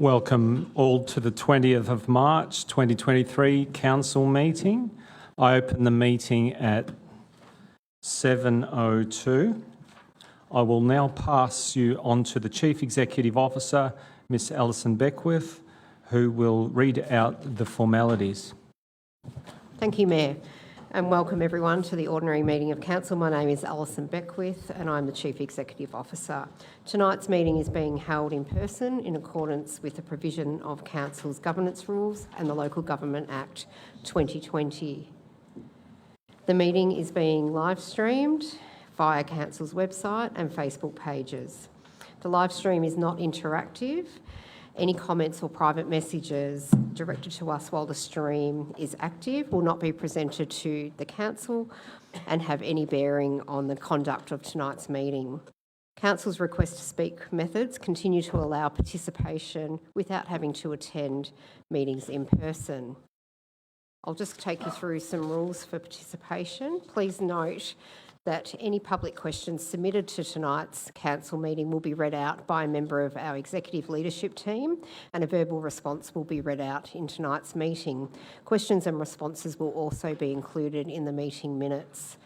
Welcome all to the 20th of March 2023 Council meeting. I open the meeting at 7:02. I will now pass you on to the Chief Executive Officer, Ms Alison Beckwith, who will read out the formalities. Thank you, Mayor, and welcome everyone to the ordinary meeting of Council. My name is Alison Beckwith and I'm the Chief Executive Officer. Tonight's meeting is being held in person in accordance with the provision of Council's governance rules and the Local Government Act 2020. The meeting is being live streamed via Council's website and Facebook pages. The live stream is not interactive. Any comments or private messages directed to us while the stream is active will not be presented to the Council and have any bearing on the conduct of tonight's meeting. Council's request to speak methods continue to allow participation without having to attend meetings in person. I'll just take you through some rules for participation. Please note that any public questions submitted to tonight's Council meeting will be read out by a member of our Executive Leadership team and a verbal response will be read out in tonight's meeting. Questions and responses will also be included in the meeting minutes.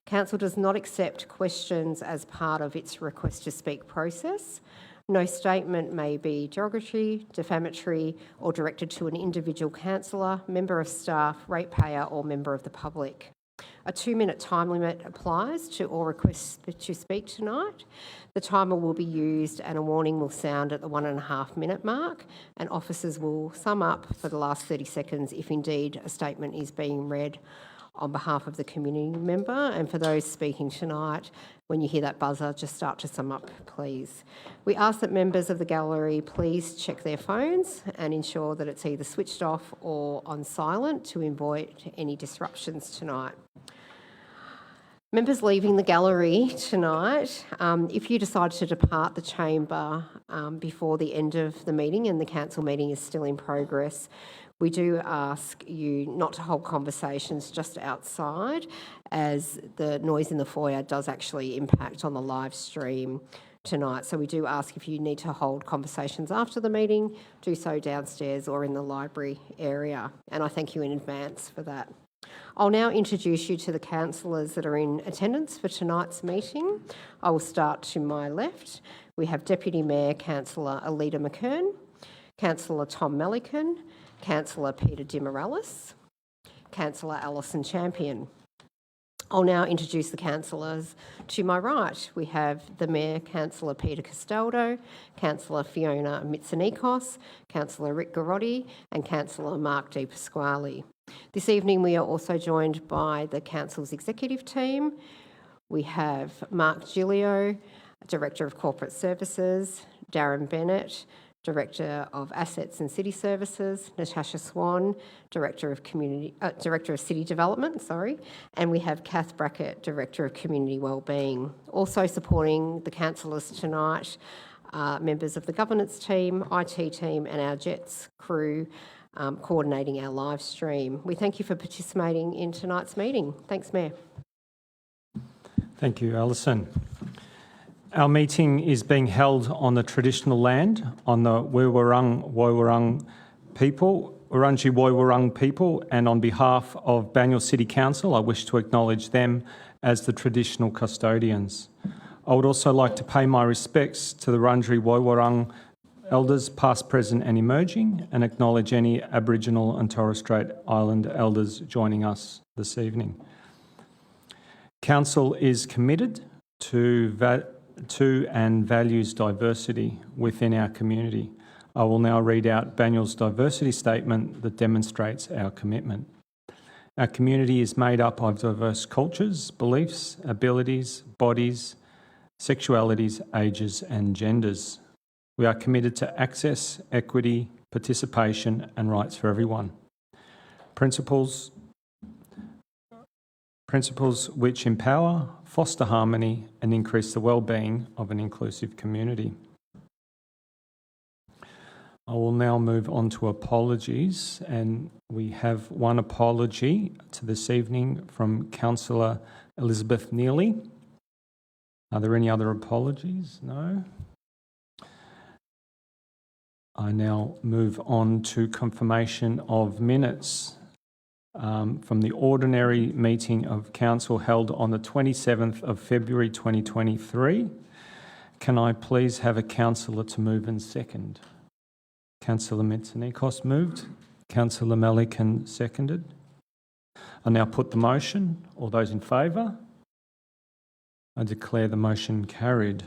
Council does not accept questions as part of its request to speak process. No statement may be derogatory, defamatory or directed to an individual councillor, member of staff, ratepayer or member of the public. A 2-minute time limit applies to all requests to speak tonight. The timer will be used and a warning will sound at the 1.5-minute mark, and officers will sum up for the last 30 seconds if indeed a statement is being read on behalf of the community member. And for those speaking tonight, when you hear that buzzer, just start to sum up, please. We ask that members of the gallery please check their phones and ensure that it's either switched off or on silent to avoid any disruptions tonight. Members leaving the gallery tonight, if you decide to depart the chamber before the end of the meeting and the Council meeting is still in progress, we do ask you not to hold conversations just outside, as the noise in the foyer does actually impact on the live stream tonight. So we do ask if you need to hold conversations after the meeting, do so downstairs or in the library area. And I thank you in advance for that. I'll now introduce you to the councillors that are in attendance for tonight's meeting. I will start to my left. We have Deputy Mayor Councillor Alida McKern, Councillor Tom Melican, Councillor Peter Dimorales, Councillor Alison Champion. I'll now introduce the councillors to my right. We have the Mayor, Councillor Peter Castaldo, Councillor Fiona Mitsonikos, Councillor Rick Garotti and Councillor Mark Di Pasquale. This evening we are also joined by the Council's executive team. We have Mark Giglio, Director of Corporate Services, Darren Bennett, Director of Assets and City Services, Natasha Swan, Director of City Development, and we have Kath Brackett, Director of Community Wellbeing. Also supporting the councillors tonight are members of the governance team, IT team and our JETS crew coordinating our live stream. We thank you for participating in tonight's meeting. Thanks, Mayor. Thank you, Alison. Our meeting is being held on the traditional land, on the Wurrung Woiwurrung people, Wurundjeri Woiwurrung people, and on behalf of Banyule City Council, I wish to acknowledge them as the traditional custodians. I would also like to pay my respects to the Wurundjeri Woiwurrung elders, past, present and emerging, and acknowledge any Aboriginal and Torres Strait Island elders joining us this evening. Council is committed to and values diversity within our community. I will now read out Banyule's diversity statement that demonstrates our commitment. Our community is made up of diverse cultures, beliefs, abilities, bodies, sexualities, ages and genders. We are committed to access, equity, participation and rights for everyone. Principles which empower, foster harmony and increase the well-being of an inclusive community. I will now move on to apologies, and we have one apology to this evening from Councillor Elizabeth Neely. Are there any other apologies? No. I now move on to confirmation of minutes from the ordinary meeting of Council held on the 27th of February 2023. Can I please have a councillor to move and second? Councillor Metsanikos moved. Councillor Melican seconded. I now put the motion. All those in favour? I declare the motion carried.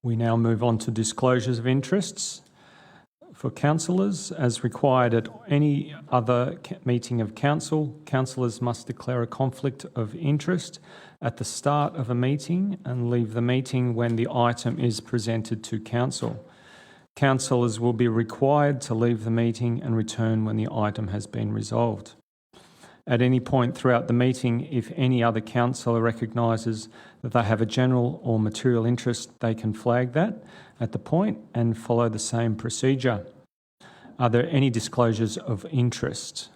We now move on to disclosures of interests. For councillors, as required at any other meeting of council, councillors must declare a conflict of interest at the start of a meeting and leave the meeting when the item is presented to council. Councillors will be required to leave the meeting and return when the item has been resolved. At any point throughout the meeting, if any other councillor recognises that they have a general or material interest, they can flag that at the point and follow the same procedure. Are there any disclosures of interest?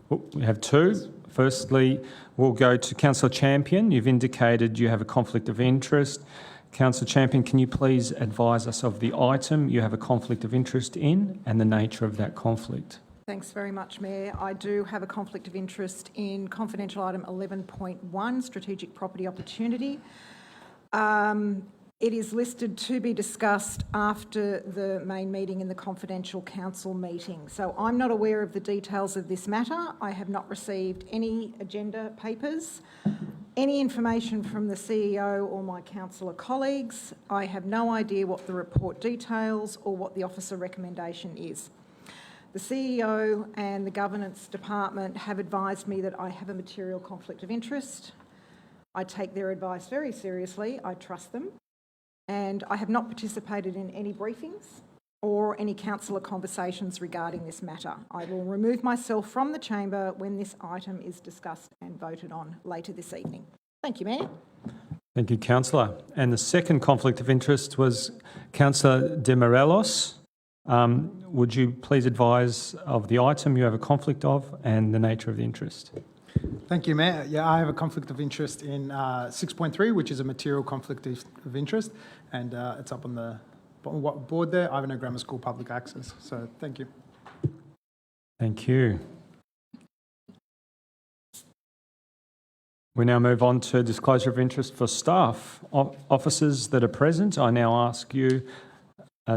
We have two. Firstly, we'll go to Councillor Champion. You've indicated you have a conflict of interest. Councillor Champion, can you please advise us of the item you have a conflict of interest in and the nature of that conflict? Thanks very much, Mayor. I do have a conflict of interest in confidential item 11.1, strategic property opportunity. It is listed to be discussed after the main meeting in the confidential council meeting. So I'm not aware of the details of this matter. I have not received any agenda papers, any information from the CEO or my councillor colleagues. I have no idea what the report details or what the officer recommendation is. The CEO and the Governance Department have advised me that I have a material conflict of interest. I take their advice very seriously. I trust them. And I have not participated in any briefings or any councillor conversations regarding this matter. I will remove myself from the chamber when this item is discussed and voted on later this evening. Thank you, Mayor. Thank you, Councillor. And the second conflict of interest was Councillor De Morelos. Would you please advise of the item you have a conflict of and the nature of the interest? Thank you, Mayor. Yeah, I have a conflict of interest in 6.3, which is a material conflict of interest, and it's up on the board there. Ivanhoe Grammar School Public Access. So thank you. Thank you. We now move on to disclosure of interest for staff. Officers that are present, I now ask you,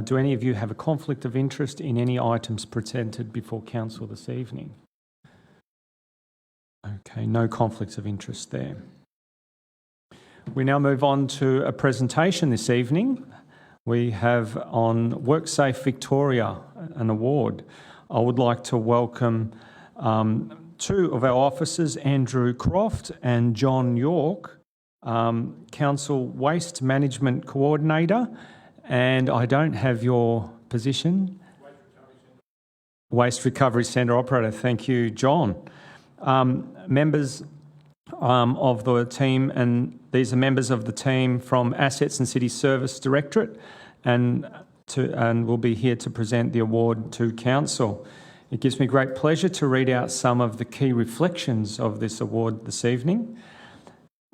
do any of you have a conflict of interest in any items presented before council this evening? Okay, no conflicts of interest there. We now move on to a presentation this evening. We have on WorkSafe Victoria, an award. I would like to welcome two of our officers, Andrew Croft and John York, Council Waste Management Coordinator, and I don't have your position. Waste Recovery Centre Operator. Thank you, John. Members of the team, and these are members of the team from Assets and City Service Directorate, and will be here to present the award to Council. It gives me great pleasure to read out some of the key reflections of this award this evening.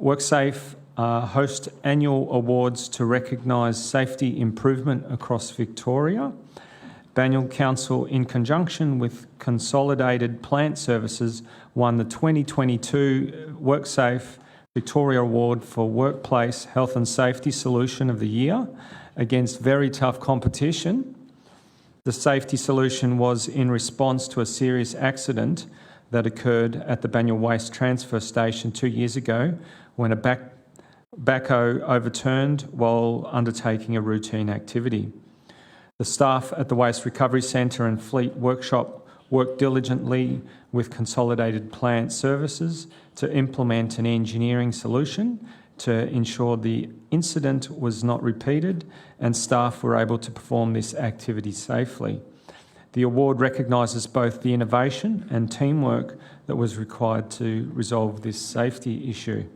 WorkSafe host annual awards to recognise safety improvement across Victoria. Banyule Council, in conjunction with Consolidated Plant Services, won the 2022 WorkSafe Victoria Award for Workplace Health and Safety Solution of the Year against very tough competition. The safety solution was in response to a serious accident that occurred at the Banyule Waste Transfer Station 2 years ago when a backhoe overturned while undertaking a routine activity. The staff at the Waste Recovery Centre and Fleet Workshop worked diligently with Consolidated Plant Services to implement an engineering solution to ensure the incident was not repeated and staff were able to perform this activity safely. The award recognises both the innovation and teamwork that was required to resolve this safety issue.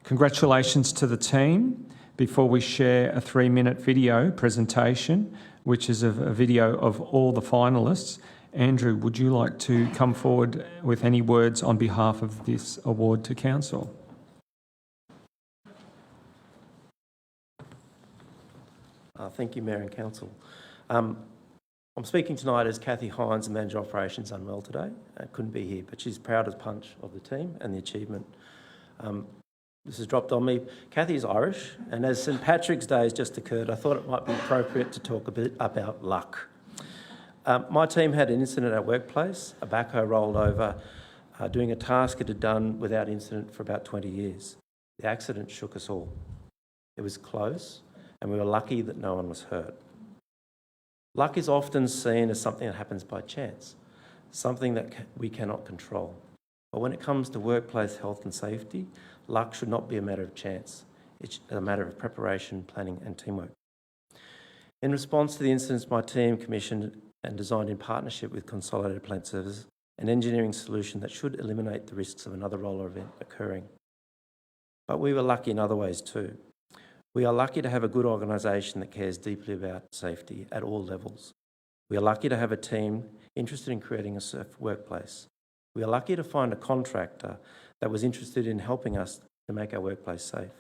Congratulations to the team. Before we share a 3-minute video presentation, which is a video of all the finalists, Andrew, would you like to come forward with any words on behalf of this award to Council? Thank you, Mayor and Council. I'm speaking tonight as Kathy Hines, the Manager of Operations, unwell today and couldn't be here, but she's proud as punch of the team and the achievement. This has dropped on me. Kathy is Irish, and as St Patrick's Day has just occurred, I thought it might be appropriate to talk a bit about luck. My team had an incident at workplace. A backhoe rolled over, doing a task it had done without incident for about 20 years. The accident shook us all. It was close, and we were lucky that no one was hurt. Luck is often seen as something that happens by chance, something that we cannot control. But when it comes to workplace health and safety, luck should not be a matter of chance. It's a matter of preparation, planning and teamwork. In response to the incidents, my team commissioned and designed in partnership with Consolidated Plant Services an engineering solution that should eliminate the risks of another roller event occurring. But we were lucky in other ways too. We are lucky to have a good organisation that cares deeply about safety at all levels. We are lucky to have a team interested in creating a safe workplace. We are lucky to find a contractor that was interested in helping us to make our workplace safe.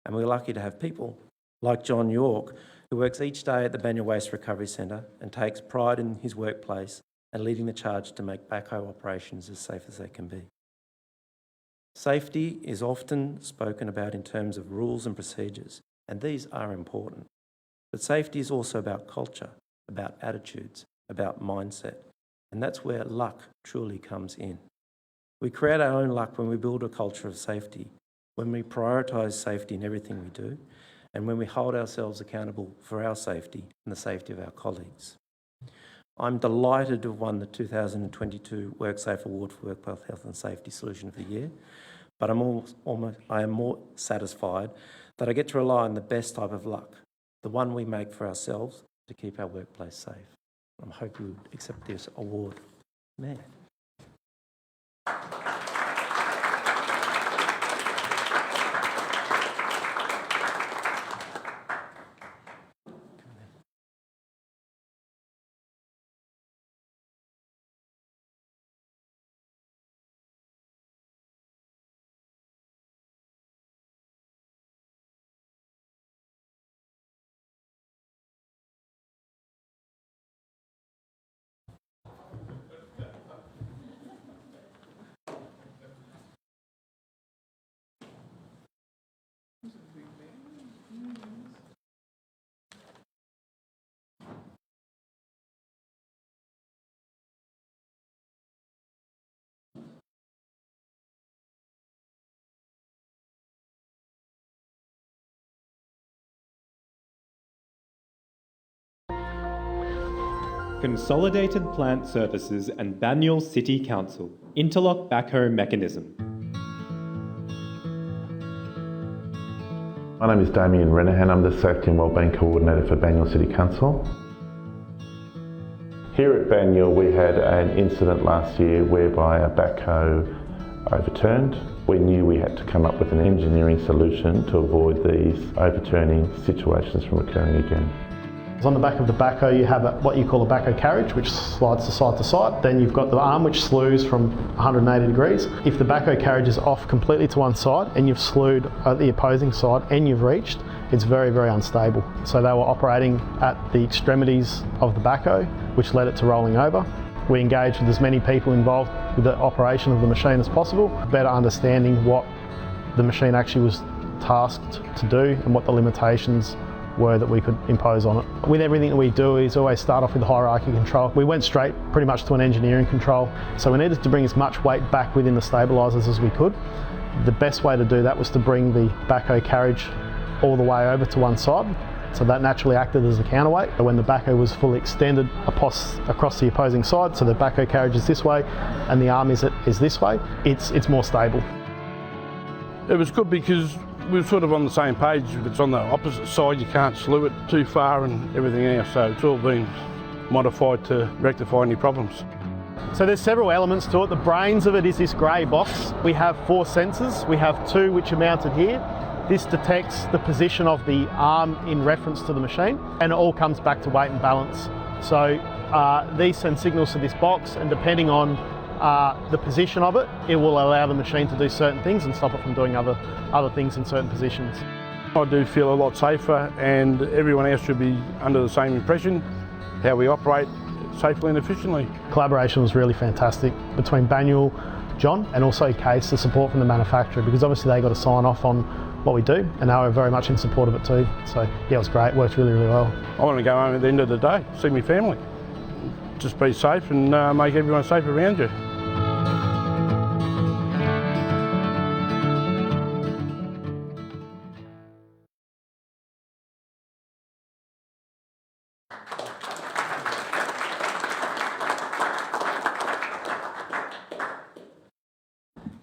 And we're lucky to have people like John York, who works each day at the Banyule Waste Recovery Centre and takes pride in his workplace and leading the charge to make backhoe operations as safe as they can be. Safety is often spoken about in terms of rules and procedures, and these are important. But safety is also about culture, about attitudes, about mindset, and that's where luck truly comes in. We create our own luck when we build a culture of safety, when we prioritise safety in everything we do, and when we hold ourselves accountable for our safety and the safety of our colleagues. I'm delighted to have won the 2022 WorkSafe Award for Workplace Health and Safety Solution of the Year, but I am more satisfied that I get to rely on the best type of luck, the one we make for ourselves to keep our workplace safe. I hope you would accept this award, Mayor. Consolidated Plant Services and Banyule City Council interlock backhoe mechanism. My name is Damien Renahan. I'm the Safety and Wellbeing Coordinator for Banyule City Council. Here at Banyule we had an incident last year whereby a backhoe overturned. We knew we had to come up with an engineering solution to avoid these overturning situations from occurring again. On the back of the backhoe you have what you call a backhoe carriage, which slides to side. Then you've got the arm which slews from 180 degrees. If the backhoe carriage is off completely to one side and you've slewed at the opposing side and you've reached, it's very, very unstable. So they were operating at the extremities of the backhoe, which led it to rolling over. We engaged with as many people involved with the operation of the machine as possible, better understanding what the machine actually was tasked to do and what the limitations were that we could impose on it. With everything that we do is always start off with hierarchy control. We went straight pretty much to an engineering control, so we needed to bring as much weight back within the stabilisers as we could. The best way to do that was to bring the backhoe carriage all the way over to one side, so that naturally acted as a counterweight. When the backhoe was fully extended across the opposing side, so the backhoe carriage is this way and the arm is this way, it's more stable. It was good because we were sort of on the same page. If it's on the opposite side, you can't slew it too far and everything else, so it's all been modified to rectify any problems. So there's several elements to it. The brains of it is this grey box. We have 4 sensors. We have 2 which are mounted here. This detects the position of the arm in reference to the machine, and it all comes back to weight and balance. So these send signals to this box, and depending on the position of it, it will allow the machine to do certain things and stop it from doing other things in certain positions. I do feel a lot safer, and everyone else should be under the same impression, how we operate safely and efficiently. Collaboration was really fantastic between Banyul, John, and also Case, the support from the manufacturer, because obviously they got to sign off on what we do, and they were very much in support of it too. So yeah, it was great, worked really, really well. I want to go home at the end of the day, see my family. Just be safe and make everyone safe around you.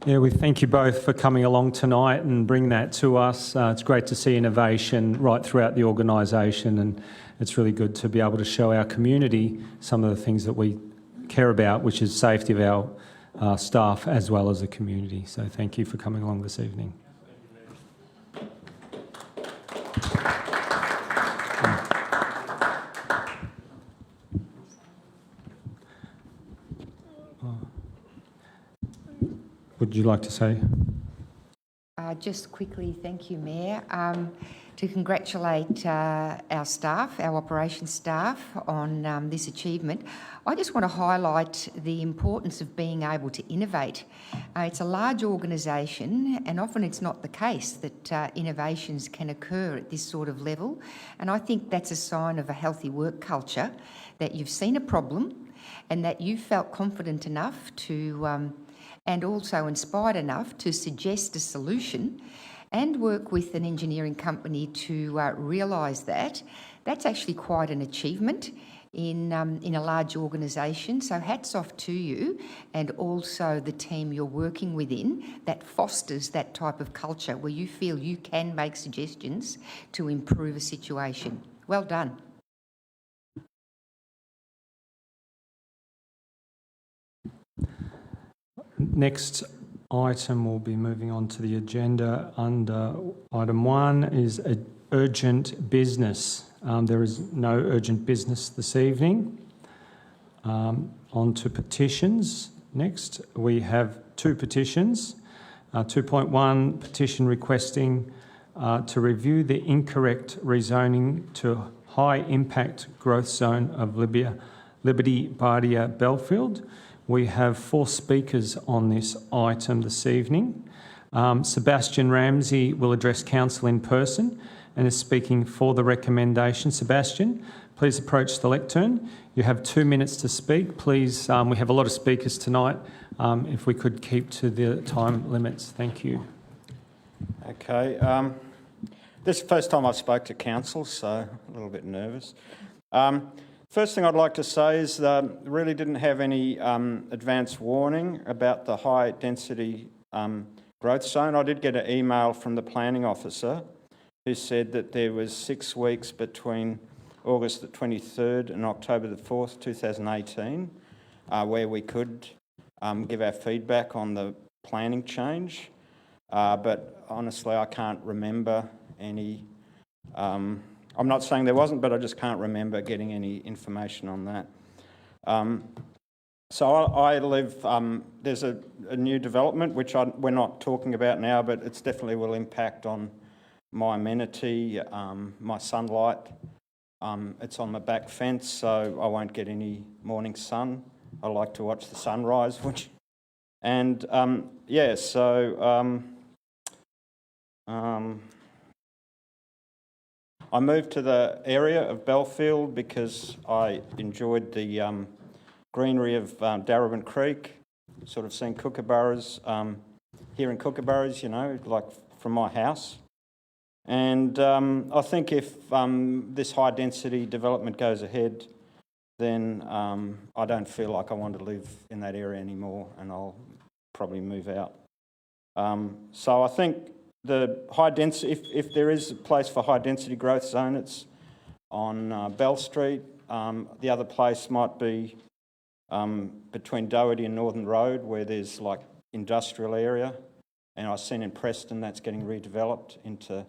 Yeah, we thank you both for coming along tonight and bringing that to us. It's great to see innovation right throughout the organisation, and it's really good to be able to show our community some of the things that we care about, which is safety of our staff as well as the community. So thank you for coming along this evening. Would you like to say? Just quickly, thank you, Mayor. To congratulate our staff, our operations staff, on this achievement. I just want to highlight the importance of being able to innovate. It's a large organisation, and often it's not the case that innovations can occur at this sort of level. And I think that's a sign of a healthy work culture, that you've seen a problem and that you felt confident enough to and also inspired enough to suggest a solution and work with an engineering company to realise that. That's actually quite an achievement in a large organisation. So hats off to you, and also the team you're working within that fosters that type of culture where you feel you can make suggestions to improve a situation. Well done. Next item, we'll be moving on to the agenda. Under item 1 is urgent business. There is no urgent business this evening. On to petitions. Next, we have 2 petitions. 2.1, petition requesting to review the incorrect rezoning to high impact growth zone of Liberty Bardia Belfield. We have 4 speakers on this item this evening. Sebastian Ramsey will address council in person and is speaking for the recommendation. Sebastian, please approach the lectern. You have 2 minutes to speak. Please, we have a lot of speakers tonight. If we could keep to the time limits. Thank you. Okay. This is the first time I've spoke to council, so a little bit nervous. First thing I'd like to say is really didn't have any advance warning about the high density growth zone. I did get an email from the planning officer who said that there was 6 weeks between August the 23rd and October the 4th, 2018, where we could give our feedback on the planning change. But honestly, I can't remember any... I'm not saying there wasn't, but I just can't remember getting any information on that. So I live, there's a new development, which we're not talking about now, but it's definitely will impact on my amenity, my sunlight. It's on my back fence, so I won't get any morning sun. I like to watch the sunrise. And yeah, so... I moved to the area of Belfield because I enjoyed the greenery of Darebin Creek, sort of seeing kookaburras here in Kookaburras, you know, like from my house. And I think if this high density development goes ahead, then I don't feel like I want to live in that area anymore, and I'll probably move out. So I think the high density, if there is a place for high density growth zone, it's on Bell Street. The other place might be between Doherty and Northern Road, where there's like industrial area. And I've seen in Preston that's getting redeveloped into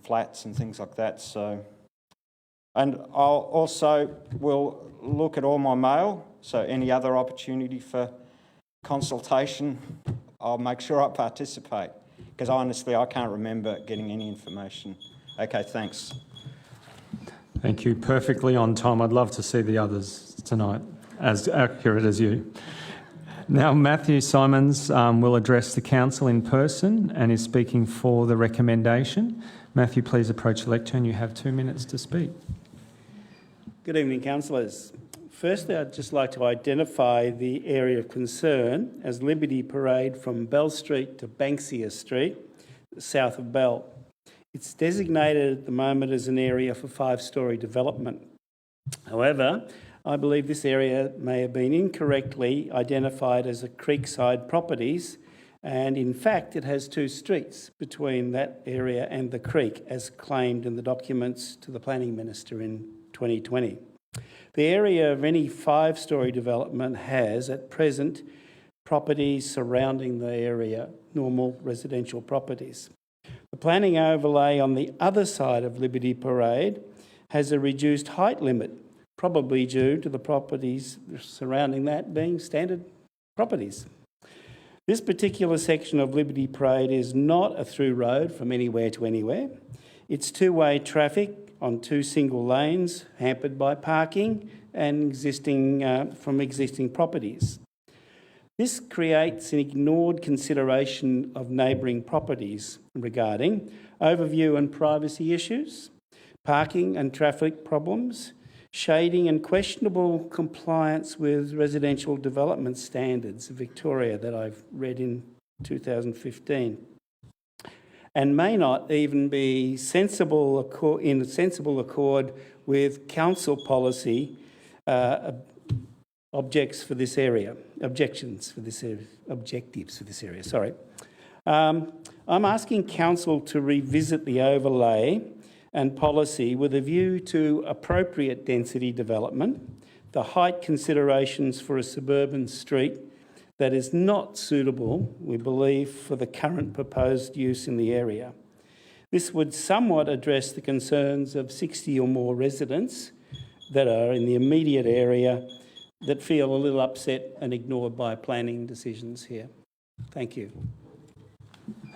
flats and things like that. So, and I'll also will look at all my mail. So any other opportunity for consultation, I'll make sure I participate. Because honestly, I can't remember getting any information. Okay, thanks. Thank you. Perfectly on time. I'd love to see the others tonight, as accurate as you. Now, Matthew Simons will address the council in person and is speaking for the recommendation. Matthew, please approach the lectern. You have 2 minutes to speak. Good evening, councillors. Firstly, I'd just like to identify the area of concern as Liberty Parade from Bell Street to Banksia Street, south of Bell. It's designated at the moment as an area for 5-storey development. However, I believe this area may have been incorrectly identified as a Creekside Properties, and in fact it has 2 streets between that area and the creek, as claimed in the documents to the Planning Minister in 2020. The area of any 5-storey development has, at present, properties surrounding the area, normal residential properties. The planning overlay on the other side of Liberty Parade has a reduced height limit, probably due to the properties surrounding that being standard properties. This particular section of Liberty Parade is not a through road from anywhere to anywhere. It's two-way traffic on 2 single lanes, hampered by parking and from existing properties. This creates an ignored consideration of neighbouring properties regarding overview and privacy issues, parking and traffic problems, shading and questionable compliance with residential development standards of Victoria that I've read in 2015, and may not even be in sensible accord with council policy objectives for this area. Sorry. I'm asking council to revisit the overlay and policy with a view to appropriate density development, the height considerations for a suburban street that is not suitable, we believe, for the current proposed use in the area. This would somewhat address the concerns of 60 or more residents that are in the immediate area that feel a little upset and ignored by planning decisions here. Thank you.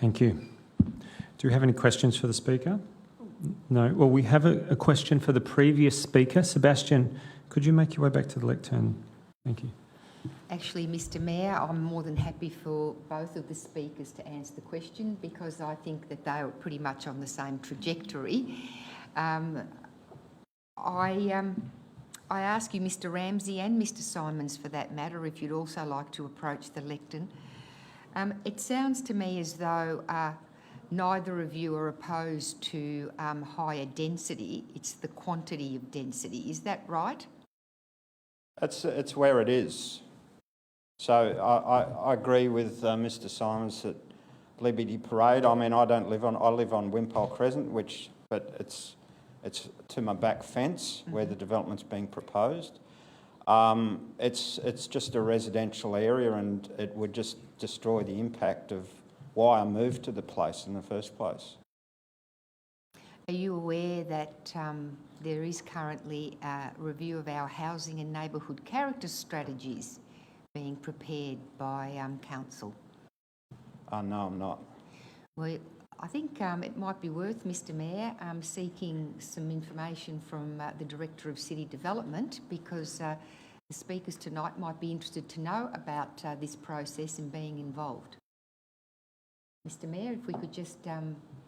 Thank you. Do you have any questions for the speaker? No. Well, we have a question for the previous speaker. Sebastian, could you make your way back to the lectern? Thank you. Actually, Mr Mayor, I'm more than happy for both of the speakers to answer the question because I think that they were pretty much on the same trajectory. I ask you, Mr Ramsey and Mr Simons for that matter, if you'd also like to approach the lectern. It sounds to me as though neither of you are opposed to higher density. It's the quantity of density. Is that right? It's where it is. So I agree with Mr Simons that Liberty Parade, I mean, I live on Wimpole Crescent, but it's to my back fence where the development's being proposed. It's just a residential area and it would just destroy the impact of why I moved to the place in the first place. Are you aware that there is currently a review of our housing and neighbourhood character strategies being prepared by council? No, I'm not. Well, I think it might be worth, Mr Mayor, seeking some information from the Director of City Development because the speakers tonight might be interested to know about this process and being involved. Mr Mayor, if we could just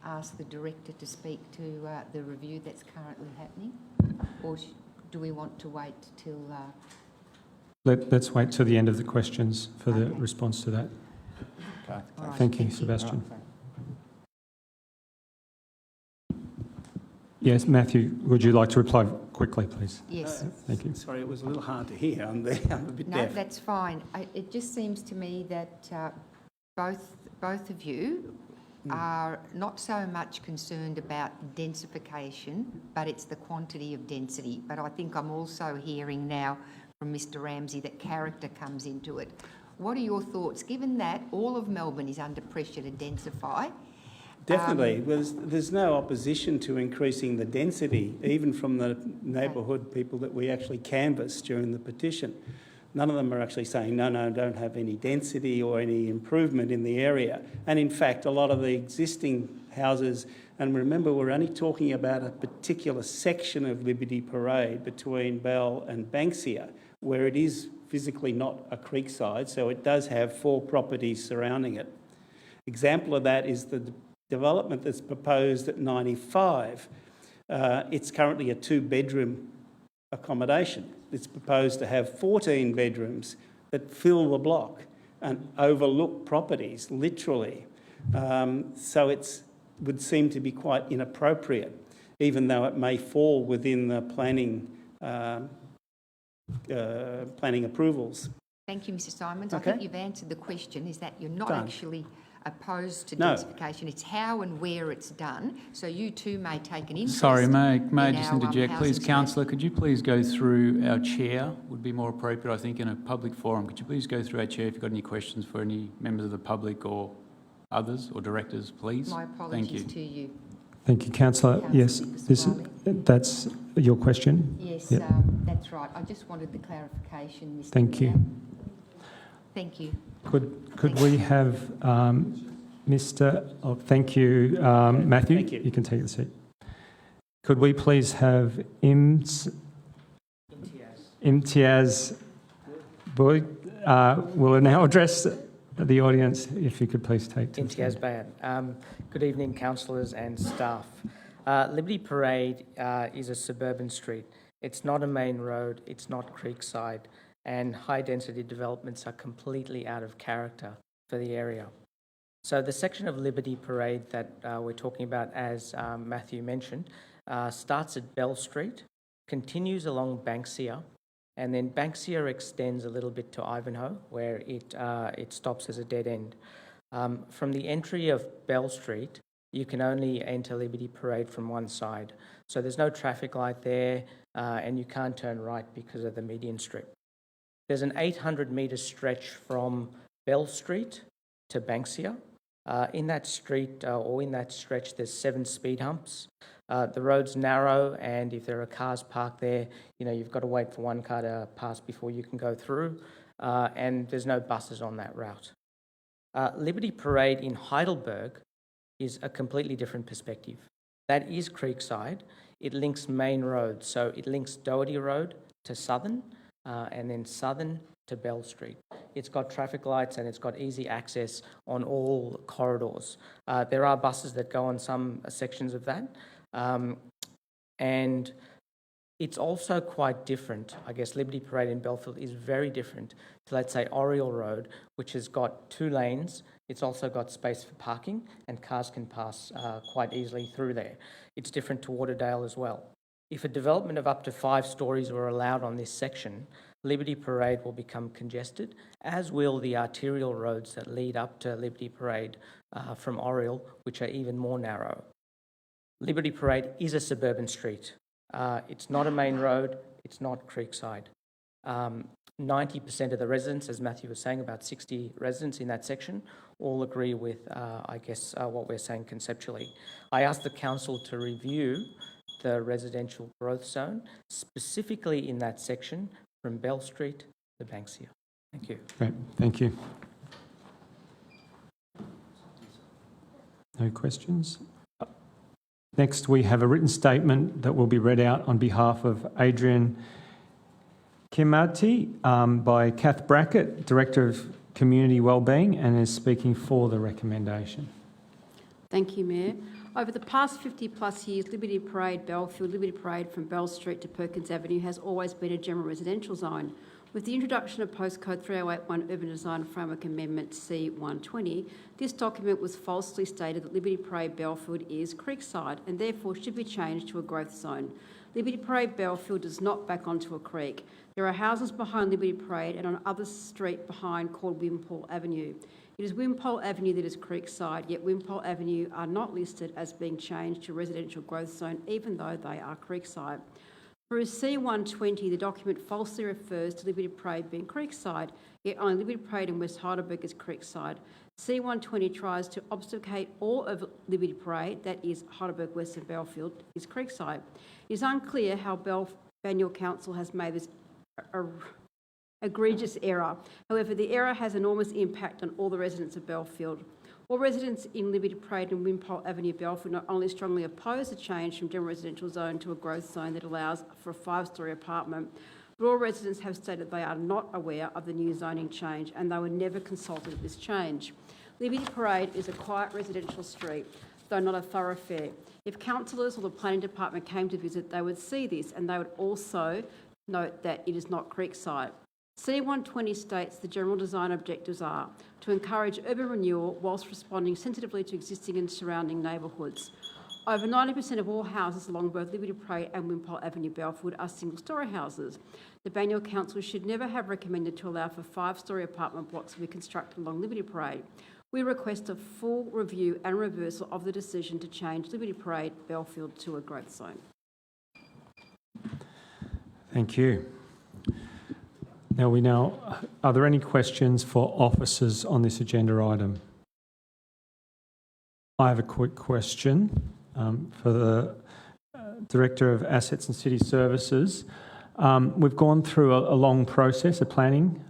ask the Director to speak to the review that's currently happening, or do we want to wait till... Let's wait till the end of the questions for the response to that. Okay. Right, Thank you, Sebastian. Right, Yes, Matthew, would you like to reply quickly, please? Yes. Thank you. Sorry, it was a little hard to hear. I'm a bit No, deaf. that's fine. It just seems to me that both of you are not so much concerned about densification, but it's the quantity of density. But I think I'm also hearing now from Mr Ramsey that character comes into it. What are your thoughts, given that all of Melbourne is under pressure to densify? Definitely. There's no opposition to increasing the density, even from the neighbourhood people that we actually canvassed during the petition. None of them are actually saying, no, don't have any density or any improvement in the area. And in fact, a lot of the existing houses, and remember, we're only talking about a particular section of Liberty Parade between Bell and Banksia, where it is physically not a creekside, so it does have 4 properties surrounding it. Example of that is the development that's proposed at 95. It's currently a 2-bedroom accommodation. It's proposed to have 14 bedrooms that fill the block and overlook properties, literally. So it would seem to be quite inappropriate, even though it may fall within the planning approvals. Thank you, Mr Simons. Okay. I think you've answered the question, is that you're not Done. actually opposed to No. densification. It's how and where it's done. So you too may take an interest. Sorry, may I in just our, interject, please? housing Councillor, could you please go through our chair? Would be more appropriate, I think, in a public forum. Could you please go through our chair if you've got any questions for any members of the public or others or directors, please? My Thank apologies you. to you. Thank you, Councillor. Councillor Yes, that's your question? Yes, Yep. that's right. I just wanted the clarification, Mr Thank you. Mayor. Thank you. Could we have Mr. Oh, thank you, Matthew. Thank you. You can take the seat. Could we please have Imtiaz Boyd will now address the audience. If you could please take to the Imtiaz stand. Bayat. Good evening, councillors and staff. Liberty Parade is a suburban street. It's not a main road, it's not creekside, and high-density developments are completely out of character for the area. So the section of Liberty Parade that we're talking about, as Matthew mentioned, starts at Bell Street, continues along Banksia, and then Banksia extends a little bit to Ivanhoe, where it stops as a dead end. From the entry of Bell Street, you can only enter Liberty Parade from one side. So there's no traffic light there, and you can't turn right because of the median strip. There's an 800-metre stretch from Bell Street to Banksia. In that street, or in that stretch, there's 7 speed humps. The road's narrow, and if there are cars parked there, you've got to wait for one car to pass before you can go through, and there's no buses on that route. Liberty Parade in Heidelberg is a completely different perspective. That is Creekside. It links main roads, so it links Doherty Road to Southern, and then Southern to Bell Street. It's got traffic lights and it's got easy access on all corridors. There are buses that go on some sections of that, and it's also quite different. I guess Liberty Parade in Belfield is very different to, let's say, Oriel Road, which has got 2 lanes. It's also got space for parking, and cars can pass quite easily through there. It's different to Waterdale as well. If a development of up to 5 stories were allowed on this section, Liberty Parade will become congested, as will the arterial roads that lead up to Liberty Parade from Oriel, which are even more narrow. Liberty Parade is a suburban street. It's not a main road, it's not Creekside. 90% of the residents, as Matthew was saying, about 60 residents in that section, all agree with, what we're saying conceptually. I asked the council to review the residential growth zone, specifically in that section from Bell Street to Banksia. Thank you. Great, thank you. No questions? Next, we have a written statement that will be read out on behalf of Adrian Kimati by Kath Brackett, Director of Community Wellbeing, and is speaking for the recommendation. Thank you, Mayor. Over the past 50 plus years, Liberty Parade, Belfield, Liberty Parade from Bell Street to Perkins Avenue has always been a general residential zone. With the introduction of Postcode 3081 Urban Design Framework Amendment C120, this document was falsely stated that Liberty Parade Belfield is Creekside and therefore should be changed to a growth zone. Liberty Parade Belfield does not back onto a creek. There are houses behind Liberty Parade and on other street behind called Wimpole Avenue. It is Wimpole Avenue that is Creekside, yet Wimpole Avenue are not listed as being changed to residential growth zone, even though they are Creekside. For a C120, the document falsely refers to Liberty Parade being Creekside, yet only Liberty Parade in West Heidelberg is Creekside. C120 tries to obfuscate all of Liberty Parade, that is Heidelberg West and Belfield, is Creekside. It is unclear how Banyule Council has made this Egregious error. However, the error has enormous impact on all the residents of Belfield. All residents in Liberty Parade and Wimpole Avenue, Belfield, not only strongly oppose the change from general residential zone to a growth zone that allows for a 5-storey apartment, but all residents have stated they are not aware of the new zoning change and they were never consulted with this change. Liberty Parade is a quiet residential street, though not a thoroughfare. If councillors or the planning department came to visit, they would see this and they would also note that it is not Creekside. C120 states the general design objectives are to encourage urban renewal whilst responding sensitively to existing and surrounding neighbourhoods. Over 90% of all houses along both Liberty Parade and Wimpole Avenue, Belfield, are single-storey houses. The Banyule Council should never have recommended to allow for 5-storey apartment blocks to be constructed along Liberty Parade. We request a full review and reversal of the decision to change Liberty Parade, Belfield, to a growth zone. Thank you. Are there any questions for officers on this agenda item? I have a quick question for the Director of Assets and City Services. We've gone through a long process, a planning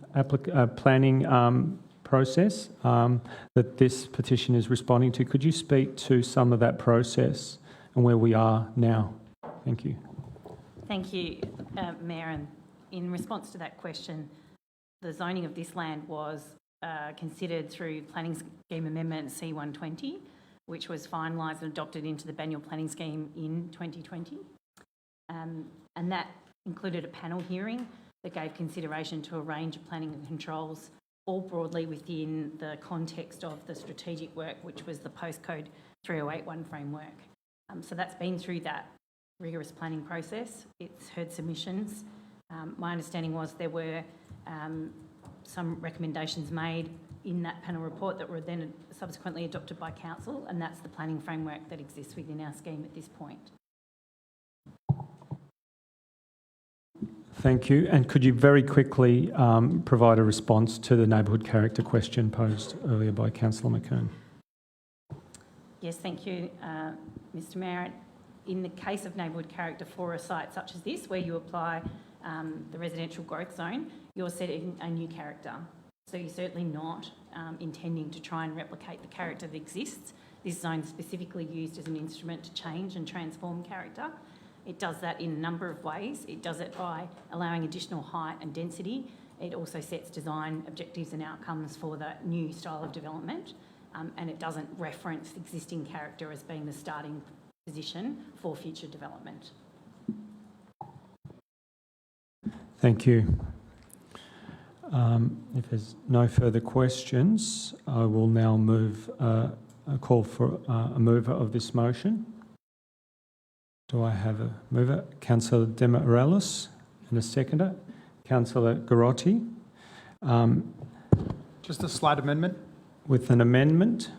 process that this petition is responding to. Could you speak to some of that process and where we are now? Thank you. Thank you, Mayor. And in response to that question, the zoning of this land was considered through Planning Scheme Amendment C120, which was finalised and adopted into the Banyule Planning Scheme in 2020. And that included a panel hearing that gave consideration to a range of planning and controls, all broadly within the context of the strategic work, which was the postcode 3081 framework. So that's been through that rigorous planning process. It's heard submissions. My understanding was there were some recommendations made in that panel report that were then subsequently adopted by Council, and that's the planning framework that exists within our scheme at this point. Thank you. And could you very quickly provide a response to the neighbourhood character question posed earlier by Councillor McKern? Yes, thank you, Mr Mayor. In the case of neighbourhood character for a site such as this, where you apply the residential growth zone, you're setting a new character. So you're certainly not intending to try and replicate the character that exists. This zone is specifically used as an instrument to change and transform character. It does that in a number of ways. It does it by allowing additional height and density. It also sets design objectives and outcomes for the new style of development. And it doesn't reference existing character as being the starting position for future development. Thank you. If there's no further questions, I will now move a call for a mover of this motion. Do I have a mover? Councillor Demorellis, and a seconder, Councillor Garotti. Just a slight amendment. With an amendment.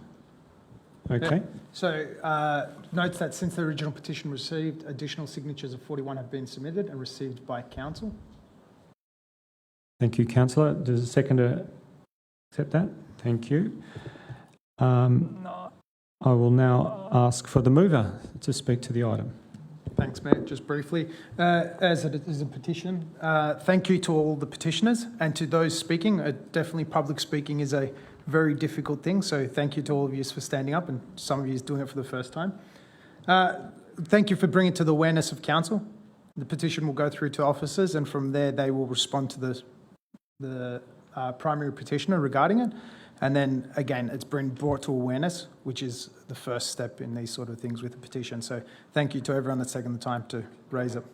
Okay. Yeah. So notes that since the original petition received, additional signatures of 41 have been submitted and received by Council. Thank you, Councillor. Does the seconder accept that? Thank you. I will now ask for the mover to speak to the item. Thanks, Mayor. Just briefly, as it is a petition, thank you to all the petitioners and to those speaking. Definitely public speaking is a very difficult thing, so thank you to all of you for standing up, and some of you is doing it for the first time. Thank you for bringing it to the awareness of Council. The petition will go through to officers, and from there they will respond to the primary petitioner regarding it. And then, again, it's been brought to awareness, which is the first step in these sort of things with a petition. So thank you to everyone that's taken the time to raise it.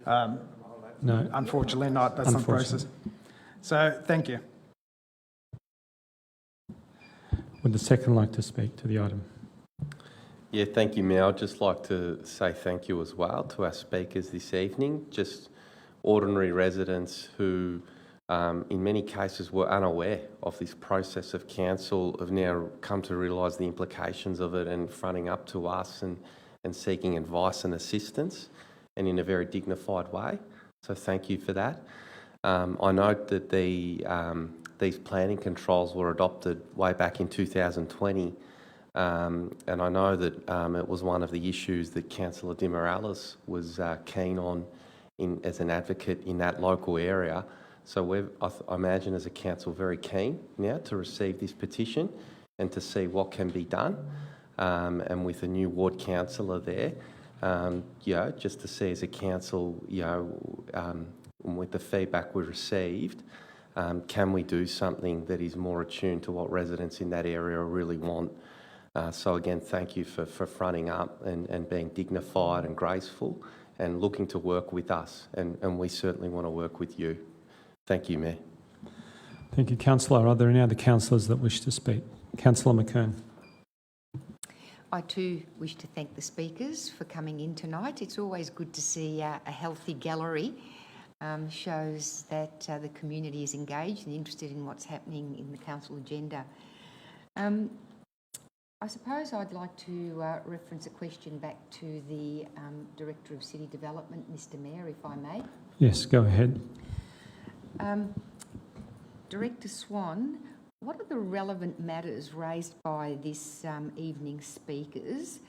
No. Unfortunately not. That's not the process. So thank you. Would the second like to speak to the item? Yeah, thank you, Mayor. I'd just like to say thank you as well to our speakers this evening, just ordinary residents who in many cases were unaware of this process of Council, have now come to realise the implications of it and fronting up to us and seeking advice and assistance, and in a very dignified way. So thank you for that. I note that these planning controls were adopted way back in 2020, and I know that it was one of the issues that Councillor Demorellis was keen on as an advocate in that local area. So I imagine as a council very keen now to receive this petition and to see what can be done. And with a new ward councillor there, just to see as a council, with the feedback we received, can we do something that is more attuned to what residents in that area really want? So again, thank you for fronting up and being dignified and graceful and looking to work with us. And we certainly want to work with you. Thank you, Mayor. Thank you, Councillor. Are there any other councillors that wish to speak? Councillor McKern. I too wish to thank the speakers for coming in tonight. It's always good to see a healthy gallery. Shows that the community is engaged and interested in what's happening in the council agenda. I suppose I'd like to reference a question back to the Director of City Development, Mr Mayor, if I may. Yes, go ahead. Director Swan, what are the relevant matters raised by this evening's speakers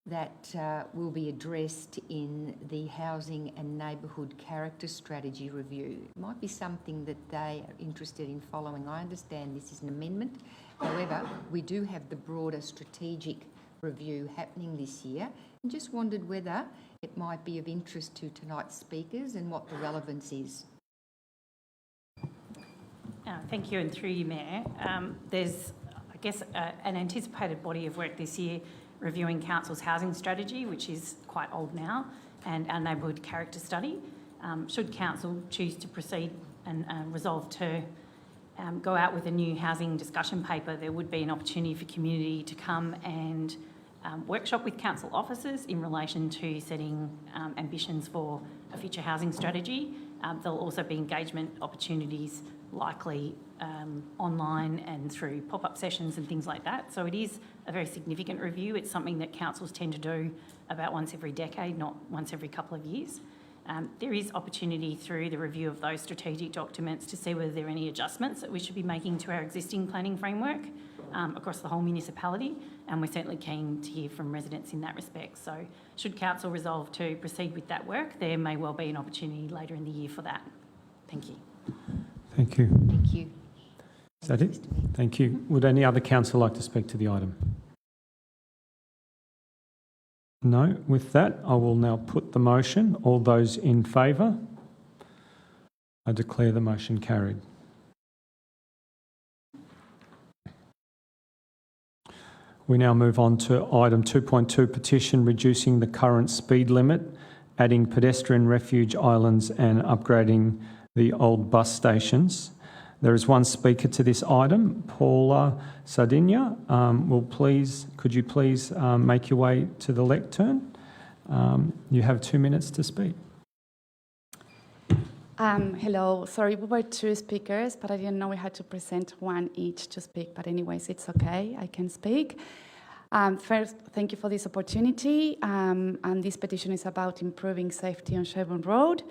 that will be addressed in the Housing and Neighbourhood Character Strategy Review? It might be something that they are interested in following. I understand this is an amendment. However, we do have the broader strategic review happening this year, and just wondered whether it might be of interest to tonight's speakers and what the relevance is. Thank you, and through you, Mayor. There's, I guess, an anticipated body of work this year reviewing Council's housing strategy, which is quite old now, and our neighbourhood character study. Should Council choose to proceed and resolve to go out with a new housing discussion paper, there would be an opportunity for community to come and workshop with council officers in relation to setting ambitions for a future housing strategy. There'll also be engagement opportunities likely online and through pop-up sessions and things like that. So it is a very significant review. It's something that councils tend to do about once every decade, not once every couple of years. There is opportunity through the review of those strategic documents to see whether there are any adjustments that we should be making to our existing planning framework across the whole municipality, and we're certainly keen to hear from residents in that respect. So should council resolve to proceed with that work, there may well be an opportunity later in the year for that. Thank you. Thank you. Thank you. Is that it? Thank you. Would any other council like to speak to the item? No. With that, I will now put the motion. All those in favour? I declare the motion carried. We now move on to item 2.2, petition reducing the current speed limit, adding pedestrian refuge islands and upgrading the old bus stations. There is one speaker to this item, Paula Sardinia. Could you please make your way to the lectern? You have 2 minutes to speak. Hello. Sorry, we were two speakers, but I didn't know we had to present one each to speak. But anyways, it's okay. I can speak. First, thank you for this opportunity. And this petition is about improving safety on Sherbourne Road.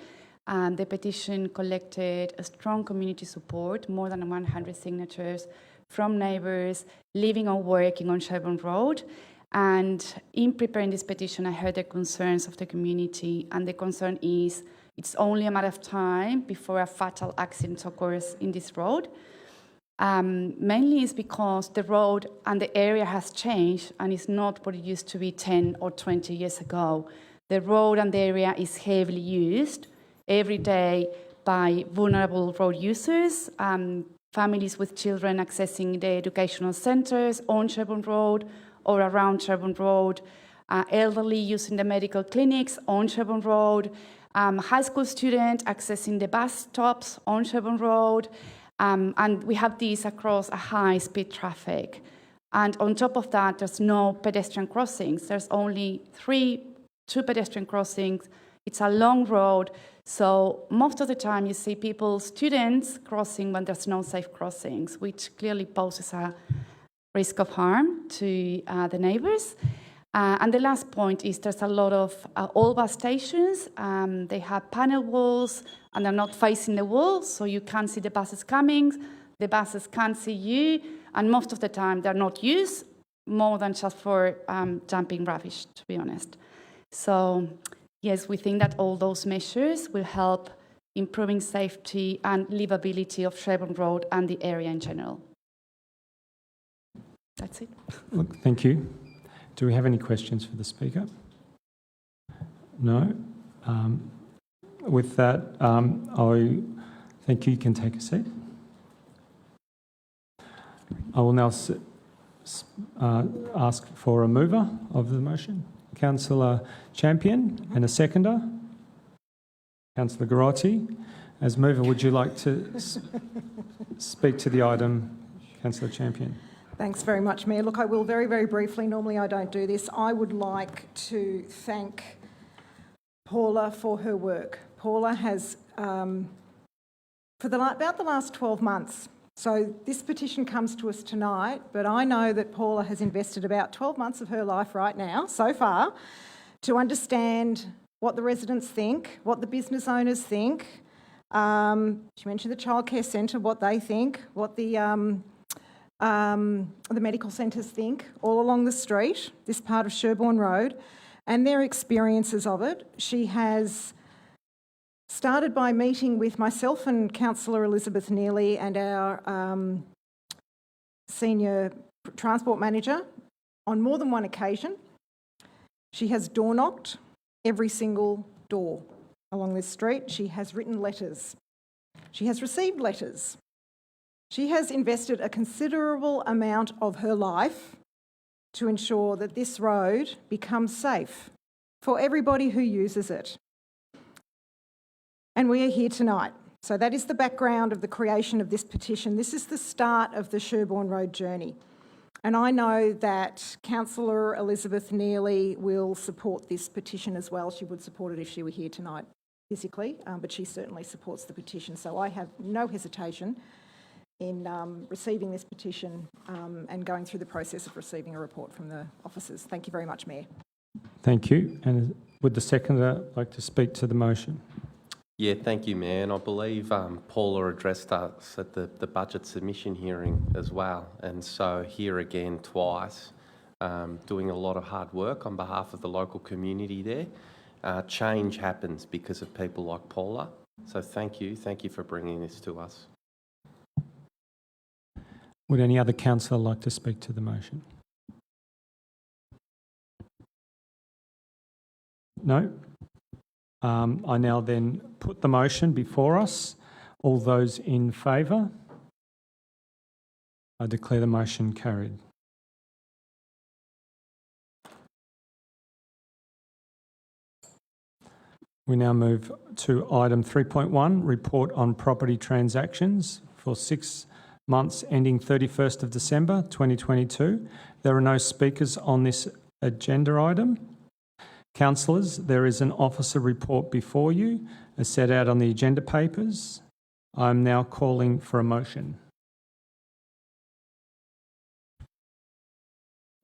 The petition collected a strong community support, more than 100 signatures from neighbours living or working on Sherbourne Road. And in preparing this petition, I heard the concerns of the community, and the concern is it's only a matter of time before a fatal accident occurs in this road. Mainly is because the road and the area has changed and it's not what it used to be 10 or 20 years ago. The road and the area is heavily used every day by vulnerable road users, families with children accessing the educational centres on Sherbourne Road or around Sherbourne Road, elderly using the medical clinics on Sherbourne Road, high school students accessing the bus stops on Sherbourne Road, and we have these across a high-speed traffic. And on top of that, there's no pedestrian crossings. There's only two pedestrian crossings. It's a long road, so most of the time you see students crossing when there's no safe crossings, which clearly poses a risk of harm to the neighbours. And the last point is there's a lot of old bus stations. They have panel walls and they're not facing the wall, so you can't see the buses coming, the buses can't see you, and most of the time they're not used more than just for dumping rubbish, to be honest. So yes, we think that all those measures will help improving safety and livability of Sherborne Road and the area in general. That's it. Look, thank you. Do we have any questions for the Speaker? No. With that, I thank you. You can take a seat. I will now ask for a mover of the motion. Councillor Champion, and a seconder. Councillor Garotti. As mover, would you like to speak to the item, Councillor Champion? Thanks very much, Mayor. Look, I will very, very briefly. Normally I don't do this. I would like to thank Paula for her work. Paula has, for about the last 12 months, so this petition comes to us tonight, but I know that Paula has invested about 12 months of her life right now, so far, to understand what the residents think, what the business owners think. She mentioned the childcare centre, what they think, what the medical centres think, all along the street, this part of Sherborne Road, and their experiences of it. She has started by meeting with myself and Councillor Elizabeth Neely and our Senior Transport Manager on more than one occasion. She has door knocked every single door along this street. She has written letters. She has received letters. She has invested a considerable amount of her life to ensure that this road becomes safe for everybody who uses it. And we are here tonight. So that is the background of the creation of this petition. This is the start of the Sherborne Road journey. And I know that Councillor Elizabeth Neely will support this petition as well. She would support it if she were here tonight physically, but she certainly supports the petition. So I have no hesitation in receiving this petition and going through the process of receiving a report from the officers. Thank you very much, Mayor. Thank you. And would the seconder like to speak to the motion? Yeah, thank you, Mayor. And I believe Paula addressed us at the budget submission hearing as well. And so here again twice, doing a lot of hard work on behalf of the local community there. Change happens because of people like Paula. So thank you for bringing this to us. Would any other councillor like to speak to the motion? No? I now then put the motion before us. All those in favour? I declare the motion carried. We now move to item 3.1, report on property transactions for 6 months ending 31st of December 2022. There are no speakers on this agenda item. Councillors, there is an officer report before you as set out on the agenda papers. I'm now calling for a motion.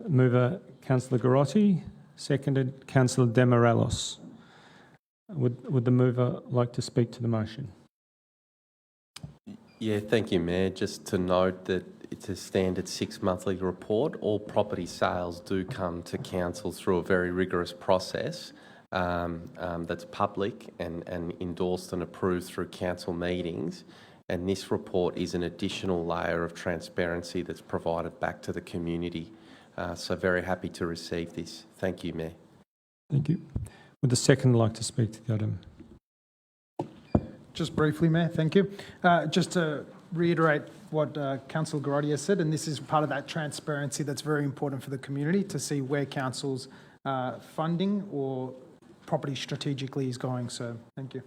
Mover, Councillor Garotti. Seconded, Councillor Demorelos. Would the mover like to speak to the motion? Yeah, thank you, Mayor. Just to note that it's a standard 6 monthly report. All property sales do come to council through a very rigorous process that's public and endorsed and approved through council meetings. And this report is an additional layer of transparency that's provided back to the community. So very happy to receive this. Thank you, Mayor. Thank you. Would the second like to speak to the item? Just briefly, Mayor, thank you. Just to reiterate what Councillor Garotti has said, and this is part of that transparency that's very important for the community to see where council's funding or property strategically is going. So thank you.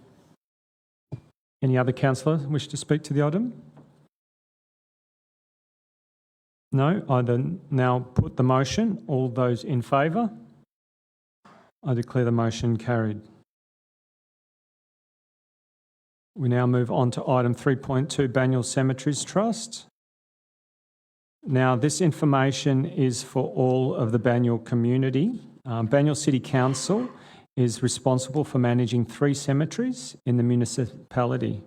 Any other councillor wish to speak to the item? No, I then now put the motion. All those in favour? I declare the motion carried. We now move on to item 3.2, Banyule Cemeteries Trust. Now, this information is for all of the Banyule community. Banyule City Council is responsible for managing 3 cemeteries in the municipality.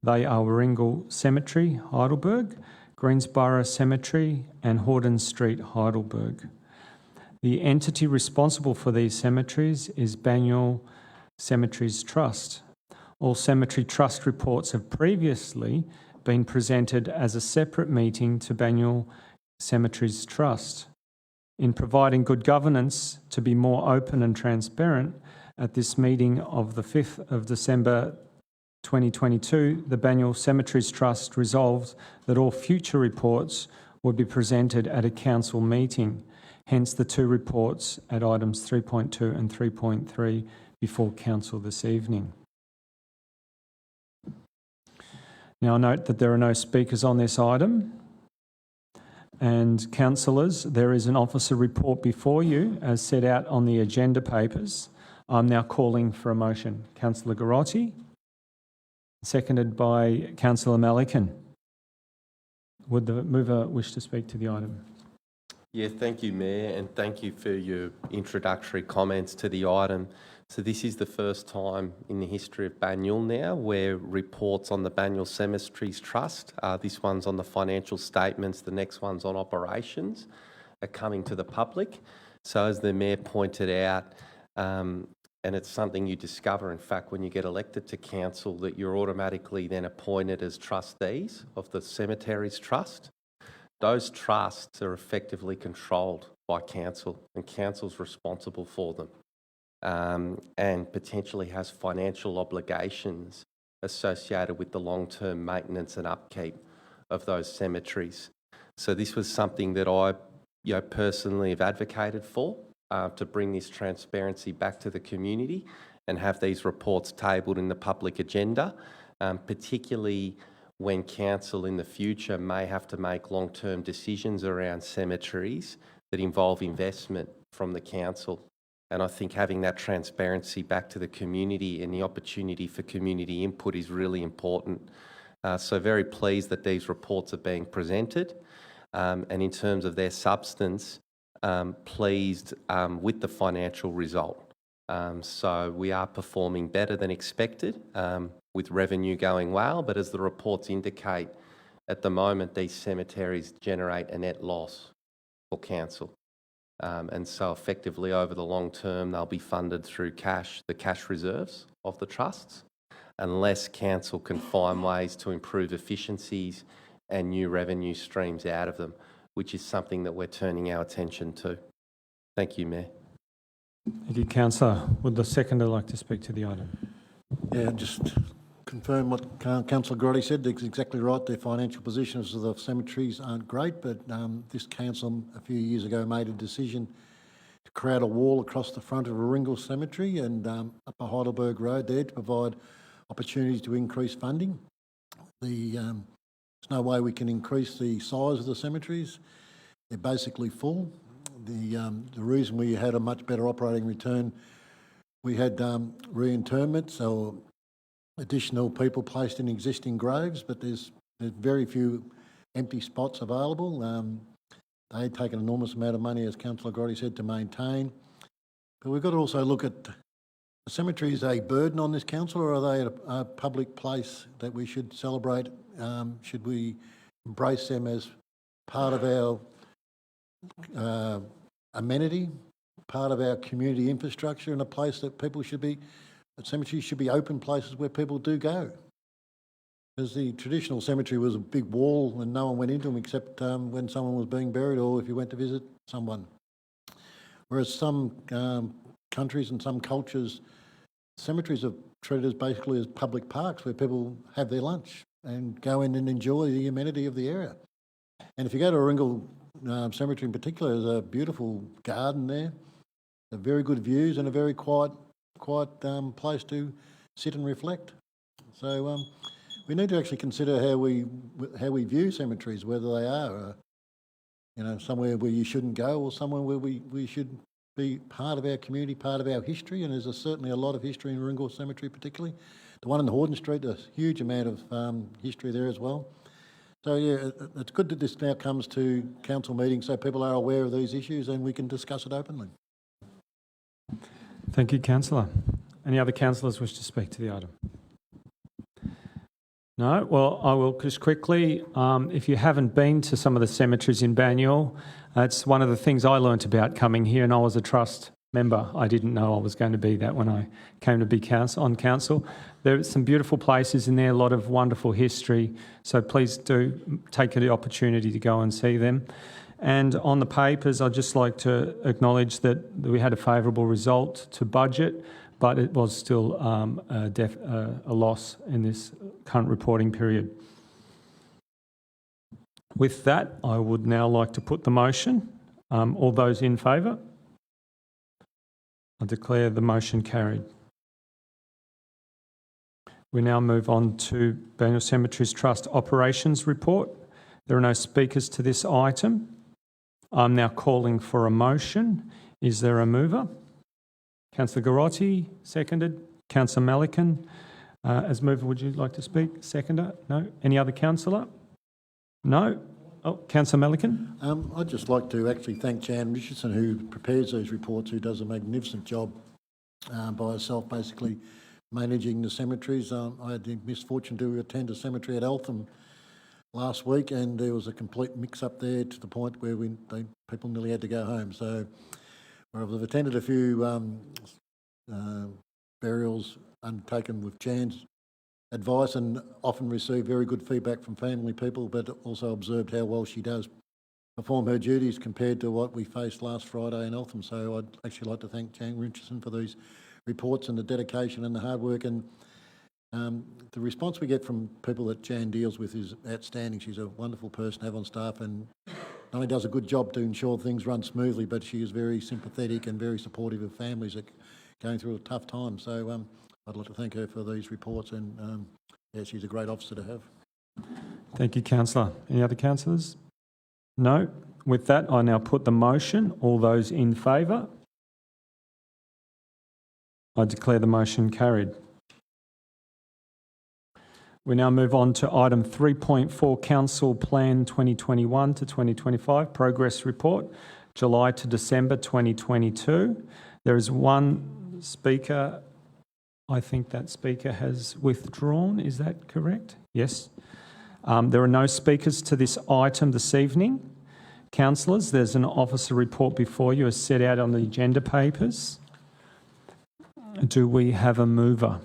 They are Warringal Cemetery, Heidelberg, Greensborough Cemetery and Horden Street, Heidelberg. The entity responsible for these cemeteries is Banyule Cemeteries Trust. All Cemetery Trust reports have previously been presented as a separate meeting to Banyule Cemeteries Trust. In providing good governance to be more open and transparent, at this meeting of the 5th of December 2022, the Banyule Cemeteries Trust resolved that all future reports would be presented at a council meeting, hence the two reports at items 3.2 and 3.3 before council this evening. Now, I note that there are no speakers on this item. And councillors, there is an officer report before you as set out on the agenda papers. I'm now calling for a motion. Councillor Garotti, seconded by Councillor Malikan. Would the mover wish to speak to the item? Yeah, thank you, Mayor, and thank you for your introductory comments to the item. So this is the first time in the history of Banyule now where reports on the Banyule Cemeteries Trust, this one's on the financial statements, the next one's on operations, are coming to the public. So as the Mayor pointed out, and it's something you discover, in fact, when you get elected to council, that you're automatically then appointed as trustees of the Cemeteries Trust. Those trusts are effectively controlled by council, and council's responsible for them. And potentially has financial obligations associated with the long-term maintenance and upkeep of those cemeteries. So this was something that I personally have advocated for, to bring this transparency back to the community and have these reports tabled in the public agenda, particularly when council in the future may have to make long-term decisions around cemeteries that involve investment from the council. And I think having that transparency back to the community and the opportunity for community input is really important. So very pleased that these reports are being presented. And in terms of their substance, pleased with the financial result. So we are performing better than expected, with revenue going well, but as the reports indicate, at the moment these cemeteries generate a net loss for council. And so effectively over the long term, they'll be funded through the cash reserves of the trusts, unless council can find ways to improve efficiencies and new revenue streams out of them, which is something that we're turning our attention to. Thank you, Mayor. Thank you, Councillor. Would the seconder like to speak to the item? Yeah, just confirm what Councillor Grotti said. That's exactly right. The financial positions of the cemeteries aren't great, but this council a few years ago made a decision to create a wall across the front of Warringal Cemetery and up a Heidelberg Road there to provide opportunities to increase funding. There's no way we can increase the size of the cemeteries. They're basically full. The reason we had a much better operating return, we had reinterments or additional people placed in existing graves, but there's very few empty spots available. They take an enormous amount of money, as Councillor Grotti said, to maintain. But we've got to also look at the cemetery is a burden on this council, or are they a public place that we should celebrate? Should we embrace them as part of our amenity, part of our community infrastructure, and a place that people should be? Cemeteries should be open places where people do go. Because the traditional cemetery was a big wall and no one went into them except when someone was being buried or if you went to visit someone. Whereas some countries and some cultures, cemeteries are treated as basically as public parks where people have their lunch and go in and enjoy the amenity of the area. And if you go to Warringal Cemetery in particular, there's a beautiful garden there, very good views and a very quiet place to sit and reflect. So we need to actually consider how we view cemeteries, whether they are somewhere where you shouldn't go or somewhere where we should be part of our community, part of our history, and there's certainly a lot of history in Warringal Cemetery particularly. The one in Horden Street, a huge amount of history there as well. So yeah, it's good that this now comes to council meetings so people are aware of these issues and we can discuss it openly. Thank you, Councillor. Any other councillors wish to speak to the item? No? Well, I will just quickly, if you haven't been to some of the cemeteries in Banyule, it's one of the things I learnt about coming here, and I was a trust member. I didn't know I was going to be that when I came to be on council. There are some beautiful places in there, a lot of wonderful history, so please do take the opportunity to go and see them. And on the papers, I'd just like to acknowledge that we had a favourable result to budget, but it was still a loss in this current reporting period. With that, I would now like to put the motion. All those in favour? I declare the motion carried. We now move on to Banyule Cemeteries Trust Operations Report. There are no speakers to this item. I'm now calling for a motion. Is there a mover? Councillor Garotti, seconded. Councillor Malikan, as mover, would you like to speak? Seconder? No? Any other councillor? No? Oh, Councillor Malikan? I'd just like to actually thank Jan Richardson, who prepares these reports, who does a magnificent job by herself, basically managing the cemeteries. I had the misfortune to attend a cemetery at Eltham last week, and there was a complete mix-up there to the point where people nearly had to go home. So I've attended a few burials undertaken with Jan's advice and often received very good feedback from family people, but also observed how well she does perform her duties compared to what we faced last Friday in Eltham. So I'd actually like to thank Jan Richardson for these reports and the dedication and the hard work. And the response we get from people that Jan deals with is outstanding. She's a wonderful person to have on staff and not only does a good job to ensure things run smoothly, but she is very sympathetic and very supportive of families that are going through a tough time. So I'd like to thank her for these reports, and yeah, she's a great officer to have. Thank you, Councillor. Any other councillors? No? With that, I now put the motion. All those in favour? I declare the motion carried. We now move on to item 3.4, Council Plan 2021 to 2025, Progress Report, July to December 2022. There is one speaker. I think that speaker has withdrawn. Is that correct? Yes. There are no speakers to this item this evening. Councillors, there's an officer report before you as set out on the agenda papers. Do we have a mover?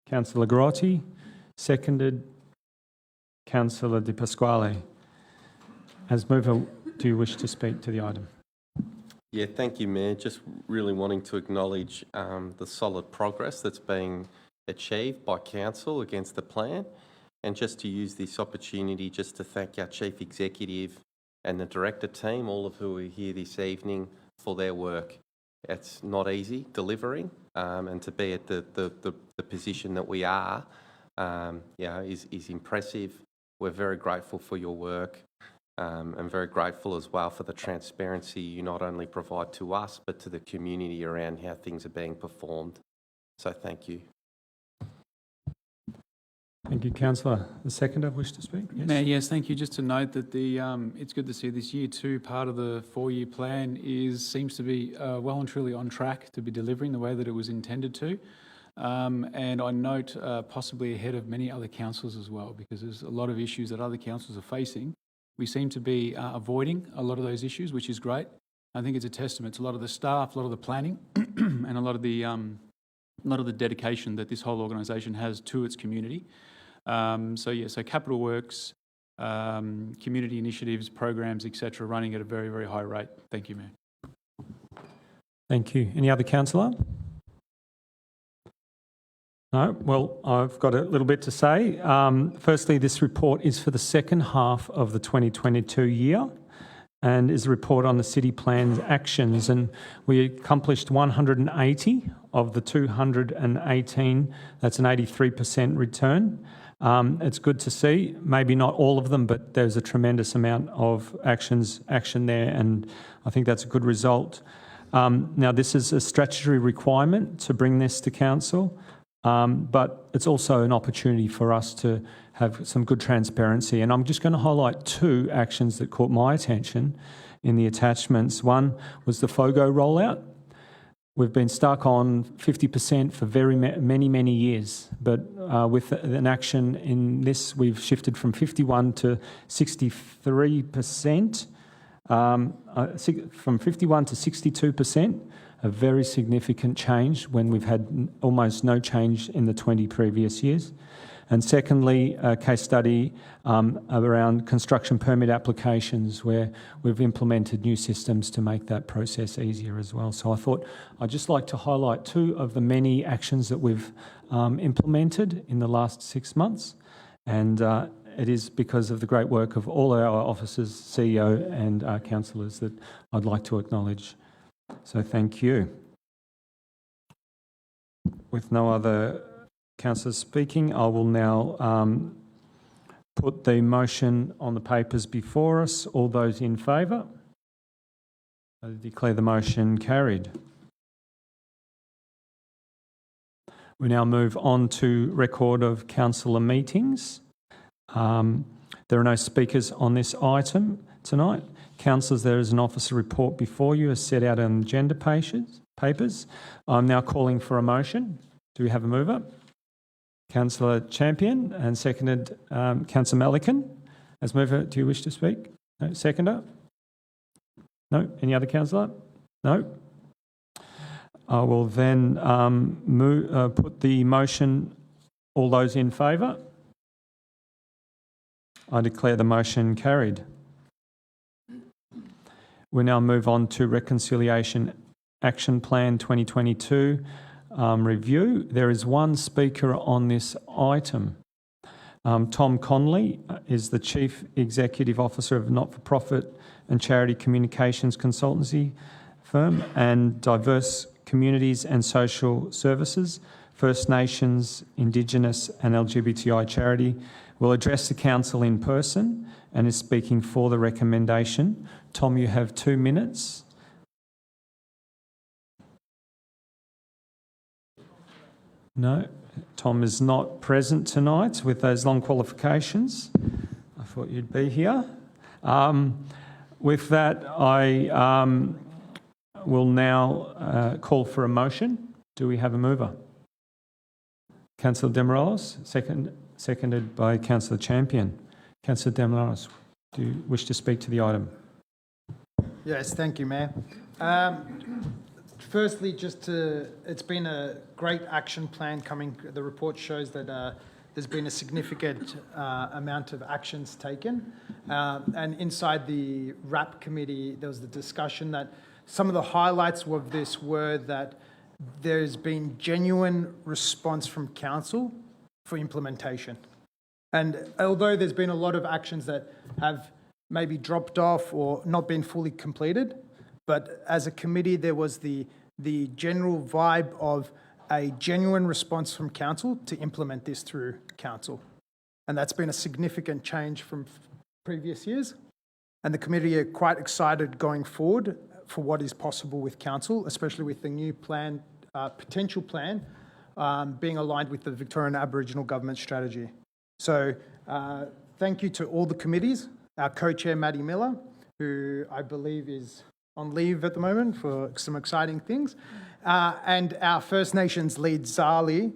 Councillor Garotti, seconded. Councillor Di Pasquale. As mover, do you wish to speak to the item? Yeah, thank you, Mayor. Just really wanting to acknowledge the solid progress that's being achieved by Council against the plan, and just to use this opportunity just to thank our Chief Executive and the Director team, all of who are here this evening, for their work. It's not easy delivering, and to be at the position that we are, is impressive. We're very grateful for your work. I'm very grateful as well for the transparency you not only provide to us, but to the community around how things are being performed. So thank you. Thank you, Councillor. The seconder wish to speak? Yes. Mayor, yes, thank you. Just to note that it's good to see this year 2 part of the 4-year plan seems to be well and truly on track to be delivering the way that it was intended to. And I note possibly ahead of many other councils as well, because there's a lot of issues that other councils are facing. We seem to be avoiding a lot of those issues, which is great. I think it's a testament to a lot of the staff, a lot of the planning, and a lot of the dedication that this whole organisation has to its community. So capital works, community initiatives, programs, etc., running at a very, very high rate. Thank you, Mayor. Thank you. Any other councillor? No? Well, I've got a little bit to say. Firstly, this report is for the second half of the 2022 year and is a report on the city plan's actions, and we accomplished 180 of the 218. That's an 83% return. It's good to see, maybe not all of them, but there's a tremendous amount of action there, and I think that's a good result. Now, this is a statutory requirement to bring this to council. But it's also an opportunity for us to have some good transparency. And I'm just going to highlight 2 actions that caught my attention in the attachments. One was the FOGO rollout. We've been stuck on 50% for very many years, but with an action in this, we've shifted from 51 to 63%, from 51 to 62%. a very significant change when we've had almost no change in the 20 previous years. And secondly, a case study around construction permit applications where we've implemented new systems to make that process easier as well. So I thought I'd just like to highlight two of the many actions that we've implemented in the last 6 months. And it is because of the great work of all our officers, CEO and councillors that I'd like to acknowledge. So thank you. With no other councillors speaking, I will now put the motion on the papers before us. All those in favour? I declare the motion carried. We now move on to record of councillor meetings. There are no speakers on this item tonight. Councillors, there is an officer report before you as set out on the agenda papers. I'm now calling for a motion. Do we have a mover? Councillor Champion, and seconded Councillor Melican. As mover, do you wish to speak? No. Seconder? No. Any other councillor? No. I will then put the motion. All those in favour? I declare the motion carried. We now move on to Reconciliation Action Plan 2022 review. There is one speaker on this item. Tom Conley is the Chief Executive Officer of not-for-profit and charity communications consultancy firm and Diverse Communities and Social Services, First Nations, Indigenous and LGBTI charity, will address the council in person and is speaking for the recommendation. Tom, you have 2 minutes. No, Tom is not present tonight with those long qualifications. I thought you'd be here. With that, I will now call for a motion. Do we have a mover? Councillor Demirelis, seconded by Councillor Champion. Councillor Demirelis, do you wish to speak to the item? Yes, thank you, Mayor. Firstly, it's been a great action plan coming. The report shows that there's been a significant amount of actions taken. And inside the RAP committee, there was the discussion that some of the highlights of this were that there's been genuine response from council for implementation. And although there's been a lot of actions that have maybe dropped off or not been fully completed, but as a committee, there was the general vibe of a genuine response from council to implement this through council. And that's been a significant change from previous years. And the committee are quite excited going forward for what is possible with council, especially with the new plan, potential plan, being aligned with the Victorian Aboriginal Government strategy. So thank you to all the committees, our co-chair, Maddie Miller, who I believe is on leave at the moment for some exciting things, and our First Nations lead, Zali,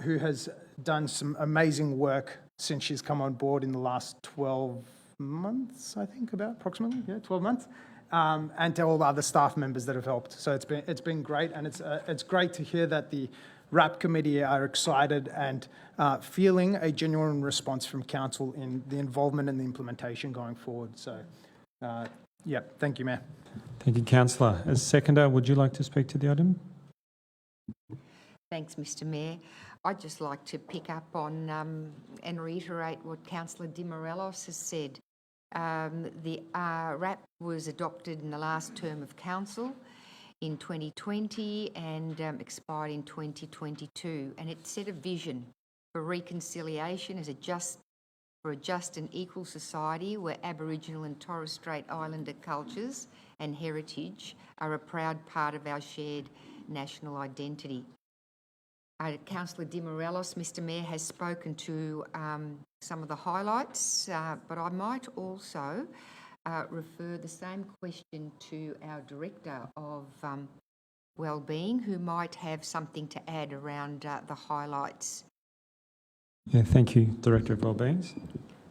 who has done some amazing work since she's come on board in the last 12 months, I think, approximately, 12 months. And to all the other staff members that have helped. So it's been great, and it's great to hear that the RAP committee are excited and feeling a genuine response from council in the involvement and the implementation going forward. So, thank you, Mayor. Thank you, Councillor. As seconder, would you like to speak to the item? Thanks, Mr Mayor. I'd just like to pick up on and reiterate what Councillor Demirelis has said. The RAP was adopted in the last term of council in 2020 and expired in 2022, and it set a vision for reconciliation as a just and equal society where Aboriginal and Torres Strait Islander cultures and heritage are a proud part of our shared national identity. Councillor Demirelis, Mr Mayor, has spoken to some of the highlights, but I might also refer the same question to our Director of Wellbeing, who might have something to add around the highlights. Yeah, thank you, Director of Wellbeing.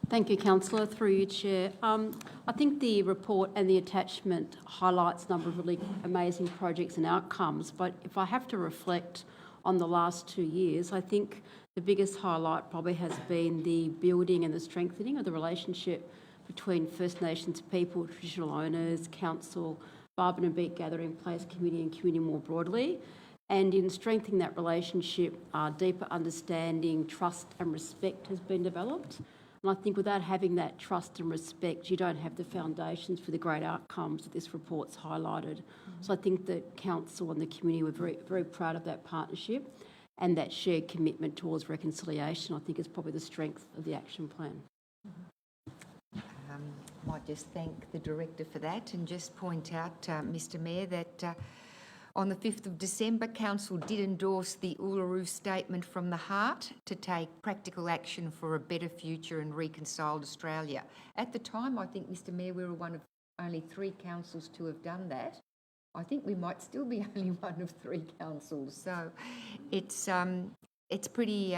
Thank you, Councillor. Through you, Chair. I think the report and the attachment highlights a number of really amazing projects and outcomes, but if I have to reflect on the last 2 years, I think the biggest highlight probably has been the building and the strengthening of the relationship between First Nations people, traditional owners, council, Barban and Beat Gathering Place community and community more broadly. And in strengthening that relationship, deeper understanding, trust and respect has been developed. And I think without having that trust and respect, you don't have the foundations for the great outcomes that this report's highlighted. So I think that council and the community were very, very proud of that partnership, and that shared commitment towards reconciliation, I think, is probably the strength of the action plan. Might just thank the Director for that and just point out, Mr Mayor, that on the 5th of December, Council did endorse the Uluru Statement from the Heart to take practical action for a better future and reconciled Australia. At the time, I think, Mr Mayor, we were one of only 3 councils to have done that. I think we might still be only one of 3 councils. So it's pretty,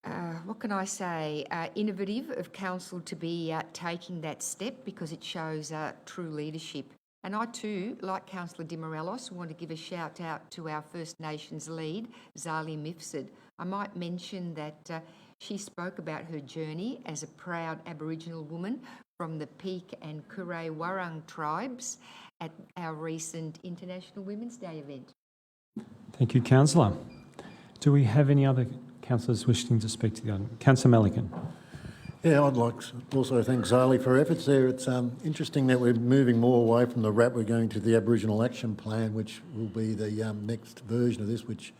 what can I say, innovative of Council to be taking that step, because it shows true leadership. And I too, like Councillor Di Morelos, want to give a shout out to our First Nations lead, Zali Mifsud. I might mention that she spoke about her journey as a proud Aboriginal woman from the Peak and Kure Warang tribes at our recent International Women's Day event. Thank you, Councillor. Do we have any other councillors wishing to speak to the item? Councillor Melican. Yeah, I'd like to also thank Zali for her efforts there. It's interesting that we're moving more away from the RAP. We're going to the Aboriginal Action Plan, which will be the next version of this, which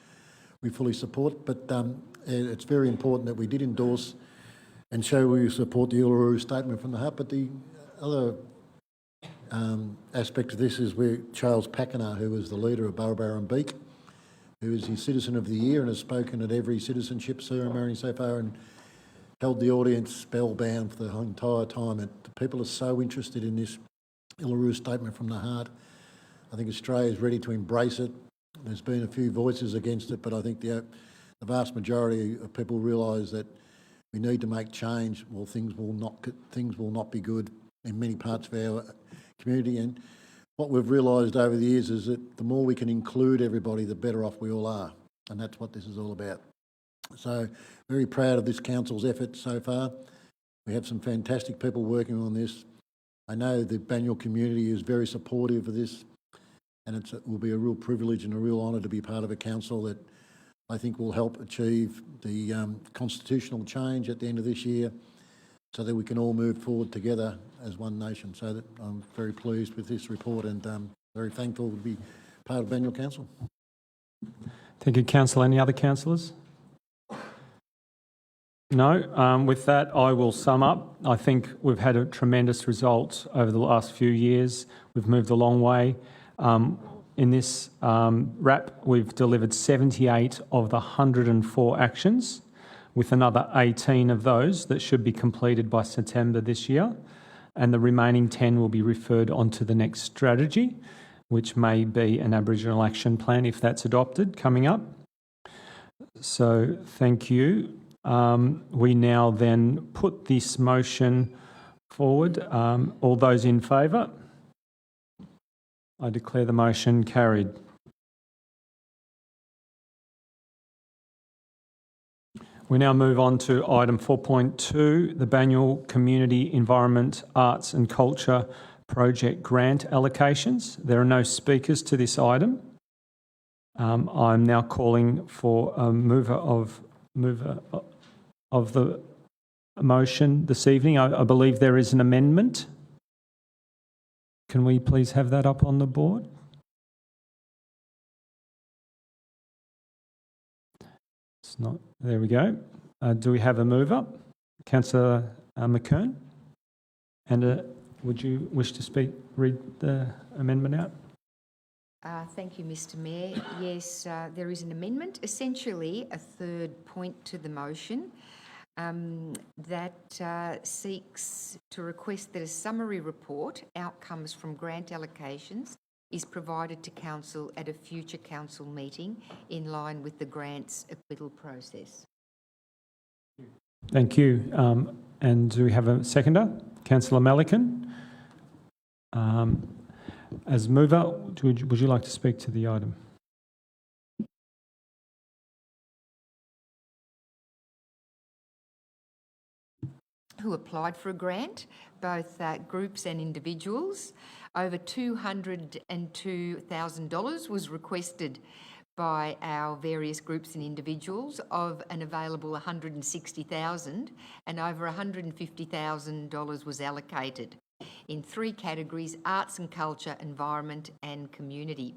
we fully support. But it's very important that we did endorse and show we support the Uluru Statement from the Heart. But the other aspect of this is where Charles Pakener, who was the leader of Burrabara and Beak, who is the Citizen of the Year and has spoken at every citizenship ceremony so far and held the audience spellbound for the entire time. And people are so interested in this Uluru Statement from the Heart. I think Australia is ready to embrace it. There's been a few voices against it, but I think the vast majority of people realise that we need to make change, or things will not be good in many parts of our community. And what we've realised over the years is that the more we can include everybody, the better off we all are. And that's what this is all about. So very proud of this council's efforts so far. We have some fantastic people working on this. I know the Banyule community is very supportive of this, and it will be a real privilege and a real honour to be part of a council that I think will help achieve the constitutional change at the end of this year, so that we can all move forward together as one nation. So that I'm very pleased with this report, and very thankful to be part of Banyule Council. Thank you, Councillor. Any other councillors? No. With that, I will sum up. I think we've had a tremendous result over the last few years. We've moved a long way. In this RAP, we've delivered 78 of the 104 actions, with another 18 of those that should be completed by September this year. And the remaining 10 will be referred onto the next strategy, which may be an Aboriginal Action Plan if that's adopted coming up. So thank you. We now then put this motion forward. All those in favour? I declare the motion carried. We now move on to item 4.2, the Banyule Community Environment, Arts and Culture Project Grant Allocations. There are no speakers to this item. I'm now calling for a mover of the motion this evening. I believe there is an amendment. Can we please have that up on the board? It's not. There we go. Do we have a mover? Councillor McKern? And would you wish to read the amendment out? Thank you, Mr Mayor. Yes, there is an amendment, essentially a third point to the motion that seeks to request that a summary report, outcomes from grant allocations, is provided to Council at a future Council meeting in line with the grants acquittal process. Thank you. And do we have a seconder? Councillor Melican. As mover, would you like to speak to the item? Who applied for a grant, both groups and individuals. Over $202,000 was requested by our various groups and individuals of an available $160,000, and over $150,000 was allocated in three categories: arts and culture, environment and community.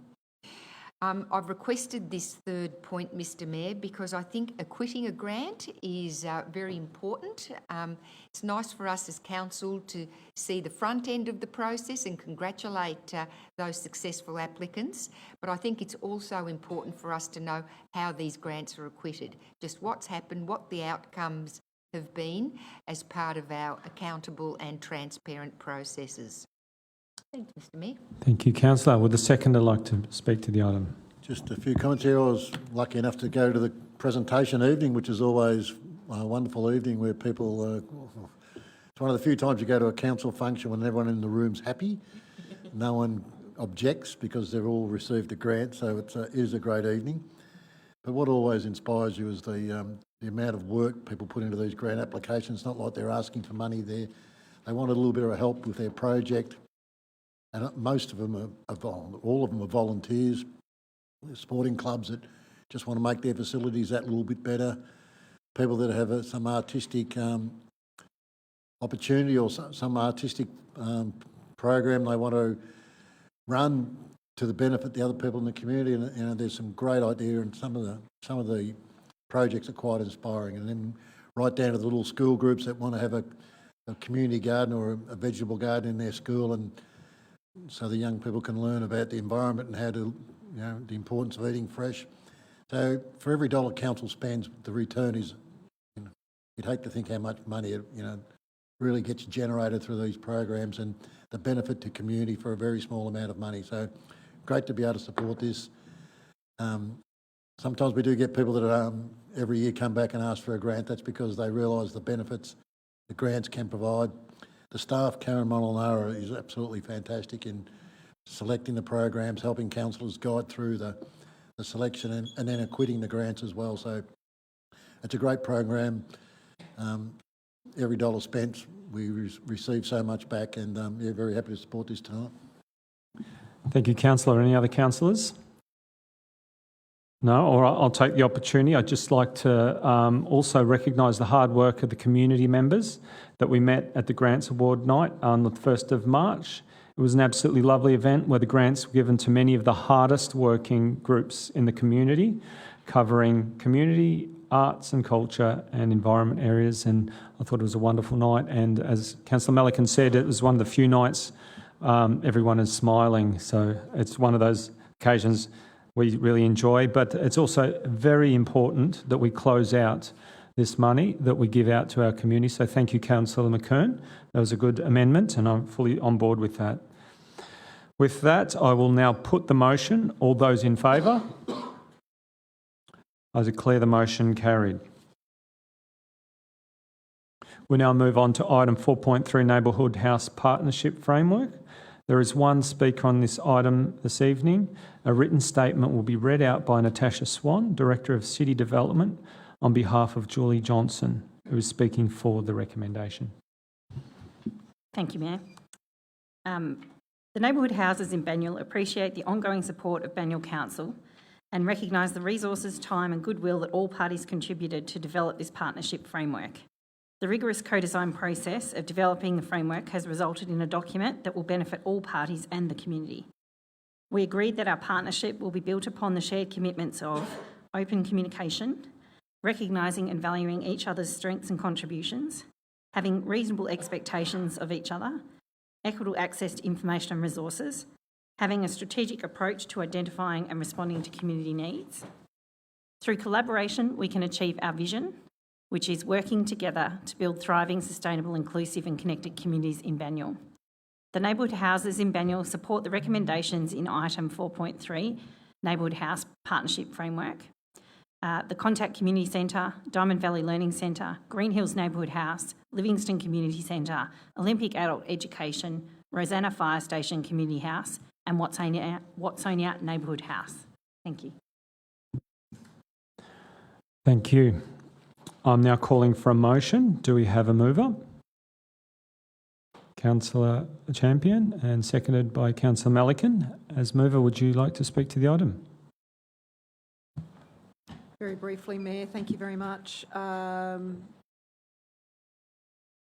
I've requested this third point, Mr Mayor, because I think acquitting a grant is very important. It's nice for us as council to see the front end of the process and congratulate those successful applicants, but I think it's also important for us to know how these grants are acquitted, just what's happened, what the outcomes have been as part of our accountable and transparent processes. Thank you, Mr Mayor. Thank you, Councillor. Would the seconder like to speak to the item? Just a few comments here. I was lucky enough to go to the presentation evening, which is always a wonderful evening where people... it's one of the few times you go to a council function when everyone in the room's happy. No one objects because they've all received a grant, so it is a great evening. But what always inspires you is the amount of work people put into these grant applications. It's not like they're asking for money there. They want a little bit of help with their project. And most of them all of them are volunteers, sporting clubs that just want to make their facilities that little bit better, people that have some artistic opportunity or some artistic program they want to run to the benefit of the other people in the community. And there's some great idea, and some of the projects are quite inspiring. And then right down to the little school groups that want to have a community garden or a vegetable garden in their school, and so the young people can learn about the environment and how to, the importance of eating fresh. So for every dollar council spends, the return is, you'd hate to think how much money it, really gets generated through these programs, and the benefit to community for a very small amount of money. So great to be able to support this. Sometimes we do get people that every year come back and ask for a grant. That's because they realise the benefits the grants can provide. The staff, Karen Molinara, is absolutely fantastic in selecting the programs, helping councillors guide through the selection and then acquitting the grants as well. So it's a great program. Every dollar spent, we receive so much back, and very happy to support this tonight. Thank you, Councillor. Any other councillors? No? All right, I'll take the opportunity. I'd just like to also recognise the hard work of the community members that we met at the Grants Award night on the 1st of March. It was an absolutely lovely event where the grants were given to many of the hardest working groups in the community, covering community, arts and culture and environment areas, and I thought it was a wonderful night. And as Councillor Melican said, it was one of the few nights everyone is smiling, so it's one of those occasions we really enjoy, but it's also very important that we close out this money that we give out to our community. So thank you, Councillor McKern. That was a good amendment, and I'm fully on board with that. With that, I will now put the motion. All those in favour? I declare the motion carried. We now move on to item 4.3, Neighbourhood House Partnership Framework. There is one speaker on this item this evening. A written statement will be read out by Natasha Swan, Director of City Development, on behalf of Julie Johnson, who is speaking for the recommendation. Thank you, Mayor. The neighbourhood houses in Banyule appreciate the ongoing support of Banyule Council and recognise the resources, time and goodwill that all parties contributed to develop this partnership framework. The rigorous co-design process of developing the framework has resulted in a document that will benefit all parties and the community. We agreed that our partnership will be built upon the shared commitments of open communication, recognising and valuing each other's strengths and contributions, having reasonable expectations of each other, equitable access to information and resources, having a strategic approach to identifying and responding to community needs. Through collaboration, we can achieve our vision, which is working together to build thriving, sustainable, inclusive and connected communities in Banyule. The neighbourhood houses in Banyule support the recommendations in item 4.3, Neighbourhood House Partnership Framework. the Contact Community Centre, Diamond Valley Learning Centre, Green Hills Neighbourhood House, Livingston Community Centre, Olympic Adult Education, Rosanna Fire Station Community House, and Watsonia Neighbourhood House. Thank you. Thank you. I'm now calling for a motion. Do we have a mover? Councillor Champion, and seconded by Councillor Melican. As mover, would you like to speak to the item? Very briefly, Mayor, thank you very much.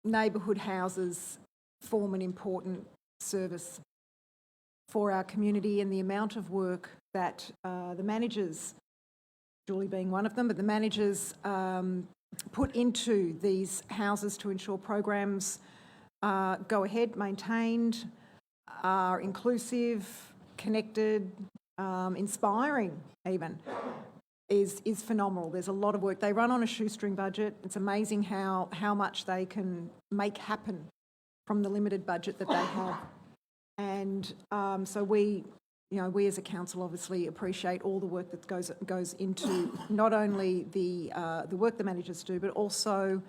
Neighbourhood houses form an important service for our community, and the amount of work that the managers, Julie being one of them, but the managers put into these houses to ensure programs go ahead, maintained, are inclusive, connected, inspiring even, is phenomenal. There's a lot of work. They run on a shoestring budget. It's amazing how much they can make happen from the limited budget that they have. And so we as a council obviously appreciate all the work that goes into not only the work the managers do, but also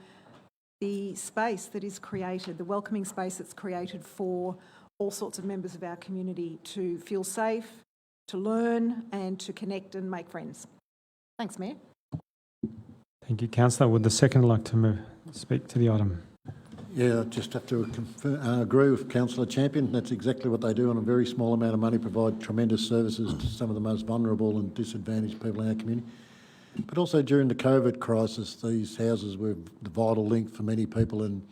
the space that is created, the welcoming space that's created for all sorts of members of our community to feel safe, to learn and to connect and make friends. Thanks, Mayor. Thank you, Councillor. Would the second like to speak to the item? Yeah, I just have to agree with Councillor Champion. That's exactly what they do on a very small amount of money, provide tremendous services to some of the most vulnerable and disadvantaged people in our community. But also during the COVID crisis, these houses were the vital link for many people, and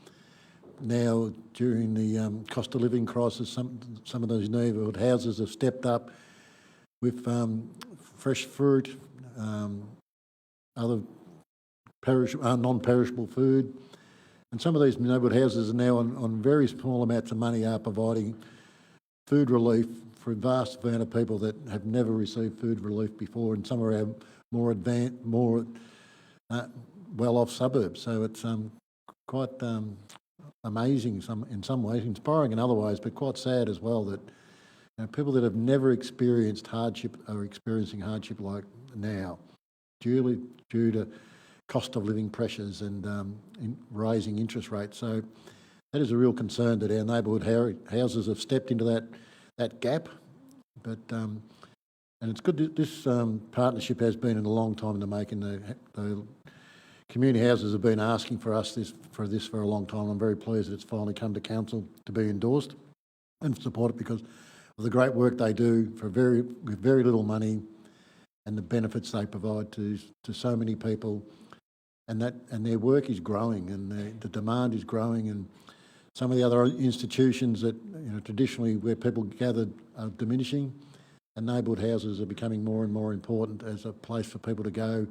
now during the cost of living crisis, some of those neighbourhood houses have stepped up with fresh fruit, other non-perishable food. And some of these neighbourhood houses are now on very small amounts of money are providing food relief for a vast amount of people that have never received food relief before, and some are our more advanced, more well-off suburbs. So it's quite amazing in some ways, inspiring in other ways, but quite sad as well that people that have never experienced hardship are experiencing hardship like now, due to cost of living pressures and rising interest rates. So that is a real concern that our neighbourhood houses have stepped into that gap. But and it's good that this partnership has been in a long time in the making. The community houses have been asking for this for a long time. I'm very pleased that it's finally come to council to be endorsed and supported because of the great work they do with very little money, and the benefits they provide to so many people. And their work is growing, and the demand is growing, and some of the other institutions that traditionally where people gathered are diminishing, and neighbourhood houses are becoming more and more important as a place for people to go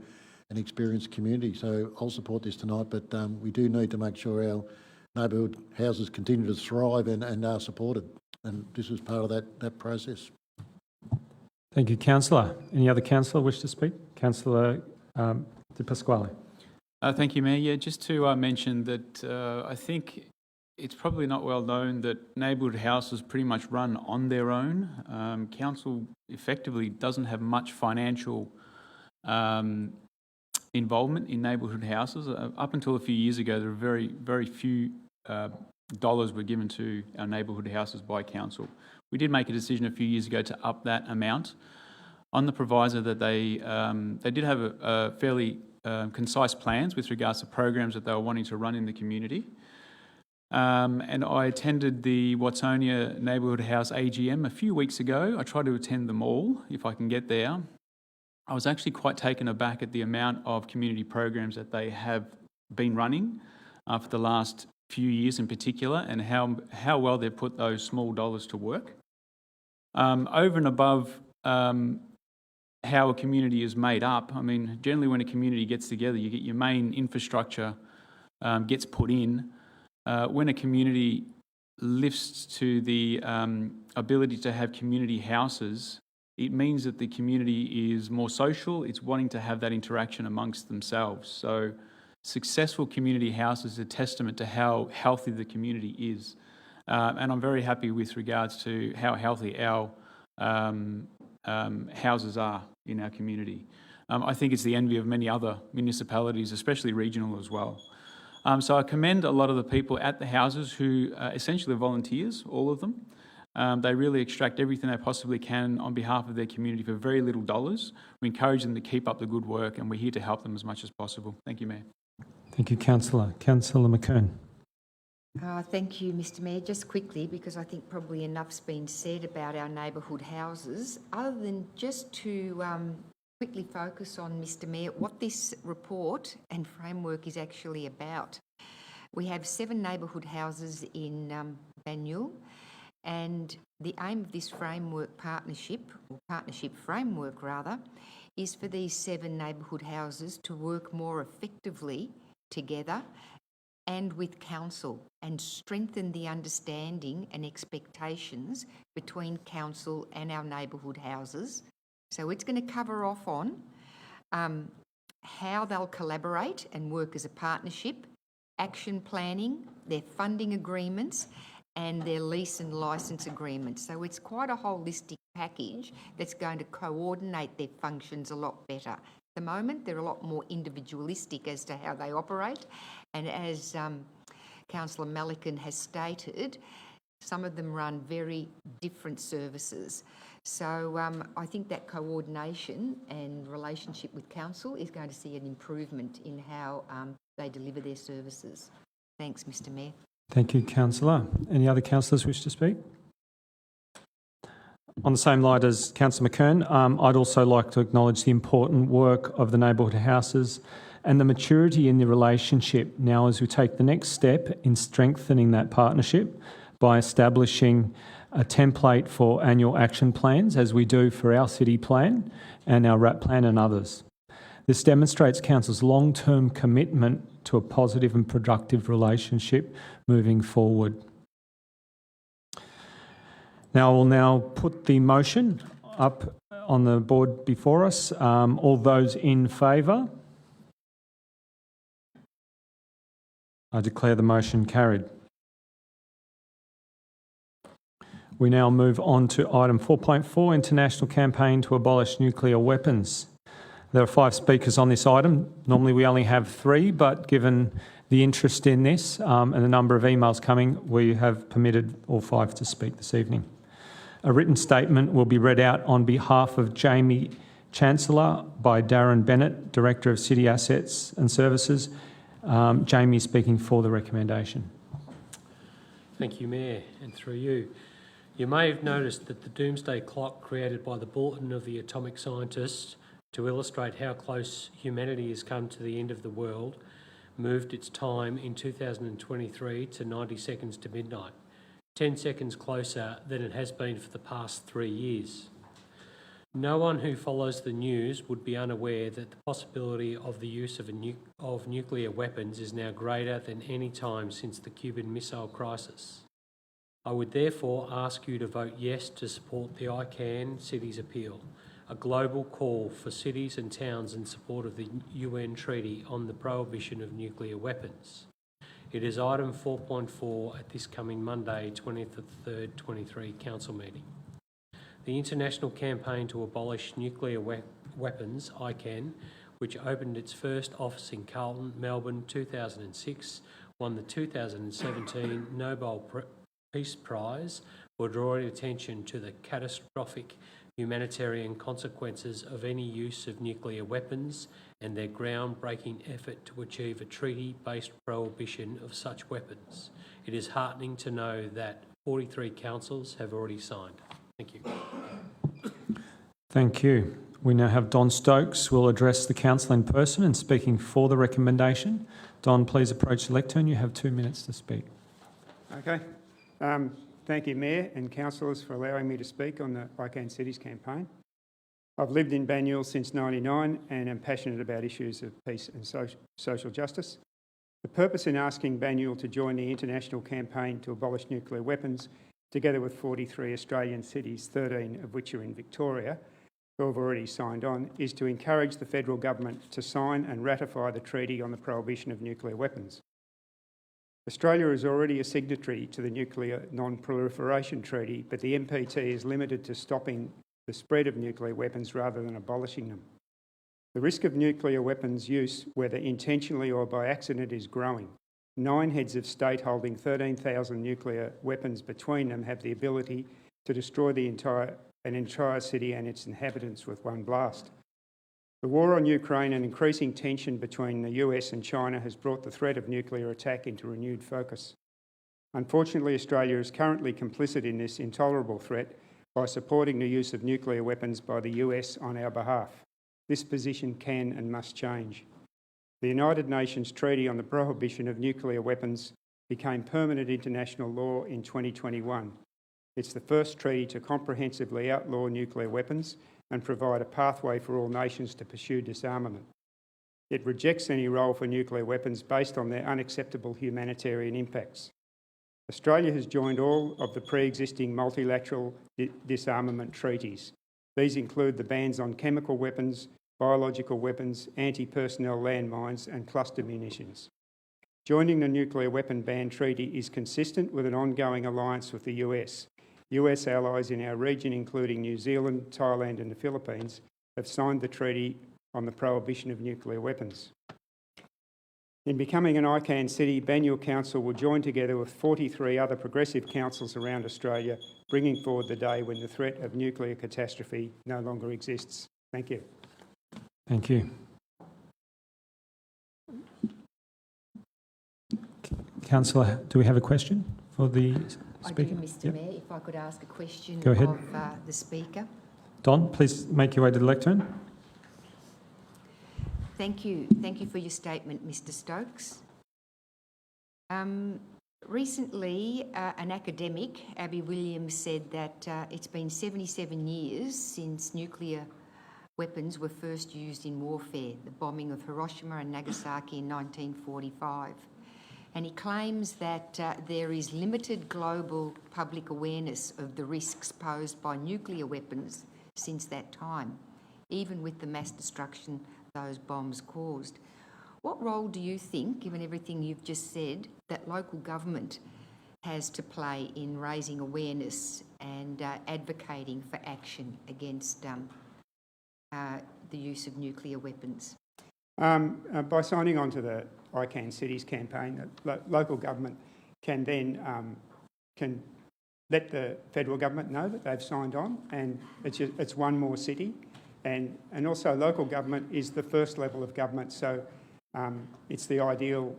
and experience community. So I'll support this tonight, but we do need to make sure our neighbourhood houses continue to thrive and are supported, and this is part of that process. Thank you, Councillor. Any other councillor wish to speak? Councillor De Pasquale. Thank you, Mayor. Yeah, just to mention that I think it's probably not well known that neighbourhood houses pretty much run on their own. Council effectively doesn't have much financial involvement in neighbourhood houses. Up until a few years ago, there were very, very few dollars were given to our neighbourhood houses by council. We did make a decision a few years ago to up that amount on the proviso that they did have a fairly concise plans with regards to programs that they were wanting to run in the community. And I attended the Watsonia Neighbourhood House AGM a few weeks ago. I tried to attend them all, if I can get there. I was actually quite taken aback at the amount of community programs that they have been running for the last few years in particular, and how well they've put those small dollars to work. Over and above how a community is made up, I mean, generally when a community gets together, you get your main infrastructure gets put in. When a community lifts to the ability to have community houses, it means that the community is more social, it's wanting to have that interaction amongst themselves. So successful community houses is a testament to how healthy the community is. And I'm very happy with regards to how healthy our houses are in our community. I think it's the envy of many other municipalities, especially regional as well. So I commend a lot of the people at the houses who essentially are volunteers, all of them. They really extract everything they possibly can on behalf of their community for very little dollars. We encourage them to keep up the good work, and we're here to help them as much as possible. Thank you, Mayor. Thank you, Councillor. Councillor McKern. Thank you, Mr Mayor. Just quickly, because I think probably enough's been said about our neighbourhood houses, other than just to quickly focus on, Mr Mayor, what this report and framework is actually about. We have 7 neighbourhood houses in Banyule, and the aim of this framework partnership framework rather, is for these 7 neighbourhood houses to work more effectively together and with council, and strengthen the understanding and expectations between council and our neighbourhood houses. So it's going to cover off on how they'll collaborate and work as a partnership, action planning, their funding agreements, and their lease and licence agreements. So it's quite a holistic package that's going to coordinate their functions a lot better. At the moment, they're a lot more individualistic as to how they operate, and as Councillor Malikan has stated, some of them run very different services. So I think that coordination and relationship with council is going to see an improvement in how they deliver their services. Thanks, Mr Mayor. Thank you, Councillor. Any other councillors wish to speak? On the same line as Councillor McKern, I'd also like to acknowledge the important work of the neighbourhood houses and the maturity in the relationship now as we take the next step in strengthening that partnership by establishing a template for annual action plans, as we do for our city plan and our RAP plan and others. This demonstrates Council's long-term commitment to a positive and productive relationship moving forward. Now, I will now put the motion up on the board before us. All those in favour? I declare the motion carried. We now move on to item 4.4, International Campaign to Abolish Nuclear Weapons. There are 5 speakers on this item. Normally we only have 3, but given the interest in this and the number of emails coming, we have permitted all 5 to speak this evening. A written statement will be read out on behalf of Jamie Chancellor by Darren Bennett, Director of City Assets and Services. Jamie speaking for the recommendation. Thank you, Mayor, and through you. You may have noticed that the doomsday clock created by the Bulletin of the Atomic Scientists to illustrate how close humanity has come to the end of the world moved its time in 2023 to 90 seconds to midnight, 10 seconds closer than it has been for the past 3 years. No one who follows the news would be unaware that the possibility of the use of nuclear weapons is now greater than any time since the Cuban Missile Crisis. I would therefore ask you to vote yes to support the ICAN Cities Appeal, a global call for cities and towns in support of the UN Treaty on the Prohibition of Nuclear Weapons. It is item 4.4 at this coming Monday, 20th of the 3rd, 23 Council meeting. The International Campaign to Abolish Nuclear Weapons, ICAN, which opened its first office in Carlton, Melbourne, 2006, won the 2017 Nobel Peace Prize for drawing attention to the catastrophic humanitarian consequences of any use of nuclear weapons and their groundbreaking effort to achieve a treaty-based prohibition of such weapons. It is heartening to know that 43 councils have already signed. Thank you. Thank you. We now have Don Stokes who will address the council in person and speaking for the recommendation. Don, please approach the lectern. You have 2 minutes to speak. Okay. Thank you, Mayor and councillors, for allowing me to speak on the ICAN Cities campaign. I've lived in Banyule since '99 and am passionate about issues of peace and social justice. The purpose in asking Banyule to join the international campaign to abolish nuclear weapons, together with 43 Australian cities, 13 of which are in Victoria, who have already signed on, is to encourage the federal government to sign and ratify the Treaty on the Prohibition of Nuclear Weapons. Australia is already a signatory to the Nuclear Non-Proliferation Treaty, but the NPT is limited to stopping the spread of nuclear weapons rather than abolishing them. The risk of nuclear weapons use, whether intentionally or by accident, is growing. 9 heads of state holding 13,000 nuclear weapons between them have the ability to destroy an entire city and its inhabitants with one blast. The war on Ukraine and increasing tension between the US and China has brought the threat of nuclear attack into renewed focus. Unfortunately, Australia is currently complicit in this intolerable threat by supporting the use of nuclear weapons by the US on our behalf. This position can and must change. The United Nations Treaty on the Prohibition of Nuclear Weapons became permanent international law in 2021. It's the first treaty to comprehensively outlaw nuclear weapons and provide a pathway for all nations to pursue disarmament. It rejects any role for nuclear weapons based on their unacceptable humanitarian impacts. Australia has joined all of the pre-existing multilateral disarmament treaties. These include the bans on chemical weapons, biological weapons, anti-personnel landmines and cluster munitions. Joining the Nuclear Weapon Ban Treaty is consistent with an ongoing alliance with the US. US allies in our region, including New Zealand, Thailand and the Philippines, have signed the Treaty on the Prohibition of Nuclear Weapons. In becoming an ICANN city, Banyule Council will join together with 43 other progressive councils around Australia, bringing forward the day when the threat of nuclear catastrophe no longer exists. Thank you. Thank you. Councillor, do we have a question for the Speaker? I do, Mr. Mayor. If I could ask a question Go ahead. of the Speaker. Don, please make your way to the lectern. Thank you. Thank you for your statement, Mr. Stokes. Recently, an academic, Abby Williams, said that it's been 77 years since nuclear weapons were first used in warfare, the bombing of Hiroshima and Nagasaki in 1945. And he claims that there is limited global public awareness of the risks posed by nuclear weapons since that time, even with the mass destruction those bombs caused. What role do you think, given everything you've just said, that local government has to play in raising awareness and advocating for action against the use of nuclear weapons? By signing on to the ICANN Cities campaign, local government can then can let the federal government know that they've signed on, and it's one more city. And also local government is the first level of government, so it's the ideal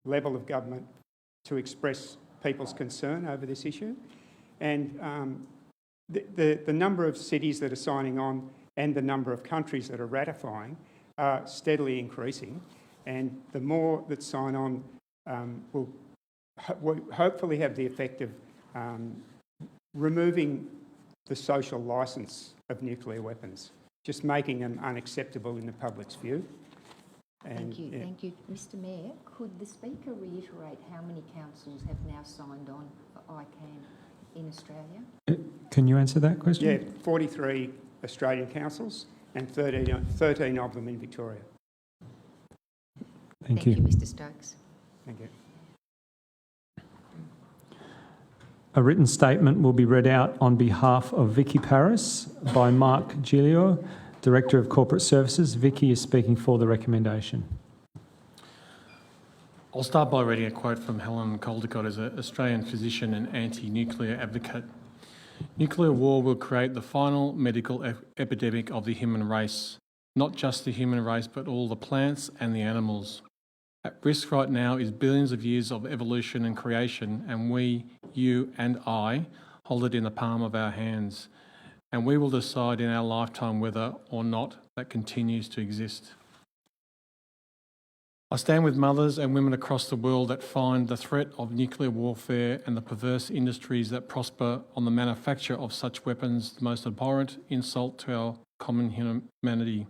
level of government to express people's concern over this issue. And the number of cities that are signing on and the number of countries that are ratifying are steadily increasing, and the more that sign on will hopefully have the effect of removing the social licence of nuclear weapons, just making them unacceptable in the public's view. Thank you. Thank you. Mr. Mayor, could the Speaker reiterate how many councils have now signed on for ICANN in Australia? Can you answer that question? Yeah, 43 Australian councils and 13 of them in Victoria. Thank you. Mr. Stokes. Thank you. A written statement will be read out on behalf of Vicky Paris by Mark Giglio, Director of Corporate Services. Vicky is speaking for the recommendation. I'll start by reading a quote from Helen Caldicott as an Australian physician and anti-nuclear advocate. Nuclear war will create the final medical epidemic of the human race, not just the human race, but all the plants and the animals. At risk right now is billions of years of evolution and creation, and we, you and I, hold it in the palm of our hands. And we will decide in our lifetime whether or not that continues to exist. I stand with mothers and women across the world that find the threat of nuclear warfare and the perverse industries that prosper on the manufacture of such weapons the most abhorrent insult to our common humanity.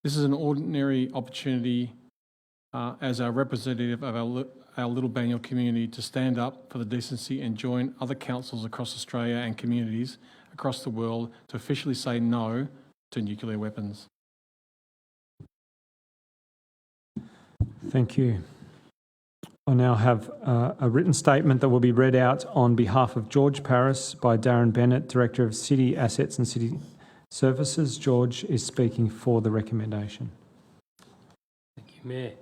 This is an ordinary opportunity as a representative of our little Banyule community to stand up for the decency and join other councils across Australia and communities across the world to officially say no to nuclear weapons. Thank you. I now have a written statement that will be read out on behalf of George Paris by Darren Bennett, Director of City Assets and City Services. George is speaking for the recommendation. Thank you, Mayor.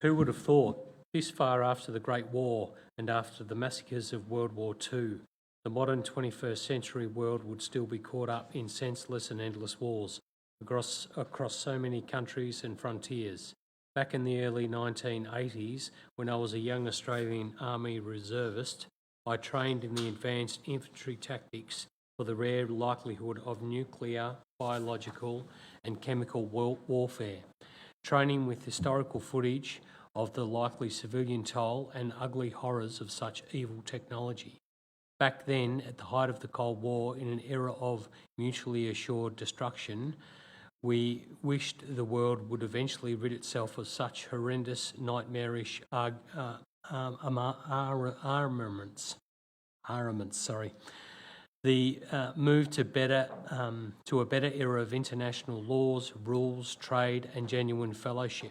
Who would have thought, this far after the Great War and after the massacres of World War II, the modern 21st century world would still be caught up in senseless and endless wars across so many countries and frontiers. Back in the early 1980s, when I was a young Australian Army reservist, I trained in the advanced infantry tactics for the rare likelihood of nuclear, biological and chemical warfare, training with historical footage of the likely civilian toll and ugly horrors of such evil technology. Back then, at the height of the Cold War, in an era of mutually assured destruction, we wished the world would eventually rid itself of such horrendous, nightmarish armaments. The move to a better era of international laws, rules, trade, and genuine fellowship.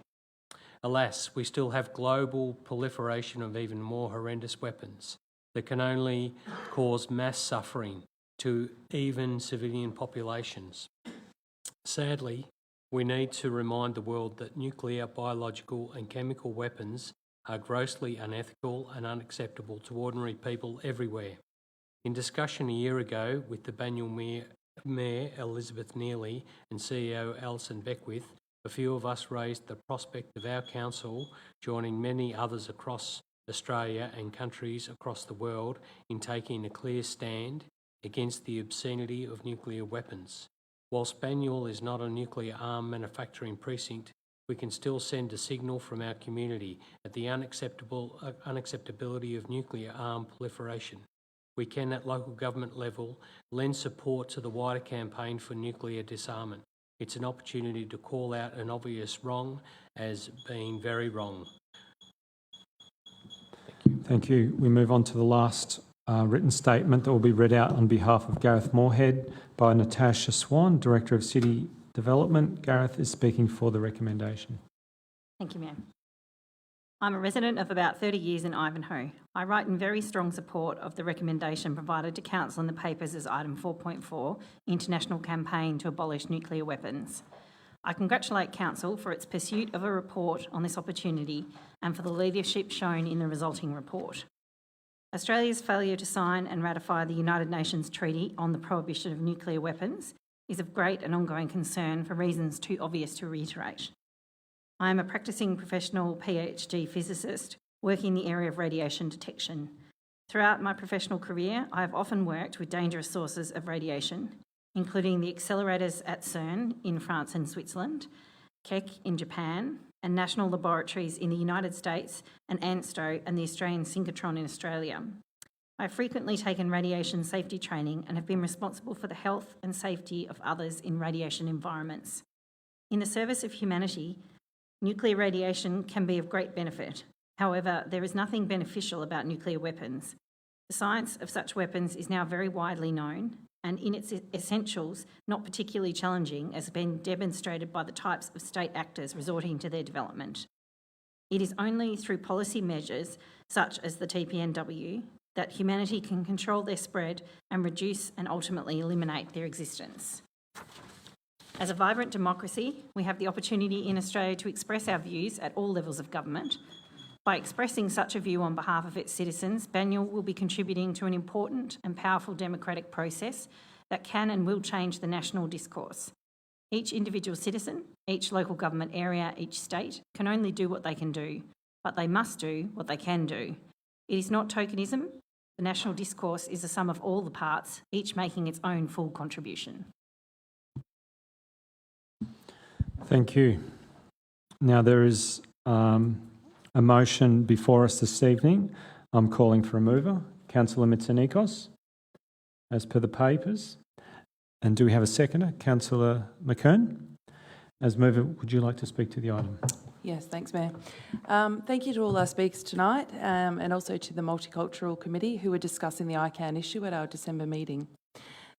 Alas, we still have global proliferation of even more horrendous weapons that can only cause mass suffering to even civilian populations. Sadly, we need to remind the world that nuclear, biological and chemical weapons are grossly unethical and unacceptable to ordinary people everywhere. In discussion a year ago with the Banyule Mayor Elizabeth Neely and CEO Alison Beckwith, a few of us raised the prospect of our council joining many others across Australia and countries across the world in taking a clear stand against the obscenity of nuclear weapons. Whilst Banyule is not a nuclear arm manufacturing precinct, we can still send a signal from our community at the unacceptability of nuclear arm proliferation. We can, at local government level, lend support to the wider campaign for nuclear disarmament. It's an opportunity to call out an obvious wrong as being very wrong. Thank you. We move on to the last written statement that will be read out on behalf of Gareth Moorhead by Natasha Swan, Director of City Development. Gareth is speaking for the recommendation. Thank you, Mayor. I'm a resident of about 30 years in Ivanhoe. I write in very strong support of the recommendation provided to Council in the papers as item 4.4, International Campaign to Abolish Nuclear Weapons. I congratulate Council for its pursuit of a report on this opportunity and for the leadership shown in the resulting report. Australia's failure to sign and ratify the United Nations Treaty on the Prohibition of Nuclear Weapons is of great and ongoing concern for reasons too obvious to reiterate. I am a practicing professional PhD physicist working in the area of radiation detection. Throughout my professional career, I have often worked with dangerous sources of radiation, including the accelerators at CERN in France and Switzerland, Keck in Japan, and national laboratories in the United States, and ANSTO and the Australian synchrotron in Australia. I have frequently taken radiation safety training and have been responsible for the health and safety of others in radiation environments. In the service of humanity, nuclear radiation can be of great benefit. However, there is nothing beneficial about nuclear weapons. The science of such weapons is now very widely known, and in its essentials, not particularly challenging, as has been demonstrated by the types of state actors resorting to their development. It is only through policy measures, such as the TPNW, that humanity can control their spread and reduce and ultimately eliminate their existence. As a vibrant democracy, we have the opportunity in Australia to express our views at all levels of government. By expressing such a view on behalf of its citizens, Banyule will be contributing to an important and powerful democratic process that can and will change the national discourse. Each individual citizen, each local government area, each state can only do what they can do, but they must do what they can do. It is not tokenism. The national discourse is the sum of all the parts, each making its own full contribution. Thank you. Now there is a motion before us this evening. I'm calling for a mover. Councillor Mitsonikos, as per the papers. And do we have a seconder? Councillor McKern. As mover, would you like to speak to the item? Yes, thanks, Mayor. Thank you to all our speakers tonight and also to the Multicultural Committee who were discussing the ICANN issue at our December meeting.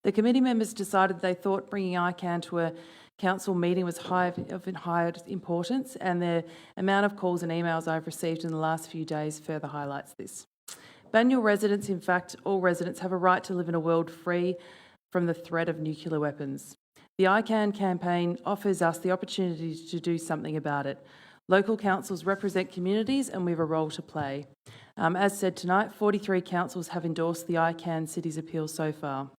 The committee members decided they thought bringing ICANN to a council meeting was of high importance, and the amount of calls and emails I've received in the last few days further highlights this. Banyule residents, in fact all residents, have a right to live in a world free from the threat of nuclear weapons. The ICAN campaign offers us the opportunity to do something about it. Local councils represent communities and we have a role to play. As said tonight, 43 councils have endorsed the ICAN Cities Appeal so far.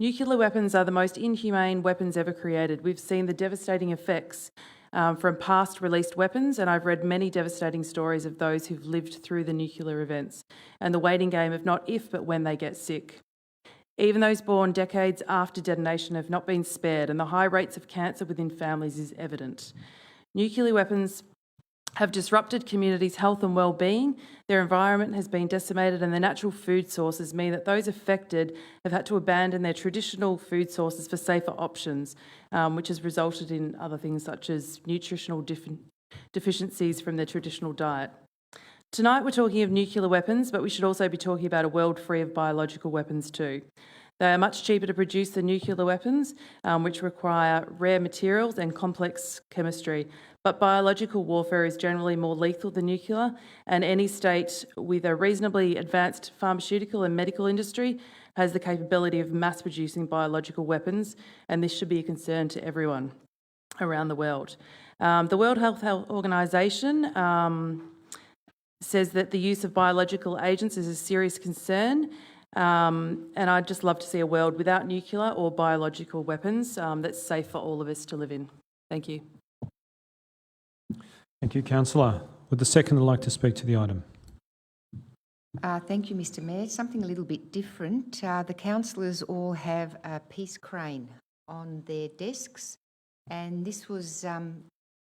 Nuclear weapons are the most inhumane weapons ever created. We've seen the devastating effects from past released weapons, and I've read many devastating stories of those who've lived through the nuclear events and the waiting game of not if but when they get sick. Even those born decades after detonation have not been spared, and the high rates of cancer within families is evident. Nuclear weapons have disrupted communities' health and well-being, their environment has been decimated, and the natural food sources mean that those affected have had to abandon their traditional food sources for safer options, which has resulted in other things such as nutritional deficiencies from their traditional diet. Tonight we're talking of nuclear weapons, but we should also be talking about a world free of biological weapons too. They are much cheaper to produce than nuclear weapons, which require rare materials and complex chemistry. But biological warfare is generally more lethal than nuclear, and any state with a reasonably advanced pharmaceutical and medical industry has the capability of mass producing biological weapons, and this should be a concern to everyone around the world. The World Health Organization says that the use of biological agents is a serious concern, and I'd just love to see a world without nuclear or biological weapons that's safe for all of us to live in. Thank you. Thank you, Councillor. Would the seconder like to speak to the item? Thank you, Mr Mayor. Something a little bit different. The councillors all have a peace crane on their desks, and this was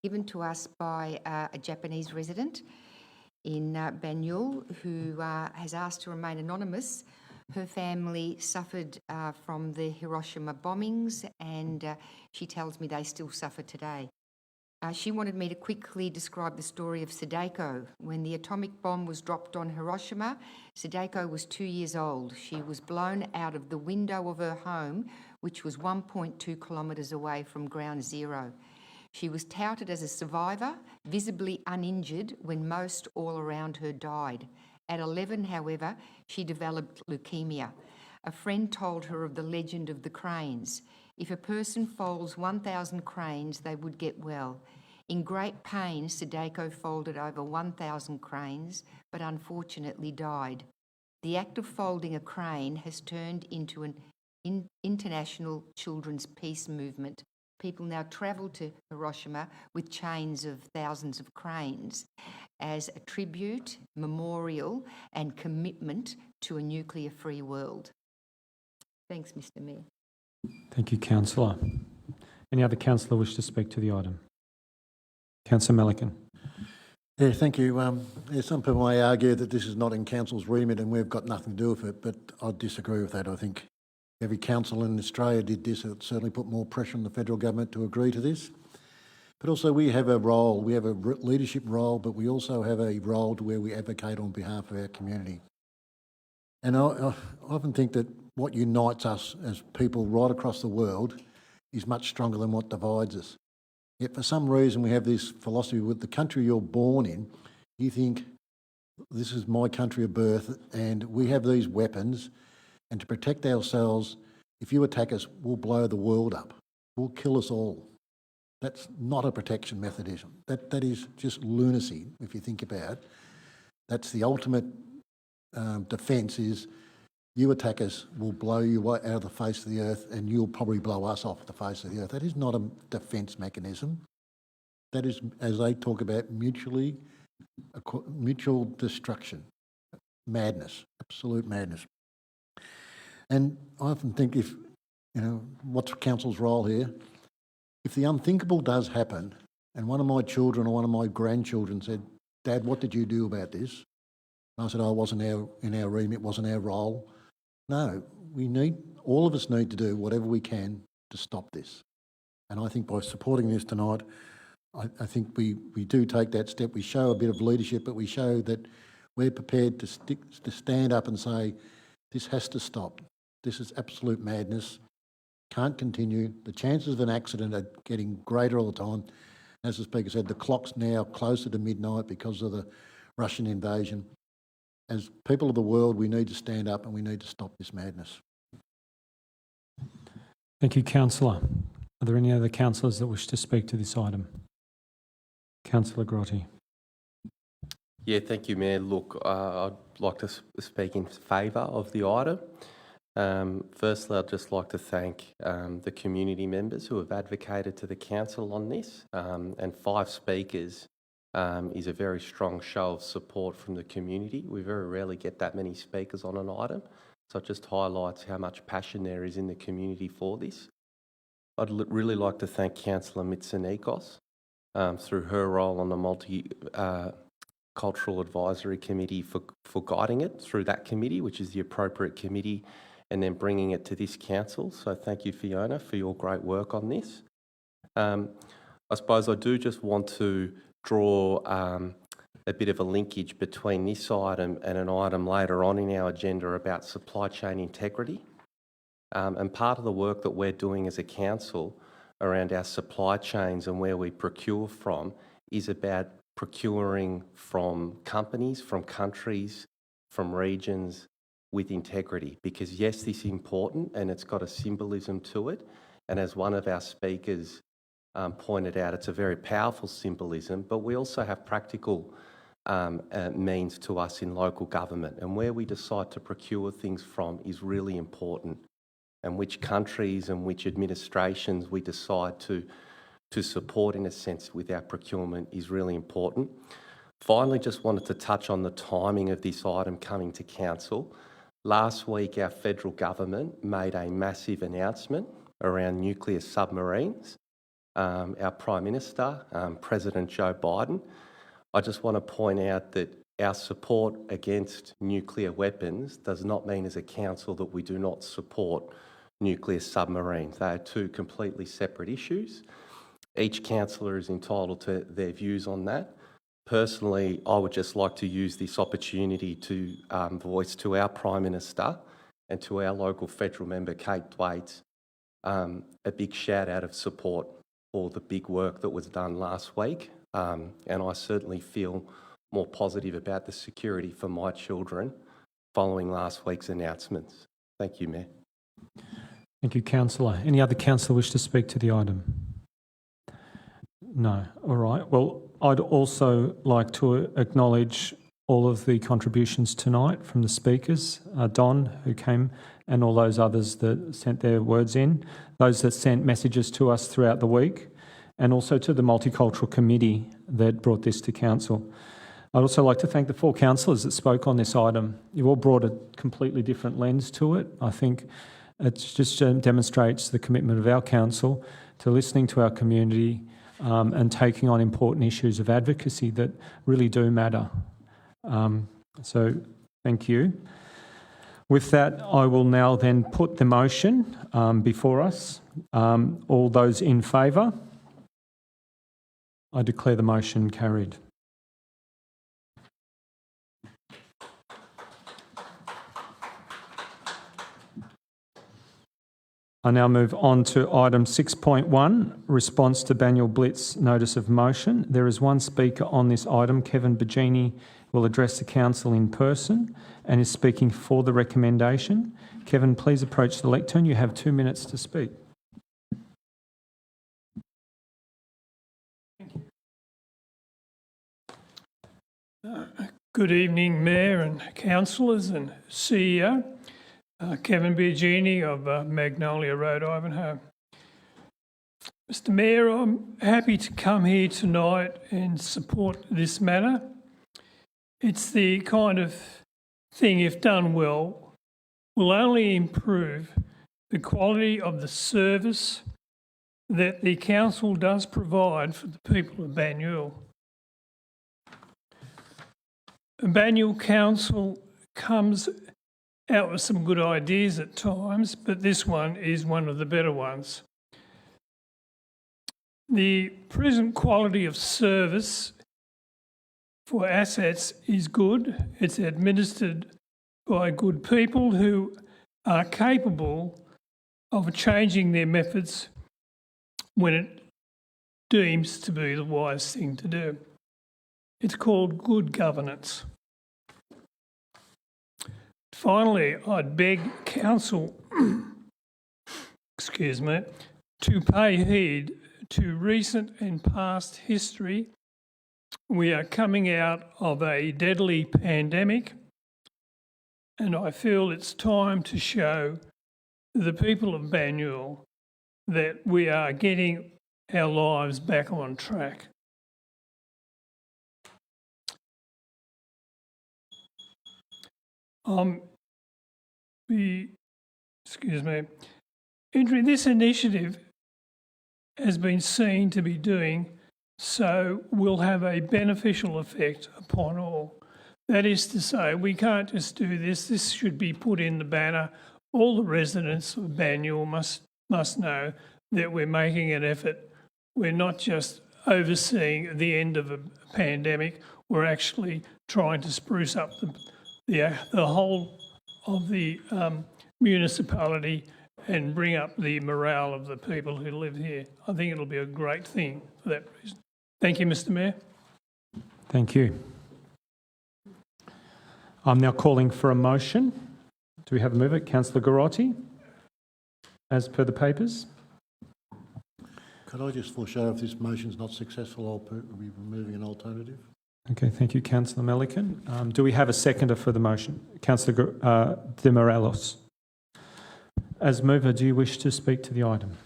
given to us by a Japanese resident in Banyul who has asked to remain anonymous. Her family suffered from the Hiroshima bombings, and she tells me they still suffer today. She wanted me to quickly describe the story of Sadako. When the atomic bomb was dropped on Hiroshima, Sadako was 2 years old. She was blown out of the window of her home, which was 1.2 kilometres away from ground zero. She was touted as a survivor, visibly uninjured when most all around her died. At 11, however, she developed leukemia. A friend told her of the legend of the cranes. If a person folds 1,000 cranes, they would get well. In great pain, Sadako folded over 1,000 cranes, but unfortunately died. The act of folding a crane has turned into an international children's peace movement. People now travel to Hiroshima with chains of thousands of cranes as a tribute, memorial and commitment to a nuclear-free world. Thanks, Mr Mayor. Thank you, Councillor. Any other councillor wish to speak to the item? Councillor Melican. Yeah, thank you. Some people may argue that this is not in council's remit and we've got nothing to do with it, but I disagree with that. I think every council in Australia did this. It certainly put more pressure on the federal government to agree to this. But also we have a role, we have a leadership role, but we also have a role to where we advocate on behalf of our community. And I often think that what unites us as people right across the world is much stronger than what divides us. Yet for some reason we have this philosophy with the country you're born in, you think this is my country of birth and we have these weapons, and to protect ourselves, if you attack us, we'll blow the world up. We'll kill us all. That's not a protection mechanism. That is just lunacy, if you think about it. That's the ultimate defence is you attack us, we'll blow you out of the face of the earth and you'll probably blow us off the face of the earth. That is not a defence mechanism. That is, as they talk about, mutual destruction, madness, absolute madness. And I often think if, what's council's role here? If the unthinkable does happen and one of my children or one of my grandchildren said, Dad, what did you do about this? And I said, oh, it wasn't in our remit, it wasn't our role. No, all of us need to do whatever we can to stop this. And I think by supporting this tonight, I think we do take that step. We show a bit of leadership, but we show that we're prepared to stand up and say, this has to stop. This is absolute madness. Can't continue. The chances of an accident are getting greater all the time. As the Speaker said, the clock's now closer to midnight because of the Russian invasion. As people of the world, we need to stand up and we need to stop this madness. Thank you, councillor. Are there any other councillors that wish to speak to this item? Councillor Grotti. Yeah, thank you, Mayor. Look, I'd like to speak in favour of the item. Firstly, I'd just like to thank the community members who have advocated to the council on this, and 5 speakers is a very strong show of support from the community. We very rarely get that many speakers on an item, so it just highlights how much passion there is in the community for this. I'd really like to thank Councillor Mitsonikos through her role on the Multicultural Advisory Committee for guiding it through that committee, which is the appropriate committee, and then bringing it to this council. So thank you, Fiona, for your great work on this. I suppose I do just want to draw a bit of a linkage between this item and an item later on in our agenda about supply chain integrity. And part of the work that we're doing as a council around our supply chains and where we procure from is about procuring from companies, from countries, from regions with integrity. Because yes, this is important and it's got a symbolism to it. And as one of our speakers pointed out, it's a very powerful symbolism, but we also have practical means to us in local government. And where we decide to procure things from is really important. And which countries and which administrations we decide to support, in a sense, with our procurement is really important. Finally, just wanted to touch on the timing of this item coming to council. Last week, our federal government made a massive announcement around nuclear submarines. Our Prime Minister, President Joe Biden, I just want to point out that our support against nuclear weapons does not mean as a council that we do not support nuclear submarines. They are 2 completely separate issues. Each councillor is entitled to their views on that. Personally, I would just like to use this opportunity to voice to our Prime Minister and to our local federal member, Kate Thwaites, a big shout out of support for the big work that was done last week. And I certainly feel more positive about the security for my children following last week's announcements. Thank you, Mayor. Thank you, councillor. Any other councillor wish to speak to the item? No. All right. Well, I'd also like to acknowledge all of the contributions tonight from the speakers, Don, who came, and all those others that sent their words in, those that sent messages to us throughout the week, and also to the Multicultural Committee that brought this to council. I'd also like to thank the 4 councillors that spoke on this item. You've all brought a completely different lens to it. I think it just demonstrates the commitment of our council to listening to our community and taking on important issues of advocacy that really do matter. So thank you. With that, I will now then put the motion before us. All those in favour? I declare the motion carried. I now move on to item 6.1, response to Banyule Blitz notice of motion. There is one speaker on this item. Kevin Bagini will address the council in person and is speaking for the recommendation. Kevin, please approach the lectern. You have 2 minutes to speak. Good evening, Mayor and councillors and CEO. Kevin Bagini of Magnolia Road, Ivanhoe. Mr Mayor, I'm happy to come here tonight and support this matter. It's the kind of thing, if done well, will only improve the quality of the service that the council does provide for the people of Banyule. Banyule Council comes out with some good ideas at times, but this one is one of the better ones. The present quality of service for assets is good. It's administered by good people who are capable of changing their methods when it deems to be the wise thing to do. It's called good governance. Finally, I'd beg council to pay heed to recent and past history. We are coming out of a deadly pandemic, and I feel it's time to show the people of Banyule that we are getting our lives back on track. This initiative has been seen to be doing so will have a beneficial effect upon all. That is to say, we can't just do this. This should be put in the banner. All the residents of Banyule must know that we're making an effort. We're not just overseeing the end of a pandemic. We're actually trying to spruce up the whole of the municipality and bring up the morale of the people who live here. I think it'll be a great thing for that reason. Thank you, Mr. Mayor. Thank you. I'm now calling for a motion. Do we have a mover? Councillor Garotti, as per the papers. Could I just foreshadow if this motion's not successful, I'll be removing an alternative? Okay, thank you, Councillor Melican. Do we have a seconder for the motion? Councillor De Morelos. As mover, do you wish to speak to the item?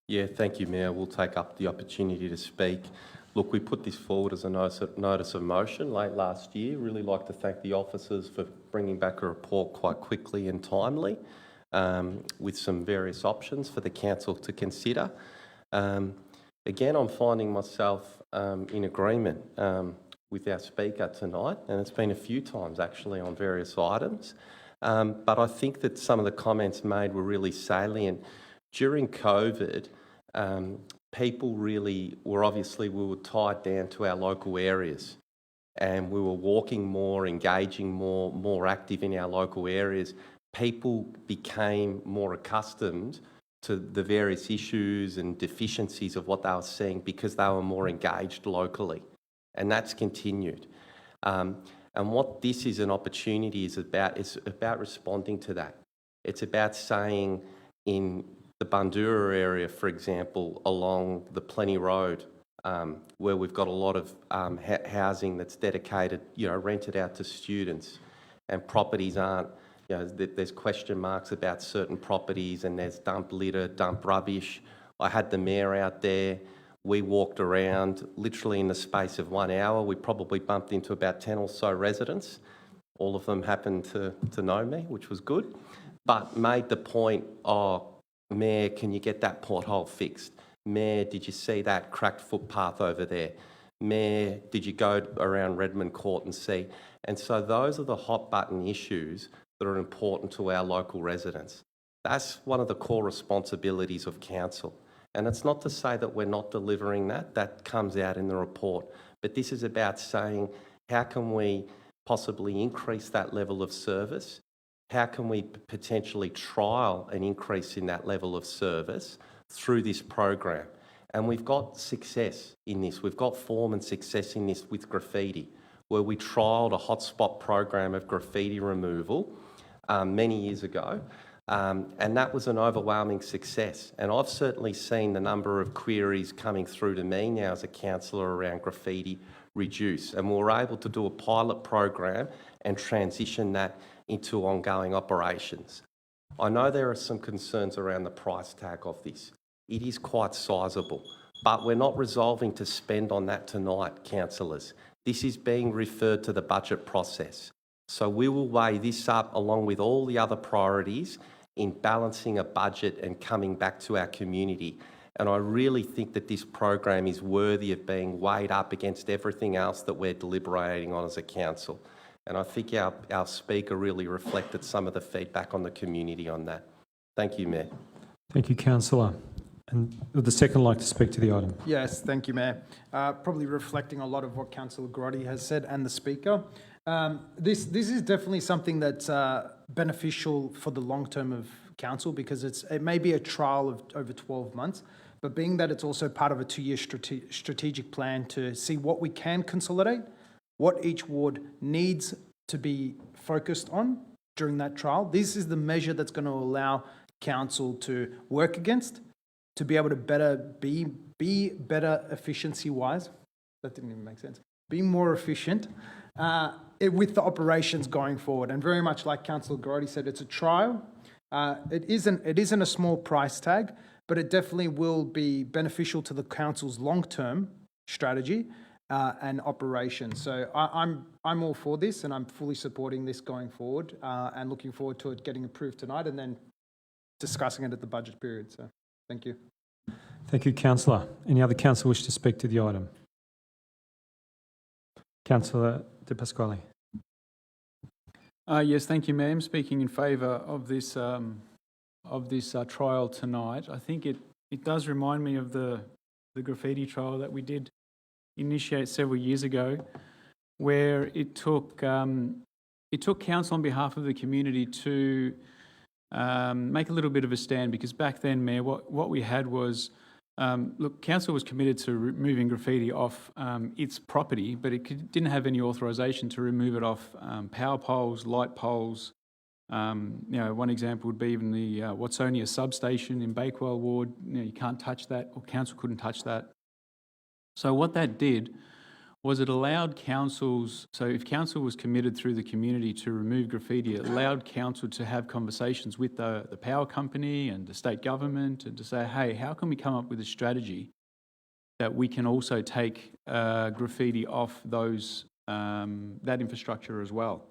Yeah, thank you, Mayor. We'll take up the opportunity to speak. Look, we put this forward as a notice of motion late last year. Really like to thank the officers for bringing back a report quite quickly and timely, with some various options for the council to consider. Again, I'm finding myself in agreement with our speaker tonight, and it's been a few times actually on various items. But I think that some of the comments made were really salient. During COVID, people really were we were tied down to our local areas, and we were walking more, engaging more active in our local areas. People became more accustomed to the various issues and deficiencies of what they were seeing because they were more engaged locally, and that's continued. And what this is an opportunity is about responding to that. It's about saying in the Bundoora area, for example, along the Plenty Road, where we've got a lot of housing that's dedicated, rented out to students, and properties aren't, there's question marks about certain properties, and there's dump litter, dump rubbish. I had the mayor out there. We walked around literally in the space of 1 hour. We probably bumped into about 10 or so residents. All of them happened to know me, which was good, but made the point, Mayor, can you get that pothole fixed? Mayor, did you see that cracked footpath over there? Mayor, did you go around Redmond Court and see? And so those are the hot button issues that are important to our local residents. That's one of the core responsibilities of council. And it's not to say that we're not delivering that. That comes out in the report. But this is about saying, how can we possibly increase that level of service? How can we potentially trial an increase in that level of service through this program? And we've got success in this. We've got form and success in this with graffiti, where we trialled a hotspot program of graffiti removal many years ago. And that was an overwhelming success. And I've certainly seen the number of queries coming through to me now as a councillor around graffiti reduce. And we were able to do a pilot program and transition that into ongoing operations. I know there are some concerns around the price tag of this. It is quite sizable, but we're not resolving to spend on that tonight, councillors. This is being referred to the budget process. So we will weigh this up along with all the other priorities in balancing a budget and coming back to our community. And I really think that this program is worthy of being weighed up against everything else that we're deliberating on as a council. And I think our speaker really reflected some of the feedback on the community on that. Thank you, Mayor. Thank you, Councillor. And would the second like to speak to the item? Yes, thank you, Mayor. Probably reflecting a lot of what Councillor Garotti has said and the Speaker. This is definitely something that's beneficial for the long term of council, because it may be a trial of over 12 months, but being that it's also part of a 2-year strategic plan to see what we can consolidate, what each ward needs to be focused on during that trial. This is the measure that's going to allow council to work against, to be able to be better efficiency-wise. That didn't even make sense. Be more efficient with the operations going forward. And very much like Councillor Garotti said, it's a trial. It isn't a small price tag, but it definitely will be beneficial to the council's long-term strategy and operation. So I'm all for this, and I'm fully supporting this going forward, and looking forward to it getting approved tonight and then discussing it at the budget period. So thank you. Thank you, Councillor. Any other councillor wish to speak to the item? Councillor De Pasquale. Yes, thank you, ma'am. Speaking in favour of this trial tonight, I think it does remind me of the graffiti trial that we did initiate several years ago, where it took council on behalf of the community to make a little bit of a stand, because back then, Mayor, what we had was, look, council was committed to removing graffiti off its property, but it didn't have any authorisation to remove it off power poles, light poles. One example would be even the Watsonia substation in Bakewell Ward. You can't touch that, or council couldn't touch that. So what that did was it allowed councils, so if council was committed through the community to remove graffiti, it allowed council to have conversations with the power company and the state government, and to say, hey, how can we come up with a strategy that we can also take graffiti off that infrastructure as well.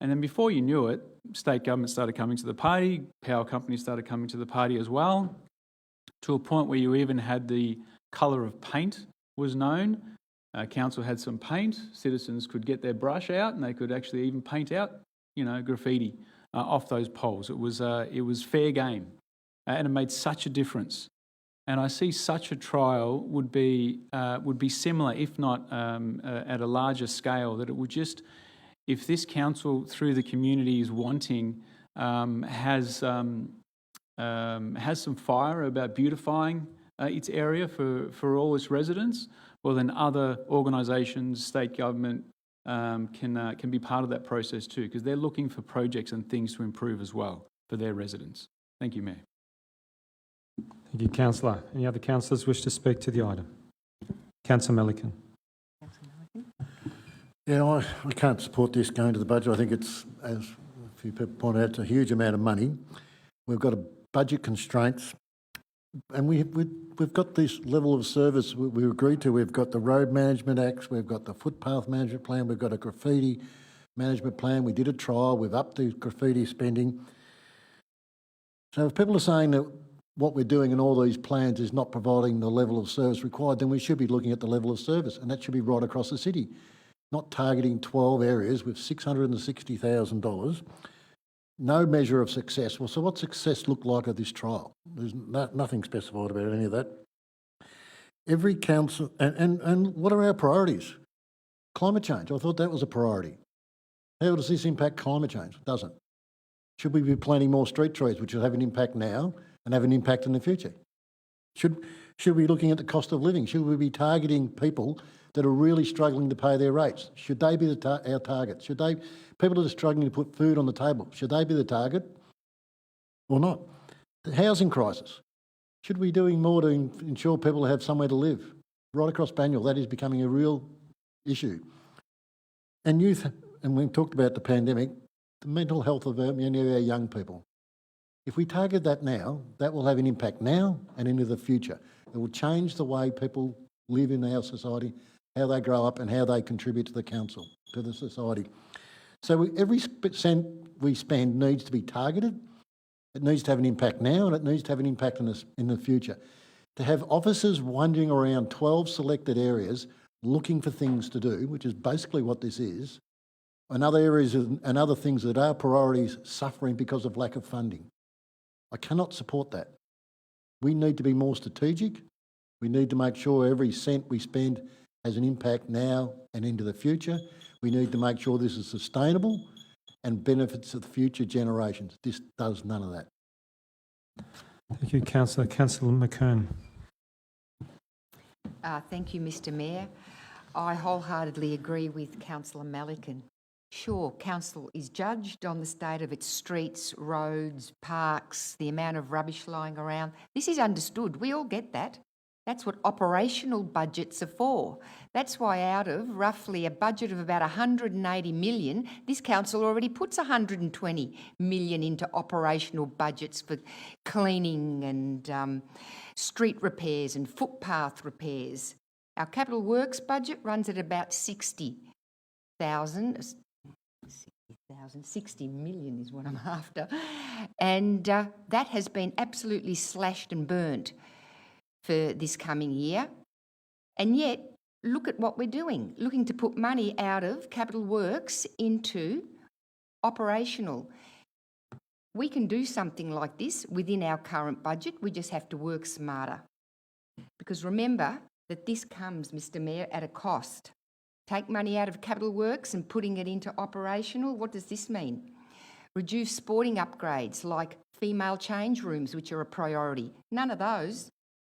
And then before you knew it, state government started coming to the party, power companies started coming to the party as well, to a point where you even had the colour of paint was known. Council had some paint, citizens could get their brush out and they could actually even paint out, graffiti off those poles. It was fair game, and it made such a difference. And I see such a trial would be similar, if not at a larger scale, that it would just, if this council through the community is wanting, has some fire about beautifying its area for all its residents, well then other organisations, state government can be part of that process too, because they're looking for projects and things to improve as well for their residents. Thank you, Mayor. Thank you, Councillor. Any other councillors wish to speak to the item? Councillor Milliken. Yeah, I can't support this going to the budget. I think it's, as a few people pointed out, it's a huge amount of money. We've got budget constraints, and we've got this level of service we agreed to. We've got the Road Management Acts, we've got the Footpath Management Plan, we've got a graffiti management plan. We did a trial, we've upped the graffiti spending. So if people are saying that what we're doing in all these plans is not providing the level of service required, then we should be looking at the level of service, and that should be right across the city, not targeting 12 areas with $660,000. No measure of success. Well, so what success looked like at this trial? There's nothing specified about any of that. Every council, and what are our priorities? Climate change. I thought that was a priority. How does this impact climate change? It doesn't. Should we be planting more street trees, which will have an impact now and have an impact in the future? Should we be looking at the cost of living? Should we be targeting people that are really struggling to pay their rates? Should they be our target? People that are struggling to put food on the table, should they be the target or not? The housing crisis. Should we be doing more to ensure people have somewhere to live? Right across Banyule, that is becoming a real issue. And youth, and we've talked about the pandemic, the mental health of many of our young people. If we target that now, that will have an impact now and into the future. It will change the way people live in our society, how they grow up and how they contribute to the council, to the society. So every cent we spend needs to be targeted. It needs to have an impact now and it needs to have an impact in the future. To have officers wandering around 12 selected areas looking for things to do, which is basically what this is, and other areas and other things that are priorities suffering because of lack of funding. I cannot support that. We need to be more strategic. We need to make sure every cent we spend has an impact now and into the future. We need to make sure this is sustainable and benefits of the future generations. This does none of that. Thank you, Councillor. Councillor McKern. Thank you, Mr Mayor. I wholeheartedly agree with Councillor Milliken. Sure, council is judged on the state of its streets, roads, parks, the amount of rubbish lying around. This is understood. We all get that. That's what operational budgets are for. That's why out of roughly a budget of about 180 million, this council already puts 120 million into operational budgets for cleaning and street repairs and footpath repairs. Our capital works budget runs at about 60 million is what I'm after. And that has been absolutely slashed and burnt for this coming year. And yet, look at what we're doing, looking to put money out of capital works into operational. We can do something like this within our current budget. We just have to work smarter. Because remember that this comes, Mr. Mayor, at a cost. Take money out of capital works and putting it into operational, what does this mean? Reduce sporting upgrades like female change rooms, which are a priority. None of those.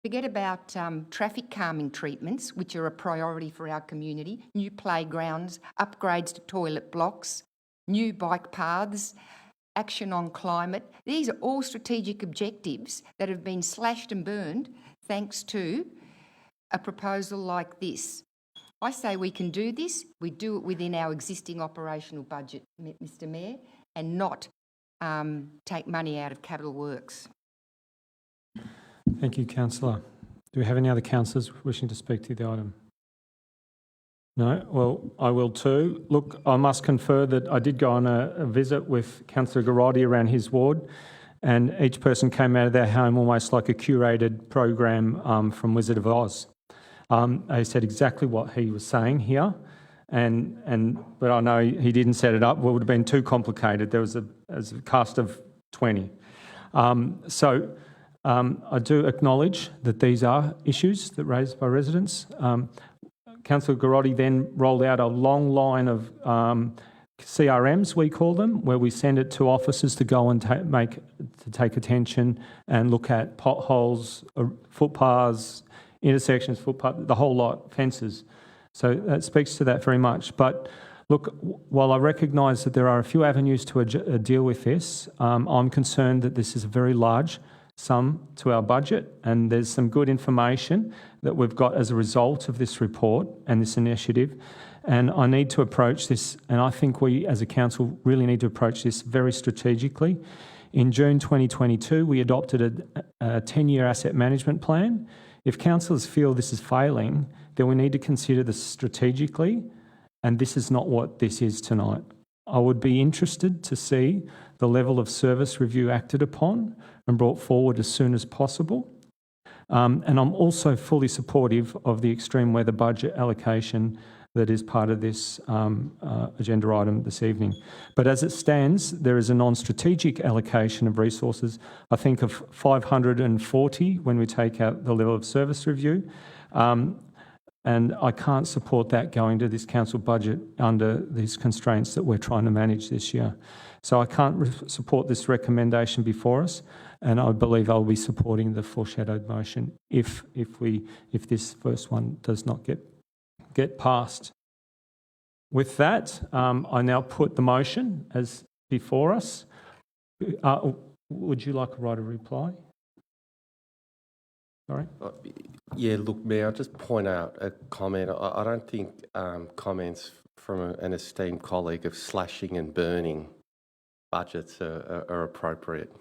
Forget about traffic calming treatments, which are a priority for our community, new playgrounds, upgrades to toilet blocks, new bike paths, action on climate. These are all strategic objectives that have been slashed and burned thanks to a proposal like this. I say we can do this, we do it within our existing operational budget, Mr. Mayor, and not take money out of capital works. Thank you, councillor. Do we have any other councillors wishing to speak to the item? No? Well, I will too. Look, I must confer that I did go on a visit with Councillor Garotti around his ward, and each person came out of their home almost like a curated program from Wizard of Oz. They said exactly what he was saying here, but I know he didn't set it up. Well, it would have been too complicated. There was a cast of 20. I do acknowledge that these are issues that are raised by residents. Councillor Garotti then rolled out a long line of CRMs, we call them, where we send it to officers to go and take attention and look at potholes, footpaths, intersections, the whole lot, fences. So that speaks to that very much. But look, while I recognise that there are a few avenues to deal with this, I'm concerned that this is a very large sum to our budget, and there's some good information that we've got as a result of this report and this initiative. And I need to approach this, and I think we as a council really need to approach this very strategically. In June 2022, we adopted a 10-year asset management plan. If councillors feel this is failing, then we need to consider this strategically, and this is not what this is tonight. I would be interested to see the level of service review acted upon and brought forward as soon as possible. And I'm also fully supportive of the extreme weather budget allocation that is part of this agenda item this evening. But as it stands, there is a non-strategic allocation of resources, I think of 540 when we take out the level of service review. And I can't support that going to this council budget under these constraints that we're trying to manage this year. So I can't support this recommendation before us, and I believe I'll be supporting the foreshadowed motion if this first one does not get passed. With that, I now put the motion as before us. Would you like to write a reply? Sorry? Yeah, look, Mayor, I'll just point out a comment. I don't think comments from an esteemed colleague of slashing and burning budgets are appropriate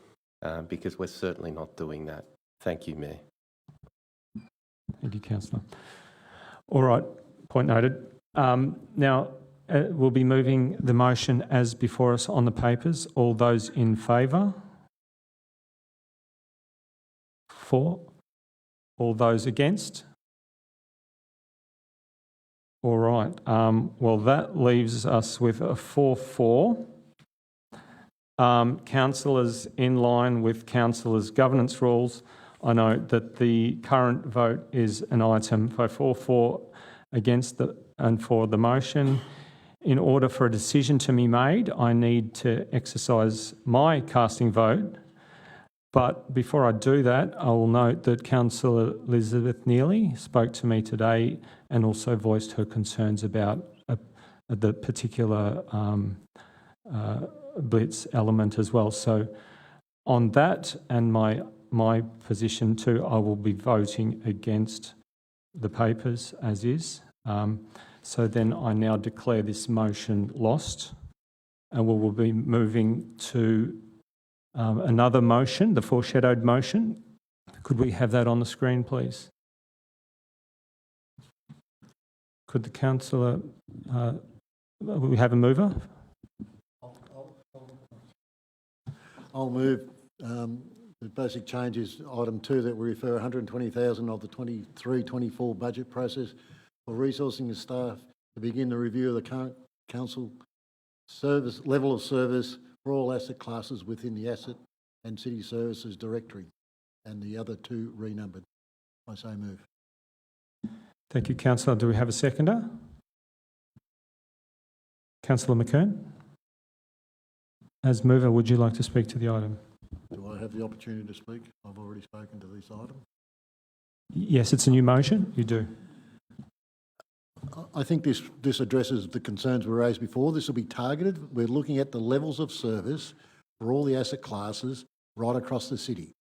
because we're certainly not doing that. Thank you, Mayor. Thank you, Councillor. All right, point noted. Now, we'll be moving the motion as before us on the papers. All those in favour? 4. All those against? All right. Well, that leaves us with a 4-4. Councillors, in line with councillors' governance rules, I note that the current vote is an item for 4-4 against and for the motion. In order for a decision to be made, I need to exercise my casting vote. But before I do that, I will note that Councillor Elizabeth Neely spoke to me today and also voiced her concerns about the particular blitz element as well. So on that and my position too, I will be voting against the papers as is. So then I now declare this motion lost, and we will be moving to another motion, the foreshadowed motion. Could we have that on the screen, please? Could the councillor, we have a mover? I'll move. The basic change is item 2, that we refer 120,000 of the 23-24 budget process for resourcing the staff to begin the review of the current council service level of service for all asset classes within the asset and city services directory, and the other 2 renumbered. I so move. Thank you, councillor. Do we have a seconder? Councillor McKern? As mover, would you like to speak to the item? Do I have the opportunity to speak? I've already spoken to this item. Yes, it's a new motion. You do. I think this addresses the concerns we raised before. This will be targeted. We're looking at the levels of service for all the asset classes right across the city.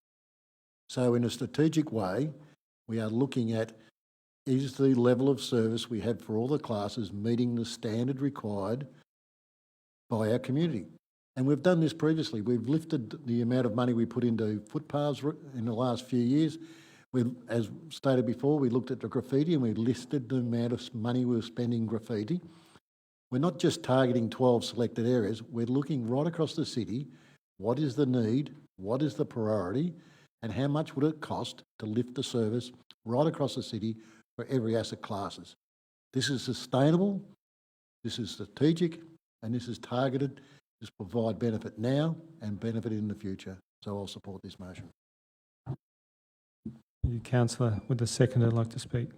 So in a strategic way, we are looking at, is the level of service we have for all the classes meeting the standard required by our community? And we've done this previously. We've lifted the amount of money we put into footpaths in the last few years. As stated before, we looked at the graffiti and we listed the amount of money we were spending graffiti. We're not just targeting 12 selected areas. We're looking right across the city. What is the need? What is the priority? And how much would it cost to lift the service right across the city for every asset classes? This is sustainable, this is strategic, and this is targeted to provide benefit now and benefit in the future. So I'll support this motion. You, councillor, would the seconder like to speak?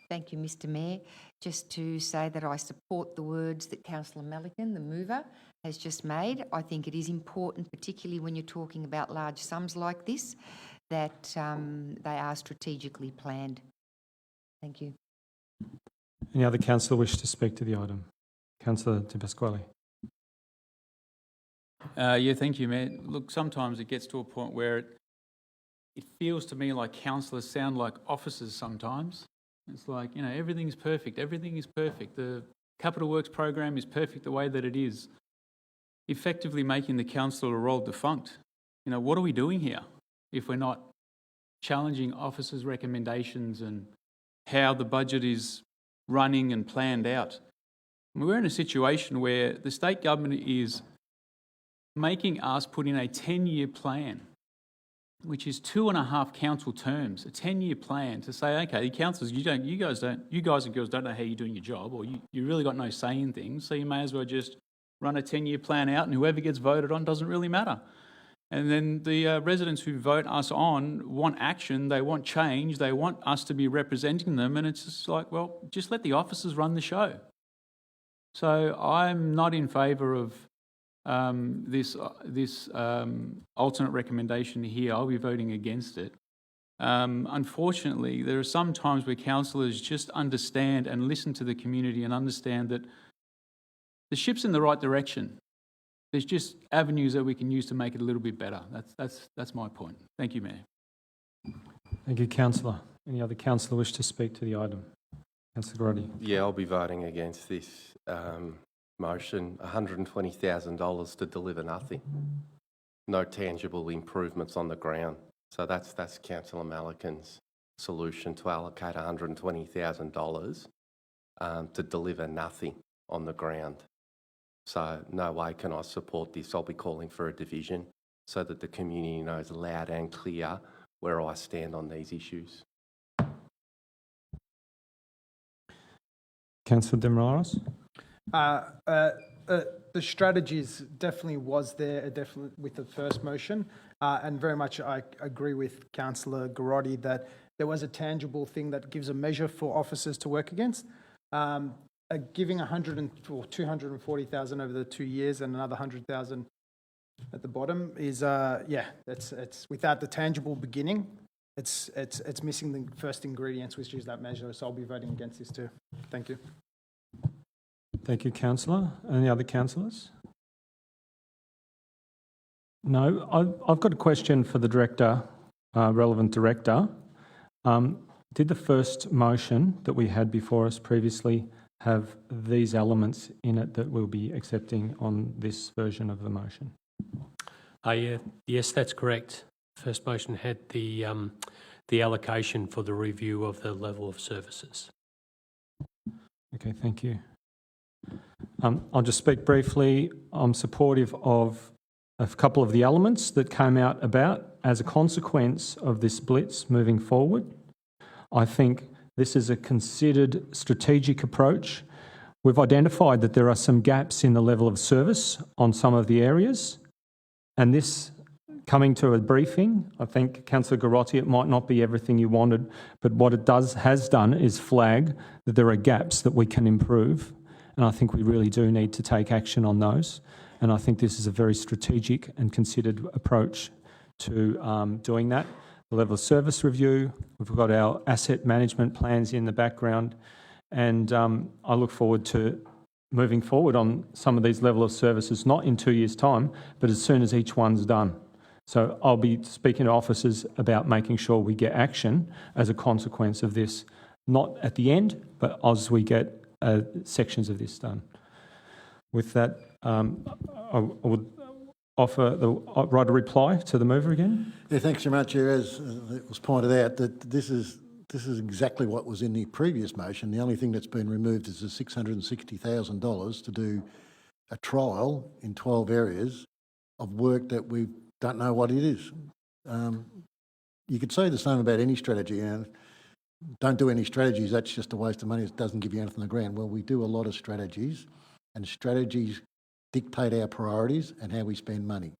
Thank you, Mr Mayor. Just to say that I support the words that Councillor Malikan, the mover, has just made. I think it is important, particularly when you're talking about large sums like this, that they are strategically planned. Thank you. Any other councillor wish to speak to the item? Councillor De Pasquale. Yeah, thank you, Mayor. Look, sometimes it gets to a point where it feels to me like councillors sound like officers sometimes. It's like, everything's perfect, everything is perfect. The Capital Works program is perfect the way that it is. Effectively making the councillor a role defunct. What are we doing here if we're not challenging officers' recommendations and how the budget is running and planned out? We're in a situation where the state government is making us put in a 10-year plan, which is 2.5 council terms, a 10-year plan to say, okay, councillors, you guys and girls don't know how you're doing your job, or you really got no say in things, so you may as well just run a 10-year plan out, and whoever gets voted on doesn't really matter. And then the residents who vote us on want action, they want change, they want us to be representing them, and it's just like, well, just let the officers run the show. So I'm not in favour of this alternate recommendation here. I'll be voting against it. Unfortunately, there are some times where councillors just understand and listen to the community and understand that the ship's in the right direction. There's just avenues that we can use to make it a little bit better. That's my point. Thank you, Mayor. Thank you, councillor. Any other councillor wish to speak to the item? Councillor Grotti. Yeah, I'll be voting against this motion. $120,000 to deliver nothing. No tangible improvements on the ground. So that's Councillor Malikan's solution, to allocate $120,000 to deliver nothing on the ground. So no way can I support this. I'll be calling for a division so that the community knows loud and clear where I stand on these issues. Councillor Demirais. The strategies definitely was there, definitely with the first motion, and very much I agree with Councillor Garotti that there was a tangible thing that gives a measure for officers to work against. Giving 240,000 over the 2 years and another 100,000 at the bottom is it's without the tangible beginning. it's missing the first ingredients, which is that measure. So I'll be voting against this too. Thank you. Thank you, councillor. Any other councillors? No, I've got a question for the director, relevant director. Did the first motion that we had before us previously have these elements in it that we'll be accepting on this version of the motion? Yeah, yes, that's correct. First motion had the allocation for the review of the level of services. Okay, thank you. I'll just speak briefly. I'm supportive of a couple of the elements that came out about as a consequence of this blitz moving forward. I think this is a considered strategic approach. We've identified that there are some gaps in the level of service on some of the areas, and this coming to a briefing, I think, Councillor Garotti, it might not be everything you wanted, but what it has done is flag that there are gaps that we can improve, and I think we really do need to take action on those. And I think this is a very strategic and considered approach to doing that. The level of service review, we've got our asset management plans in the background, and I look forward to moving forward on some of these level of services, not in 2 years' time, but as soon as each one's done. So I'll be speaking to officers about making sure we get action as a consequence of this, not at the end, but as we get sections of this done. With that, I would offer the right of reply to the mover again. Yeah, thanks very much. As it was pointed out, that this is exactly what was in the previous motion. The only thing that's been removed is the $660,000 to do a trial in 12 areas of work that we don't know what it is. You could say the same about any strategy. Don't do any strategies, that's just a waste of money. It doesn't give you anything on the ground. Well, we do a lot of strategies, and strategies dictate our priorities and how we spend money.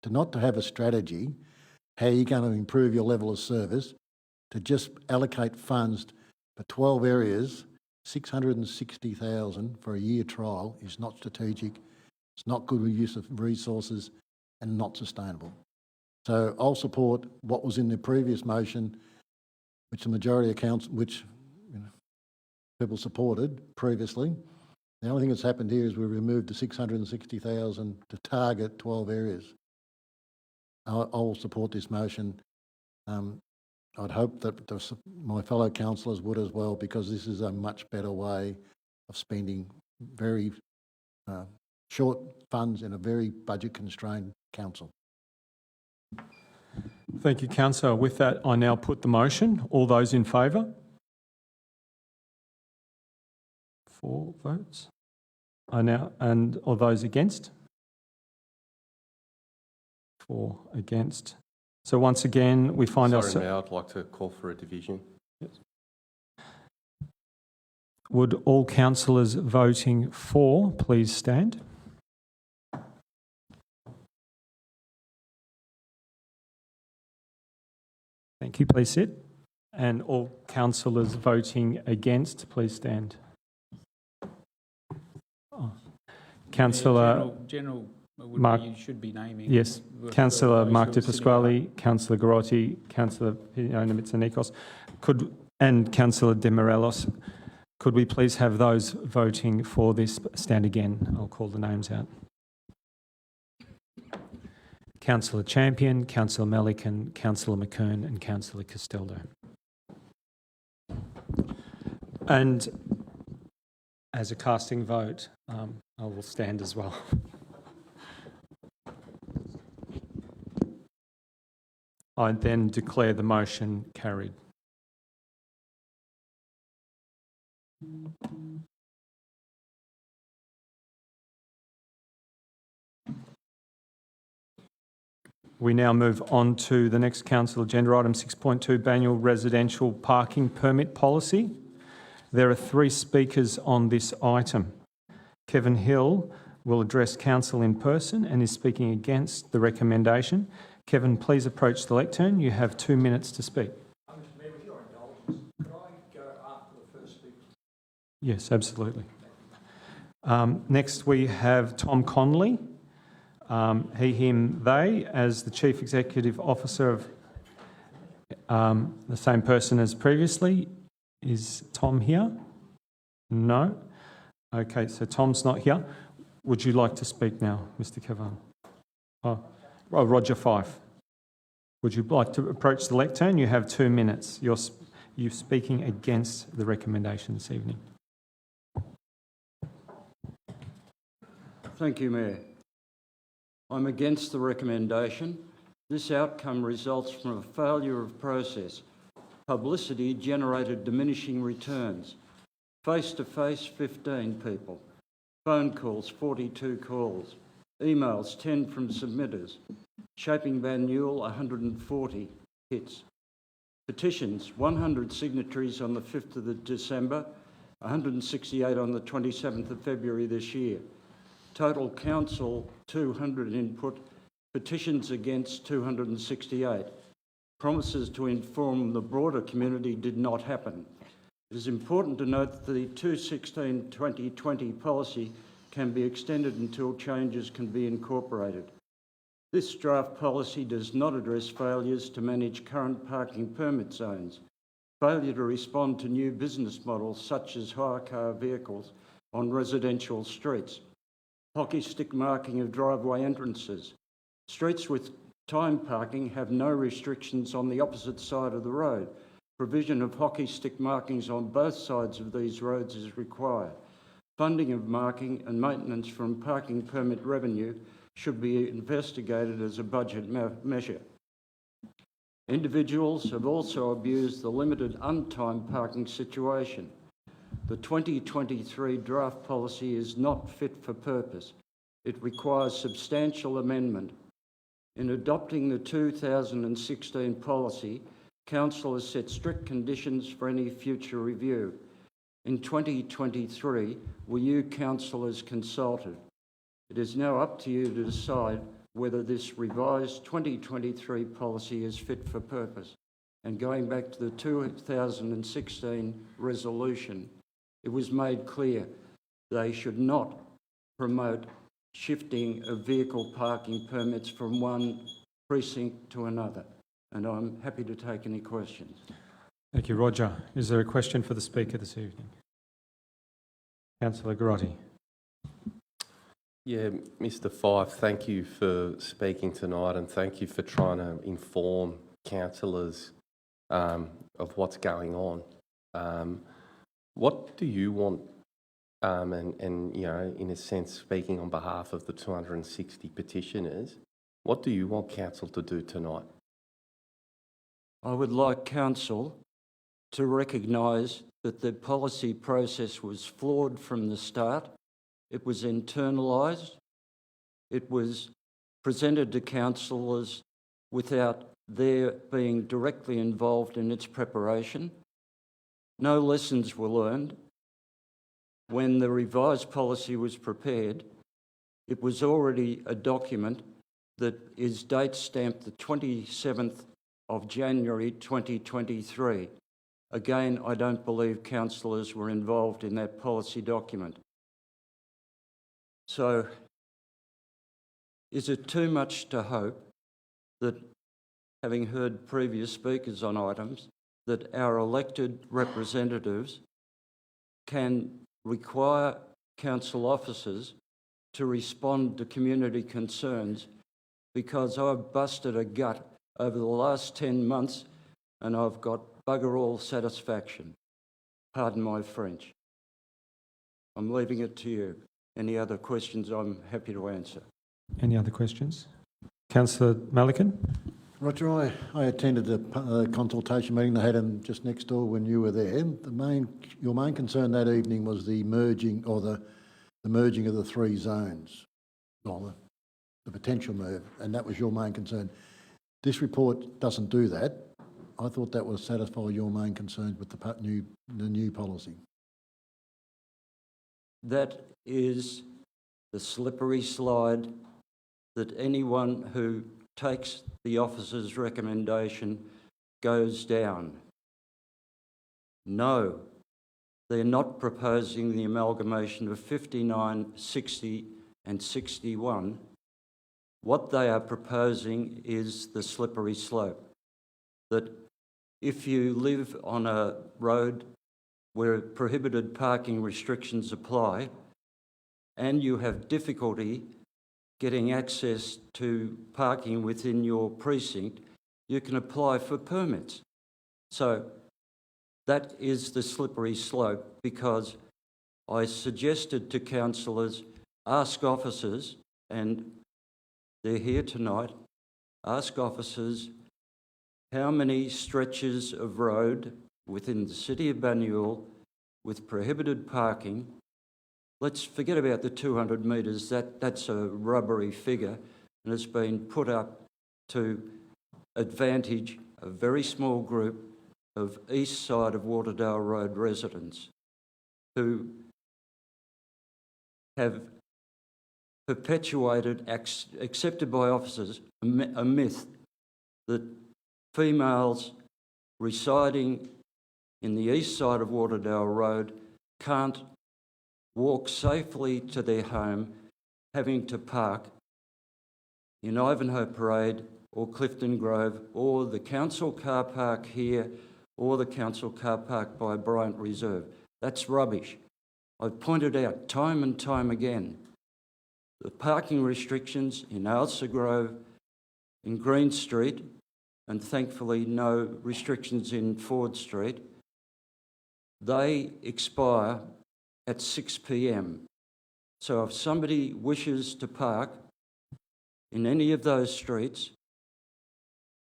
To have a strategy, how are you going to improve your level of service, to just allocate funds for 12 areas, $660,000 for a year trial is not strategic, it's not good use of resources and not sustainable. So I'll support what was in the previous motion, which the majority of council, people supported previously. The only thing that's happened here is we removed the $660,000 to target 12 areas. I'll support this motion. I'd hope that my fellow councillors would as well, because this is a much better way of spending very short funds in a very budget-constrained council. Thank you, councillor. With that, I now put the motion. All those in favour? 4 votes. And all those against? 4 against. So once again, we find ourselves... Sorry, Mayor, I'd like to call for a division. Yes. Would all councillors voting for please stand? Thank you, please sit. And all councillors voting against, please stand. Councillor General Mark, you should be naming. yes, Councillor Mark Di Pasquale, Councillor Garotti, Councillor Fiona Mitsonikos, and Councillor De Morelos. Could we please have those voting for this stand again? I'll call the names out. Councillor Champion, Councillor Melican, Councillor McKern and Councillor Castaldo. And as a casting vote, I will stand as well. I then declare the motion carried. We now move on to the next council agenda item 6.2, annual residential parking permit policy. There are 3 speakers on this item. Kevin Hill will address council in person and is speaking against the recommendation. Kevin, please approach the lectern. You have 2 minutes to speak. Mr. Mayor, with your indulgence, could I go after the first speaker? Yes, absolutely. Next we have Tom Connolly, he, him, they, as the Chief Executive Officer of... The same person as previously. Is Tom here? No. Okay, so Tom's not here. Would you like to speak now, Mr. Cavan? Oh, Roger Fife. Would you like to approach the lectern? You have 2 minutes. You're speaking against the recommendation this evening. Thank you, Mayor. I'm against the recommendation. This outcome results from a failure of process. Publicity generated diminishing returns. Face-to-face, 15 people. Phone calls, 42 calls. Emails, 10 from submitters. Shaping Van Newell, 140 hits. Petitions, 100 signatories on the 5th of December, 168 on the 27th of February this year. Total council, 200 input. Petitions against, 268. Promises to inform the broader community did not happen. It is important to note that the 216-2020 policy can be extended until changes can be incorporated. This draft policy does not address failures to manage current parking permit zones, failure to respond to new business models such as hire car vehicles on residential streets, hockey stick marking of driveway entrances. Streets with time parking have no restrictions on the opposite side of the road. Provision of hockey stick markings on both sides of these roads is required. Funding of marking and maintenance from parking permit revenue should be investigated as a budget measure. Individuals have also abused the limited untimed parking situation. The 2023 draft policy is not fit for purpose. It requires substantial amendment. In adopting the 2016 policy, Council has set strict conditions for any future review. In 2023, were you councillors consulted? It is now up to you to decide whether this revised 2023 policy is fit for purpose. And going back to the 2016 resolution, it was made clear they should not promote shifting of vehicle parking permits from one precinct to another. And I'm happy to take any questions. Thank you, Roger. Is there a question for the Speaker this evening? Councillor Garotti. Yeah, Mr. Fife, thank you for speaking tonight and thank you for trying to inform councillors of what's going on. What do you want, and you know, in a sense, speaking on behalf of the 260 petitioners, what do you want council to do tonight? I would like council to recognise that the policy process was flawed from the start. It was internalised. It was presented to councillors without their being directly involved in its preparation. No lessons were learned. When the revised policy was prepared, it was already a document that is date stamped the 27th of January 2023. Again, I don't believe councillors were involved in that policy document. So, is it too much to hope that, having heard previous speakers on items, that our elected representatives can require council officers to respond to community concerns? Because I've busted a gut over the last 10 months and I've got bugger all satisfaction. Pardon my French. I'm leaving it to you. Any other questions, I'm happy to answer. Any other questions? Councillor Malikan? Roger, I attended the consultation meeting they had just next door when you were there. Your main concern that evening was the merging, or the merging of the three zones, or the potential move, and that was your main concern. This report doesn't do that. I thought that would satisfy your main concerns with the new policy. That is the slippery slide that anyone who takes the officer's recommendation goes down. No, they're not proposing the amalgamation of 59, 60 and 61. What they are proposing is the slippery slope, that if you live on a road where prohibited parking restrictions apply and you have difficulty getting access to parking within your precinct, you can apply for permits. So that is the slippery slope, because I suggested to councillors, ask officers, and they're here tonight, ask officers how many stretches of road within the city of Banyule with prohibited parking. Let's forget about the 200 metres, that's a rubbery figure, and it's been put up to advantage a very small group of east side of Waterdale Road residents who have perpetuated, accepted by officers, a myth that females residing in the east side of Waterdale Road can't walk safely to their home, having to park in Ivanhoe Parade or Clifton Grove or the council car park here or the council car park by Bryant Reserve. That's rubbish. I've pointed out time and time again the parking restrictions in Ailsa Grove, in Green Street, and thankfully no restrictions in Ford Street. They expire at 6 p.m. So if somebody wishes to park in any of those streets,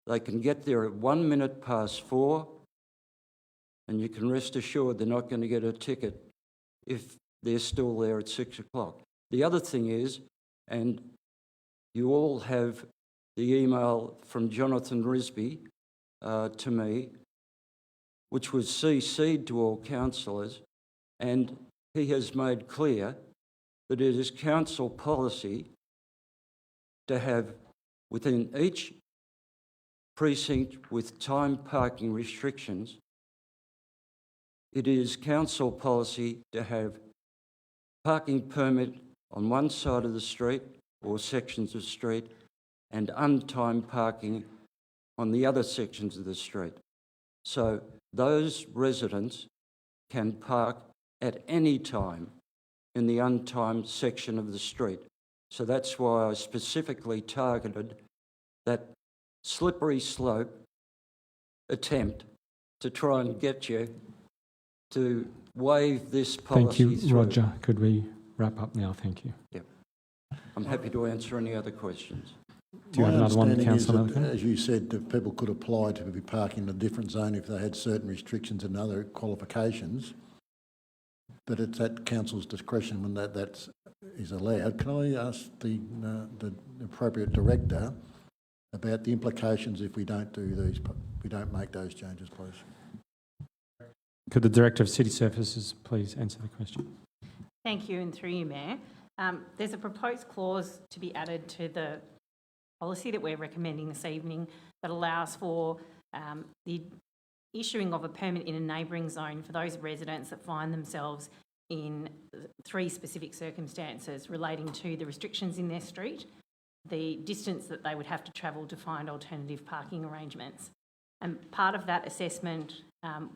they can get there at 1 minute past 4, and you can rest assured they're not going to get a ticket if they're still there at 6 o'clock. The other thing is, and you all have the email from Jonathan Risby to me, which was CC'd to all councillors, and he has made clear that it is council policy to have within each precinct with time parking restrictions, it is council policy to have parking permit on one side of the street or sections of the street and untimed parking on the other sections of the street. So those residents can park at any time in the untimed section of the street. So that's why I specifically targeted that slippery slope attempt to try and get you to waive this policy. Thank you, Roger. Could we wrap up now? Thank you. Yep. I'm happy to answer any other questions. Do you have another one, Councillor Malcolm? As you said, that people could apply to be parking in a different zone if they had certain restrictions and other qualifications, but it's at council's discretion when that is allowed. Can I ask the appropriate director about the implications if we don't do these, we don't make those changes, please? Could the Director of City Services please answer the question? Thank you, and through you, Mayor. There's a proposed clause to be added to the policy that we're recommending this evening that allows for the issuing of a permit in a neighbouring zone for those residents that find themselves in 3 specific circumstances relating to the restrictions in their street, the distance that they would have to travel to find alternative parking arrangements. And part of that assessment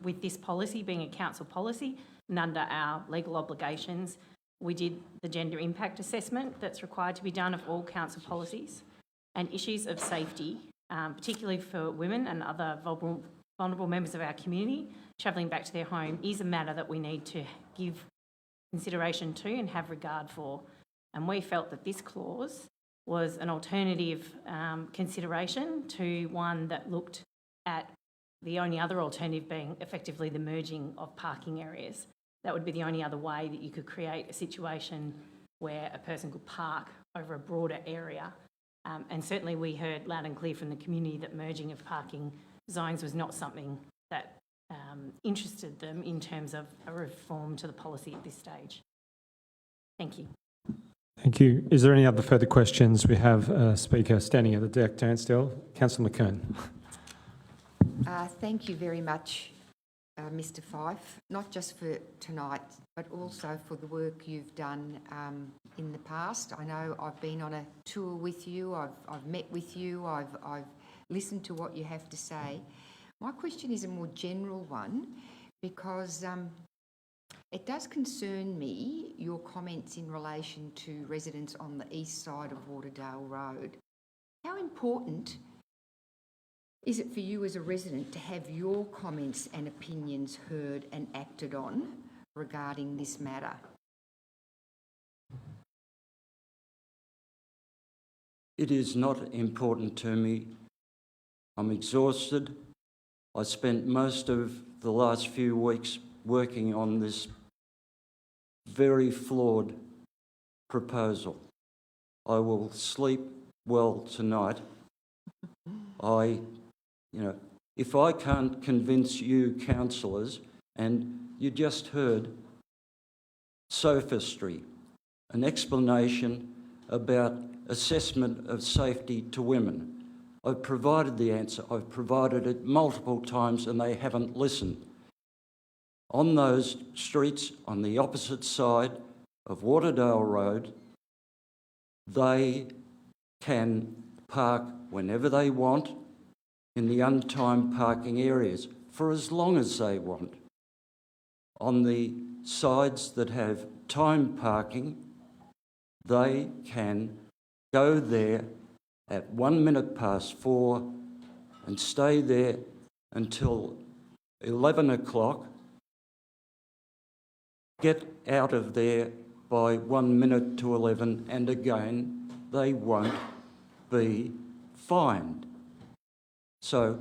with this policy being a council policy and under our legal obligations, we did the gender impact assessment that's required to be done of all council policies, and issues of safety, particularly for women and other vulnerable members of our community travelling back to their home, is a matter that we need to give consideration to and have regard for. And we felt that this clause was an alternative consideration to one that looked at the only other alternative being effectively the merging of parking areas. That would be the only other way that you could create a situation where a person could park over a broader area. And certainly we heard loud and clear from the community that merging of parking zones was not something that interested them in terms of a reform to the policy at this stage. Thank you. Thank you. Is there any other further questions? We have a speaker standing at the deck still. Councillor McKern. Thank you very much, Mr. Fife, not just for tonight, but also for the work you've done in the past. I know I've been on a tour with you, I've met with you, I've listened to what you have to say. My question is a more general one because it does concern me, your comments in relation to residents on the east side of Waterdale Road. How important is it for you as a resident to have your comments and opinions heard and acted on regarding this matter? It is not important to me. I'm exhausted. I spent most of the last few weeks working on this very flawed proposal. I will sleep well tonight. If I can't convince you councillors, and you just heard sophistry, an explanation about assessment of safety to women. I've provided the answer. I've provided it multiple times and they haven't listened. On those streets on the opposite side of Waterdale Road, they can park whenever they want in the untimed parking areas for as long as they want. On the sides that have timed parking, they can go there at 4:01 and stay there until 11 o'clock, get out of there by 11:01, and again, they won't be fined. So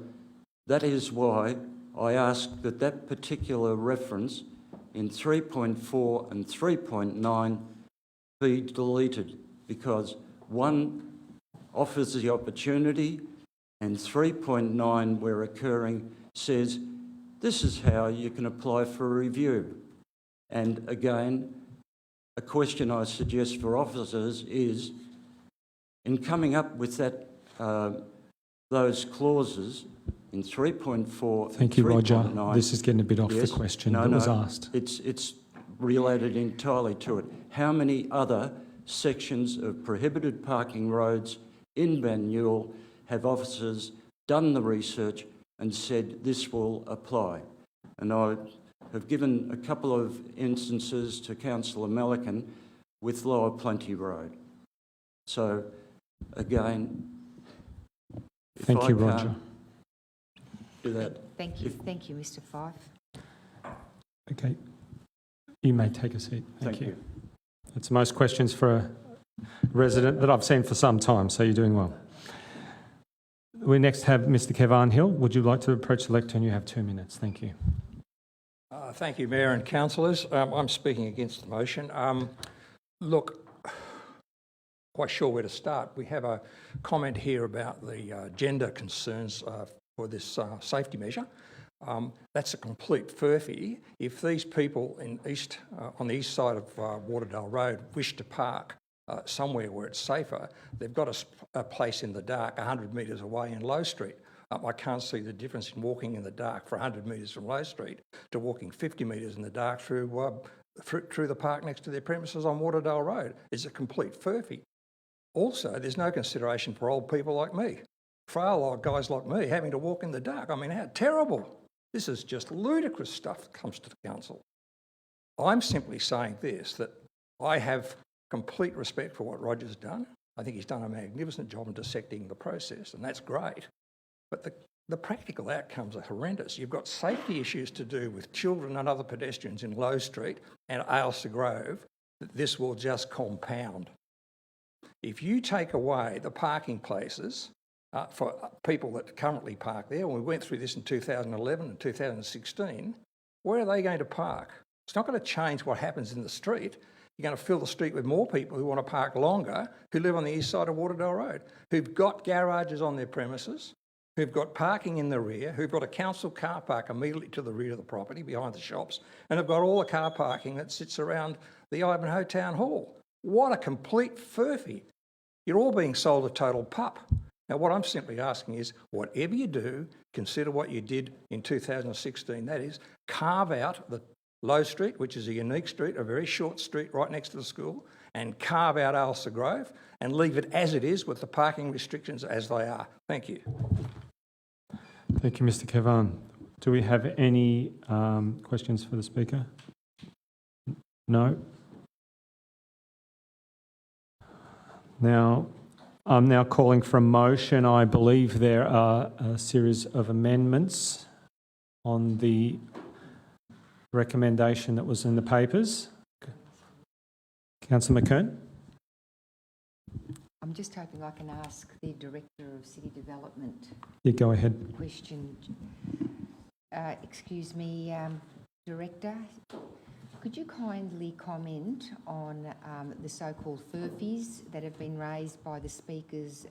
that is why I ask that that particular reference in 3.4 and 3.9 be deleted, because 1 offers the opportunity and 3.9, where occurring, says this is how you can apply for a review. And again, a question I suggest for officers is, in coming up with that, those clauses in 3.4 Thank you, Roger. 3.9, This is getting a bit off the question that was asked. It's related entirely to it. How many other sections of prohibited parking roads in Banyule have officers done the research and said this will apply? And I have given a couple of instances to Councillor Melican with Lower Plenty Road. So again, Thank you, Roger. Do that. Thank you, Mr. Fife. Okay. You may take a seat. Thank Thank you. That's most questions for a resident that I've seen for some time, so you're doing well. We next have Mr. Kevan Hill. Would you like to approach the lectern? You have 2 minutes. Thank you. Thank you, Mayor and councillors. I'm speaking against the motion. Look, quite sure where to start. We have a comment here about the gender concerns for this safety measure. That's a complete furphy. If these people on the east side of Waterdale Road wish to park somewhere where it's safer, they've got a place in the dark 100 metres away in Low Street. I can't see the difference in walking in the dark for 100 metres from Low Street to walking 50 metres in the dark through the park next to their premises on Waterdale Road. It's a complete furphy. Also, there's no consideration for old people like me, frail guys like me, having to walk in the dark. I mean, how terrible. This is just ludicrous stuff that comes to the council. I'm simply saying this, that I have complete respect for what Roger's done. I think he's done a magnificent job in dissecting the process, and that's great. But the practical outcomes are horrendous. You've got safety issues to do with children and other pedestrians in Low Street and Ailsa Grove that this will just compound. If you take away the parking places for people that currently park there, and we went through this in 2011 and 2016, where are they going to park? It's not going to change what happens in the street. You're going to fill the street with more people who want to park longer, who live on the east side of Waterdale Road, who've got garages on their premises, who've got parking in the rear, who've got a council car park immediately to the rear of the property behind the shops, and have got all the car parking that sits around the Ivanhoe Town Hall. What a complete furphy. You're all being sold a total pup. Now, what I'm simply asking is, whatever you do, consider what you did in 2016. That is, carve out the Low Street, which is a unique street, a very short street right next to the school, and carve out Ailsa Grove and leave it as it is with the parking restrictions as they are. Thank you. Thank you, Mr. Kevan. Do we have any questions for the Speaker? No? Now, I'm now calling for a motion. I believe there are a series of amendments on the recommendation that was in the papers. Councillor McKern? I'm just hoping I can ask the Director of City Development Yeah, go ahead. a question. Excuse me, Director, could you kindly comment on the so-called furphies that have been raised by the speakers?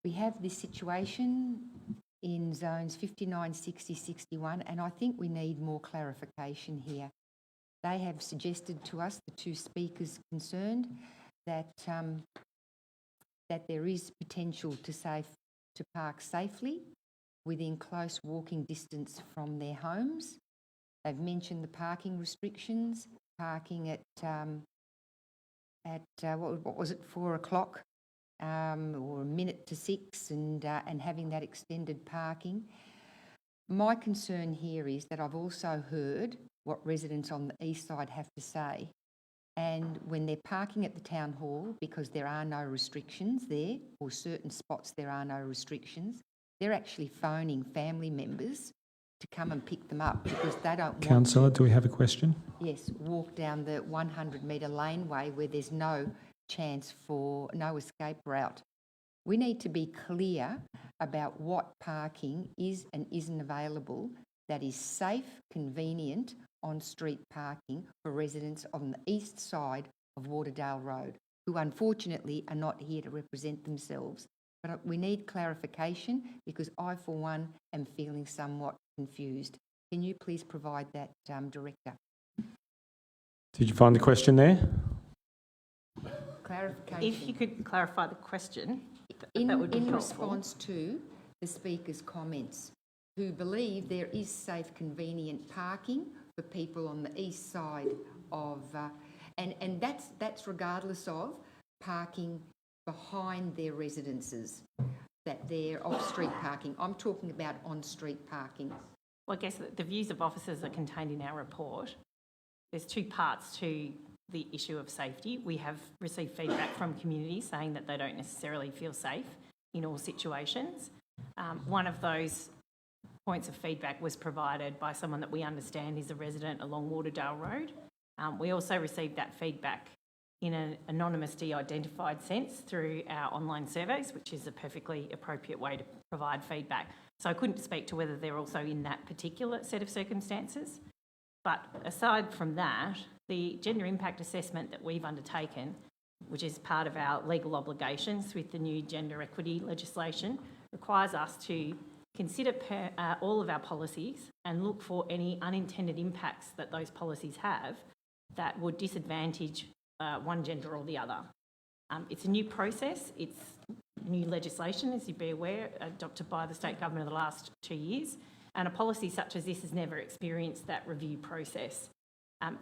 We have this situation in zones 59, 60, 61, and I think we need more clarification here. They have suggested to us, the two speakers concerned, that that there is potential to park safely within close walking distance from their homes. They've mentioned the parking restrictions, parking at what was it, 4 o'clock or a minute to 6, and having that extended parking. My concern here is that I've also heard what residents on the east side have to say. And when they're parking at the town hall, because there are no restrictions there, or certain spots there are no restrictions, they're actually phoning family members to come and pick them up because they don't want Councillor, do we have a question? Yes, walk down the 100-metre laneway where there's no chance for no escape route. We need to be clear about what parking is and isn't available that is safe, convenient, on-street parking for residents on the east side of Waterdale Road, who unfortunately are not here to represent themselves. But we need clarification because I, for one, am feeling somewhat confused. Can you please provide that, Director? Did you find the question there? Clarification. If you could clarify the question, In that would be helpful. response to the speaker's comments, who believe there is safe, convenient parking for people on the east side of, and that's regardless of parking behind their residences, that they're off-street parking. I'm talking about on-street parking. Well, I guess the views of officers are contained in our report. There's two parts to the issue of safety. We have received feedback from communities saying that they don't necessarily feel safe in all situations. One of those points of feedback was provided by someone that we understand is a resident along Waterdale Road. We also received that feedback in an anonymous de-identified sense through our online surveys, which is a perfectly appropriate way to provide feedback. So I couldn't speak to whether they're also in that particular set of circumstances. But aside from that, the gender impact assessment that we've undertaken, which is part of our legal obligations with the new gender equity legislation, requires us to consider all of our policies and look for any unintended impacts that those policies have that would disadvantage one gender or the other. It's a new process. It's new legislation, as you'd be aware, adopted by the state government in the last 2 years. And a policy such as this has never experienced that review process.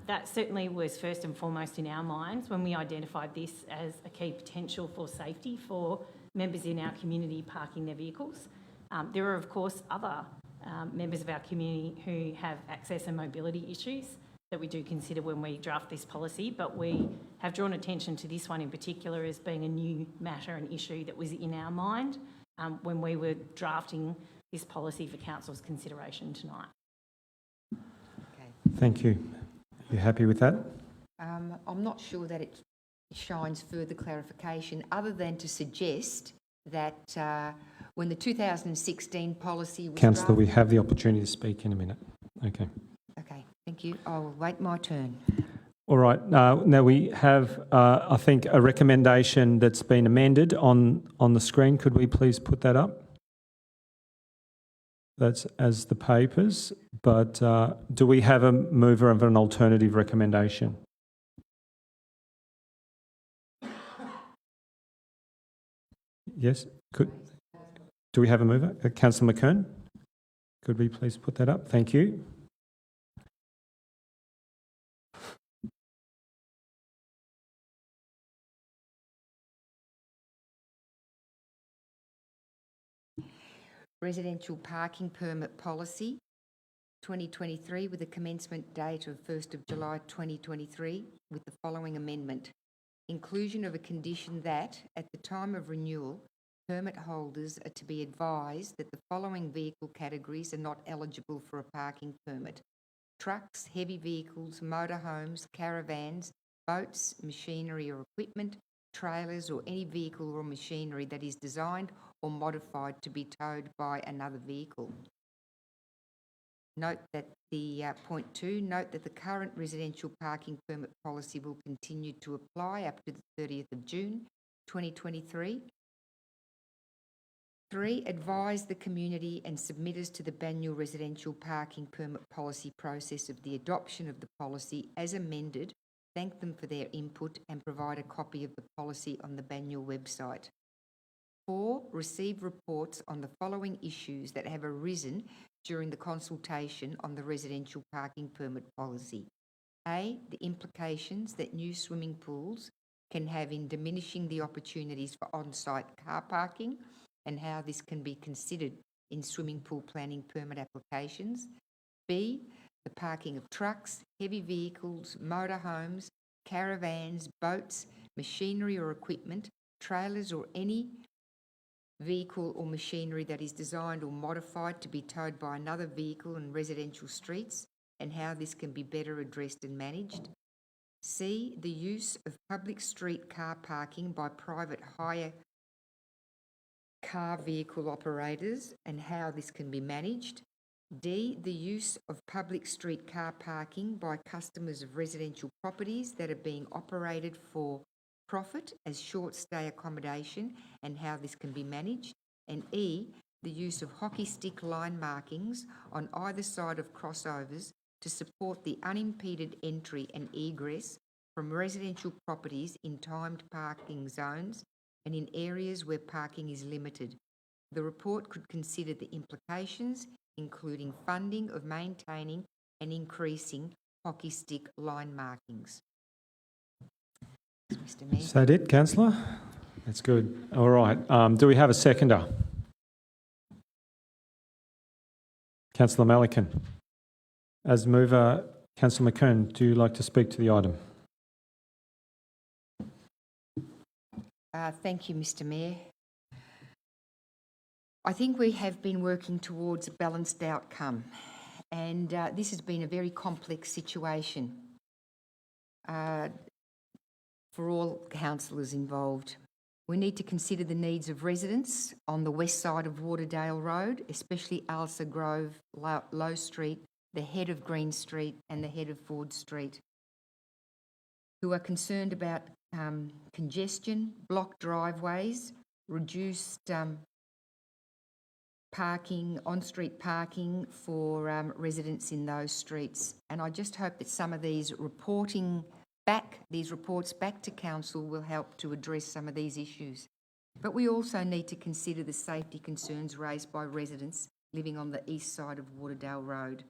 That certainly was first and foremost in our minds when we identified this as a key potential for safety for members in our community parking their vehicles. There are, of course, other members of our community who have access and mobility issues that we do consider when we draft this policy, but we have drawn attention to this one in particular as being a new matter and issue that was in our mind when we were drafting this policy for Council's consideration tonight. Okay. Thank you. You happy with that? I'm not sure that it shines further clarification other than to suggest that when the 2016 policy was Councillor, we have the opportunity to speak in a minute. Okay. Okay, thank you. I'll wait my turn. All right. Now we have, I think, a recommendation that's been amended on the screen. Could we please put that up? That's as the papers, but do we have a mover of an alternative recommendation? Yes? Do we have a mover? Councillor McKern? Could we please put that up? Thank you. residential parking permit policy 2023 with a commencement date of 1st of July 2023 with the following amendment. Inclusion of a condition that, at the time of renewal, permit holders are to be advised that the following vehicle categories are not eligible for a parking permit: trucks, heavy vehicles, motorhomes, caravans, boats, machinery or equipment, trailers or any vehicle or machinery that is designed or modified to be towed by another vehicle. Note that point 2, note that the current residential parking permit policy will continue to apply up to the 30th of June 2023. 3, advise the community and submitters to the Banyule residential parking permit policy process of the adoption of the policy as amended. Thank them for their input and provide a copy of the policy on the Banyule website. 4, receive reports on the following issues that have arisen during the consultation on the residential parking permit policy. A, the implications that new swimming pools can have in diminishing the opportunities for on-site car parking and how this can be considered in swimming pool planning permit applications. B, the parking of trucks, heavy vehicles, motorhomes, caravans, boats, machinery or equipment, trailers or any vehicle or machinery that is designed or modified to be towed by another vehicle in residential streets and how this can be better addressed and managed. C, the use of public street car parking by private hire car vehicle operators and how this can be managed. D, the use of public street car parking by customers of residential properties that are being operated for profit as short stay accommodation and how this can be managed. And E, the use of hockey stick line markings on either side of crossovers to support the unimpeded entry and egress from residential properties in timed parking zones and in areas where parking is limited. The report could consider the implications, including funding of maintaining and increasing hockey stick line markings. Mr. Mayor. Is that it, Councillor? That's good. All right. Do we have a seconder? Councillor Malikan. As mover, Councillor McKern, do you like to speak to the item? Thank you, Mr. Mayor. I think we have been working towards a balanced outcome, and this has been a very complex situation for all councillors involved. We need to consider the needs of residents on the west side of Waterdale Road, especially Ailsa Grove, Low Street, the head of Green Street and the head of Ford Street, who are concerned about congestion, blocked driveways, reduced parking, on-street parking for residents in those streets. And I just hope that some of these reports back to Council will help to address some of these issues. But we also need to consider the safety concerns raised by residents living on the east side of Waterdale Road.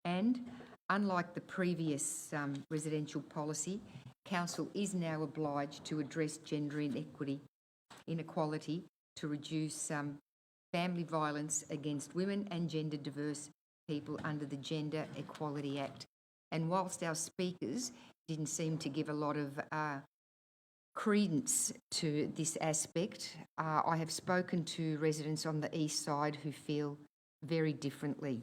And unlike the previous residential policy, Council is now obliged to address gender inequality to reduce family violence against women and gender diverse people under the Gender Equality Act. And whilst our speakers didn't seem to give a lot of credence to this aspect, I have spoken to residents on the east side who feel very differently.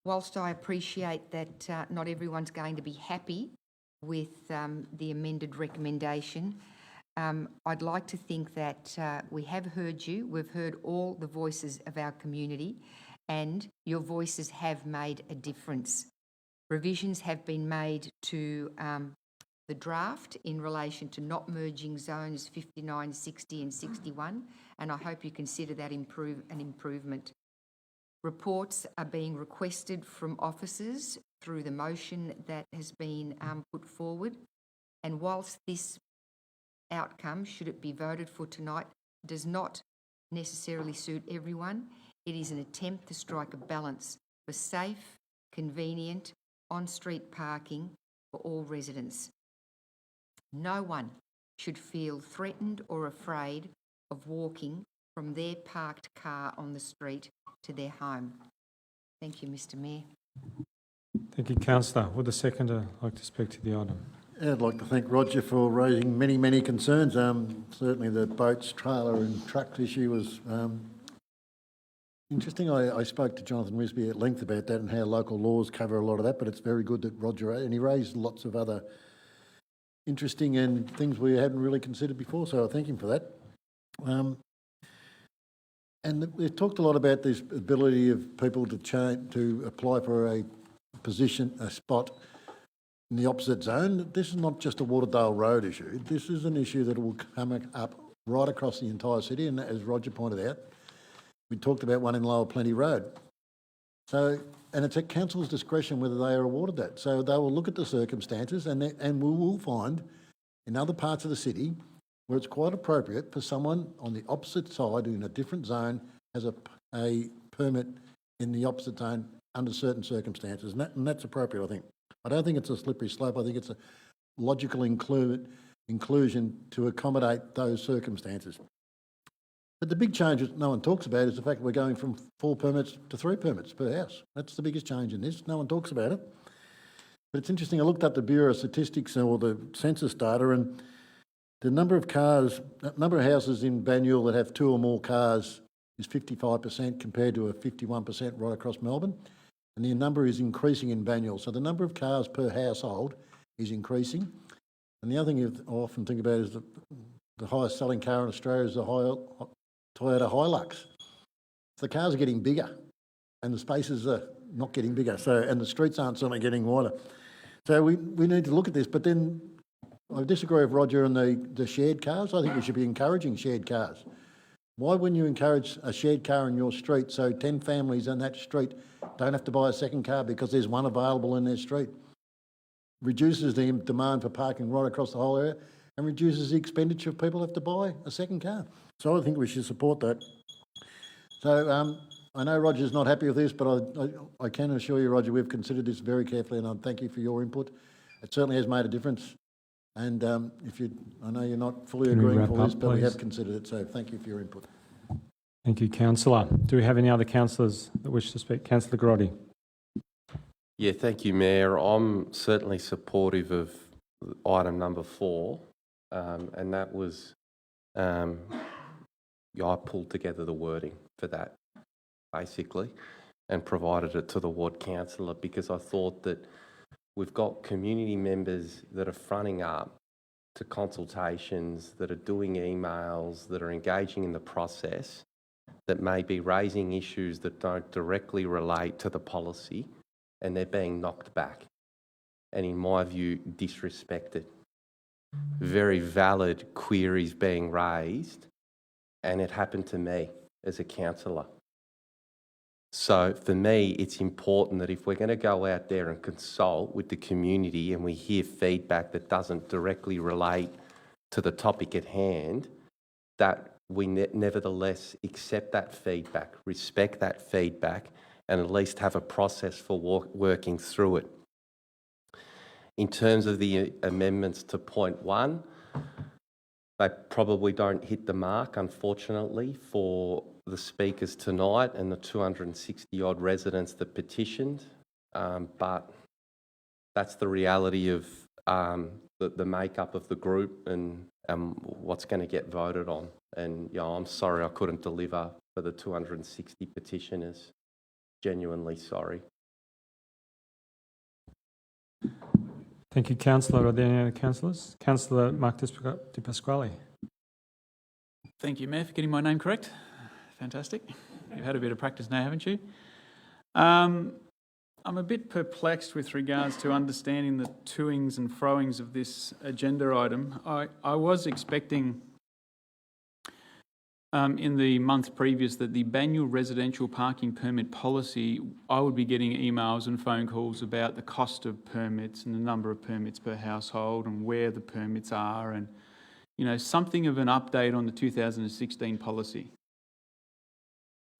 Whilst I appreciate that not everyone's going to be happy with the amended recommendation, I'd like to think that we have heard you, we've heard all the voices of our community, and your voices have made a difference. Revisions have been made to the draft in relation to not merging zones 59, 60 and 61, and I hope you consider that an improvement. Reports are being requested from officers through the motion that has been put forward, and whilst this outcome, should it be voted for tonight, does not necessarily suit everyone, it is an attempt to strike a balance for safe, convenient, on-street parking for all residents. No one should feel threatened or afraid of walking from their parked car on the street to their home. Thank you, Mr Mayor. Thank you, councillor. Would the seconder like to speak to the item? I'd like to thank Roger for raising many, many concerns. Certainly the boats, trailer and trucks issue was interesting. I spoke to Jonathan Risby at length about that and how local laws cover a lot of that, but it's very good that Roger, and he raised lots of other interesting and things we hadn't really considered before, so I thank him for that. And we've talked a lot about this ability of people to apply for a position, a spot in the opposite zone. This is not just a Waterdale Road issue. This is an issue that will come up right across the entire city, and as Roger pointed out, we talked about one in Lower Plenty Road. So, and it's at council's discretion whether they are awarded that. So they will look at the circumstances, and we will find in other parts of the city where it's quite appropriate for someone on the opposite side in a different zone has a permit in the opposite zone under certain circumstances, and that's appropriate, I think. I don't think it's a slippery slope. I think it's a logical inclusion to accommodate those circumstances. But the big change that no one talks about is the fact that we're going from 4 permits to 3 permits per house. That's the biggest change in this. No one talks about it. But it's interesting, I looked up the Bureau of Statistics or the census data, and the number of houses in Banyule that have 2 or more cars is 55% compared to a 51% right across Melbourne. And the number is increasing in Banyule. So the number of cars per household is increasing. And the other thing I often think about is the highest selling car in Australia is the Toyota Hilux. The cars are getting bigger and the spaces are not getting bigger. And the streets aren't certainly getting wider. So we need to look at this. But then I disagree with Roger on the shared cars. I think we should be encouraging shared cars. Why wouldn't you encourage a shared car in your street so 10 families on that street don't have to buy a second car because there's one available in their street? Reduces the demand for parking right across the whole area and reduces the expenditure of people who have to buy a second car. So I think we should support that. So I know Roger's not happy with this, but I can assure you, Roger, we've considered this very carefully, and I thank you for your input. It certainly has made a difference. And I know you're not fully agreeing with this, but we have considered it, so thank you for your input. Thank you, councillor. Do we have any other councillors that wish to speak? Councillor Grotti. Yeah, thank you, Mayor. I'm certainly supportive of item number 4, and that was, I pulled together the wording for that, basically, and provided it to the ward councillor because I thought that we've got community members that are fronting up to consultations, that are doing emails, that are engaging in the process, that may be raising issues that don't directly relate to the policy, and they're being knocked back and, in my view, disrespected. Very valid queries being raised, and it happened to me as a councillor. So for me, it's important that if we're going to go out there and consult with the community and we hear feedback that doesn't directly relate to the topic at hand, that we nevertheless accept that feedback, respect that feedback, and at least have a process for working through it. In terms of the amendments to point 1, they probably don't hit the mark, unfortunately, for the speakers tonight and the 260 odd residents that petitioned, but that's the reality of the makeup of the group and what's going to get voted on. And I'm sorry I couldn't deliver for the 260 petitioners. Genuinely sorry. Thank you, councillor. Are there any other councillors? Councillor Mark De Pasquale. Thank you, Mayor, for getting my name correct. Fantastic. You've had a bit of practice now, haven't you? I'm a bit perplexed with regards to understanding the toings and froings of this agenda item. I was expecting in the month previous that the Banyule residential parking permit policy, I would be getting emails and phone calls about the cost of permits and the number of permits per household and where the permits are and, something of an update on the 2016 policy.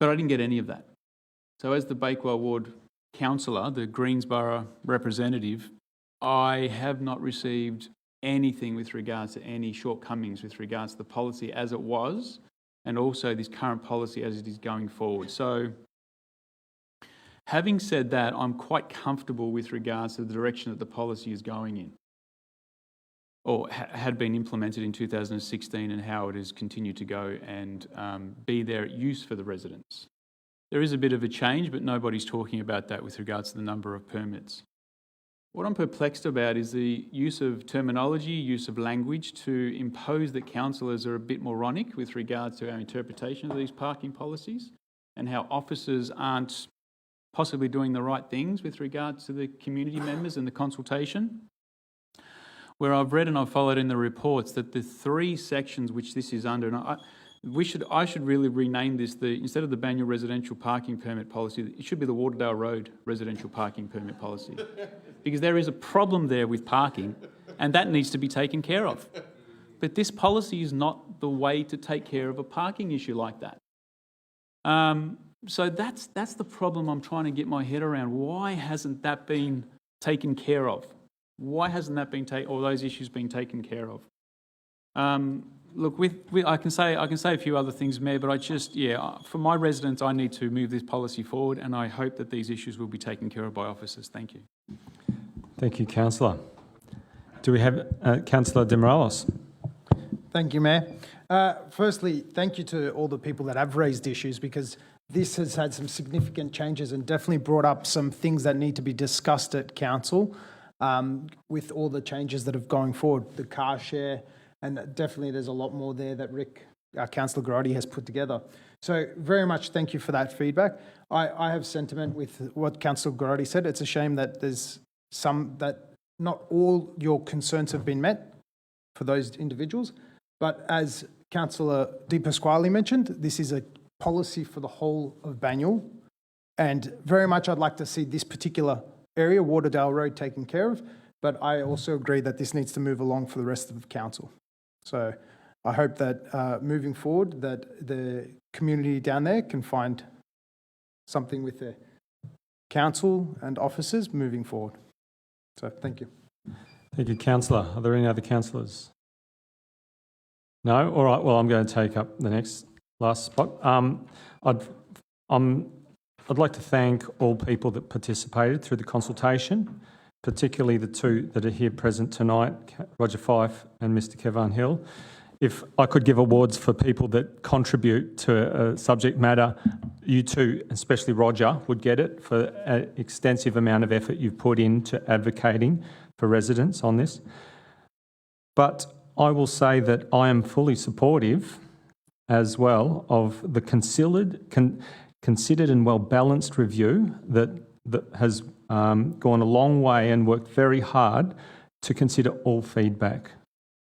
But I didn't get any of that. So as the Bakewell Ward councillor, the Greensborough representative, I have not received anything with regards to any shortcomings with regards to the policy as it was and also this current policy as it is going forward. So, having said that, I'm quite comfortable with regards to the direction that the policy is going in, or had been implemented in 2016, and how it has continued to go and be there at use for the residents. There is a bit of a change, but nobody's talking about that with regards to the number of permits. What I'm perplexed about is the use of terminology, use of language to impose that councillors are a bit moronic with regards to our interpretation of these parking policies, and how officers aren't possibly doing the right things with regards to the community members and the consultation. Where I've read and I've followed in the reports that the 3 sections which this is under, and I should really rename this, instead of the Banyule Residential Parking Permit Policy, it should be the Waterdale Road Residential Parking Permit Policy. Because there is a problem there with parking, and that needs to be taken care of. But this policy is not the way to take care of a parking issue like that. So that's the problem I'm trying to get my head around. Why hasn't that been taken care of? Why hasn't that been all those issues been taken care of? Look, I can say a few other things, Mayor, but for my residents, I need to move this policy forward, and I hope that these issues will be taken care of by officers. Thank you. Thank you, Councillor. Do we have Councillor De Morales? Thank you, Mayor. Firstly, thank you to all the people that have raised issues, because this has had some significant changes and definitely brought up some things that need to be discussed at council with all the changes that have going forward, the car share, and definitely there's a lot more there that Councillor Garotti has put together. So very much thank you for that feedback. I have sentiment with what Councillor Garotti said. It's a shame that there's that not all your concerns have been met for those individuals, but as Councillor Di Pasquale mentioned, this is a policy for the whole of Banyule, and very much I'd like to see this particular area, Waterdale Road, taken care of, but I also agree that this needs to move along for the rest of the council. So I hope that moving forward that the community down there can find something with the council and officers moving forward. So thank you. Thank you, Councillor. Are there any other councillors? No? All right, well, I'm going to take up the last spot. I'd like to thank all people that participated through the consultation, particularly the 2 that are here present tonight, Roger Fife and Mr. Kevin Hill. If I could give awards for people that contribute to a subject matter, you 2, especially Roger, would get it for an extensive amount of effort you've put into advocating for residents on this. But I will say that I am fully supportive as well of the considered and well-balanced review that has gone a long way and worked very hard to consider all feedback.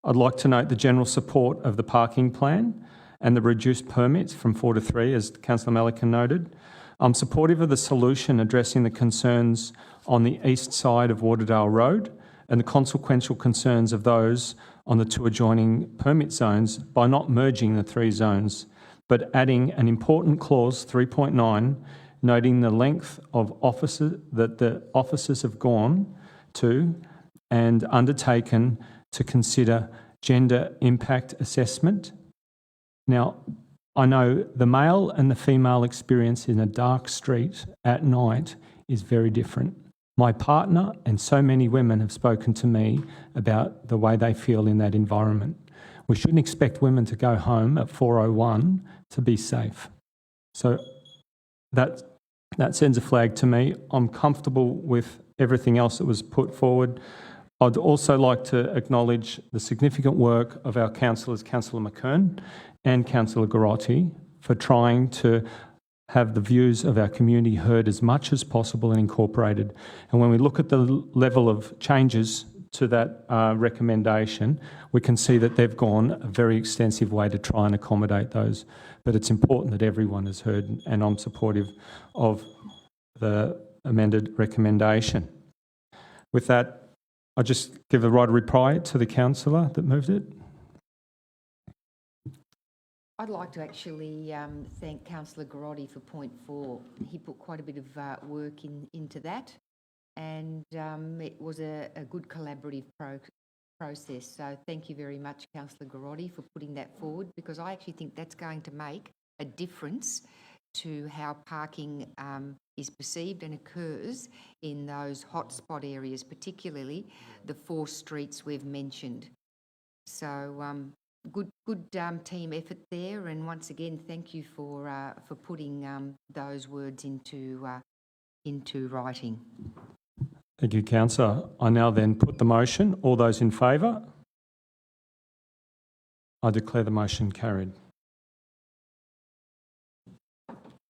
I'd like to note the general support of the parking plan and the reduced permits from 4 to 3, as Councillor Melican noted. I'm supportive of the solution addressing the concerns on the east side of Waterdale Road and the consequential concerns of those on the 2 adjoining permit zones by not merging the 3 zones, but adding an important clause, 3.9, noting the length of offices that the officers have gone to and undertaken to consider gender impact assessment. Now, I know the male and the female experience in a dark street at night is very different. My partner and so many women have spoken to me about the way they feel in that environment. We shouldn't expect women to go home at 4:01 to be safe. So that sends a flag to me. I'm comfortable with everything else that was put forward. I'd also like to acknowledge the significant work of our councillors, Councillor McKern and Councillor Garotti, for trying to have the views of our community heard as much as possible and incorporated. And when we look at the level of changes to that recommendation, we can see that they've gone a very extensive way to try and accommodate those. But it's important that everyone is heard, and I'm supportive of the amended recommendation. With that, I just give the right of reply to the councillor that moved it. I'd like to actually thank Councillor Garotti for point 4. He put quite a bit of work into that, and it was a good collaborative process. So thank you very much, Councillor Garotti, for putting that forward, because I actually think that's going to make a difference to how parking is perceived and occurs in those hotspot areas, particularly the 4 streets we've mentioned. So good team effort there, and once again, thank you for putting those words into writing. Thank you, Councillor. I now then put the motion. All those in favour? I declare the motion carried.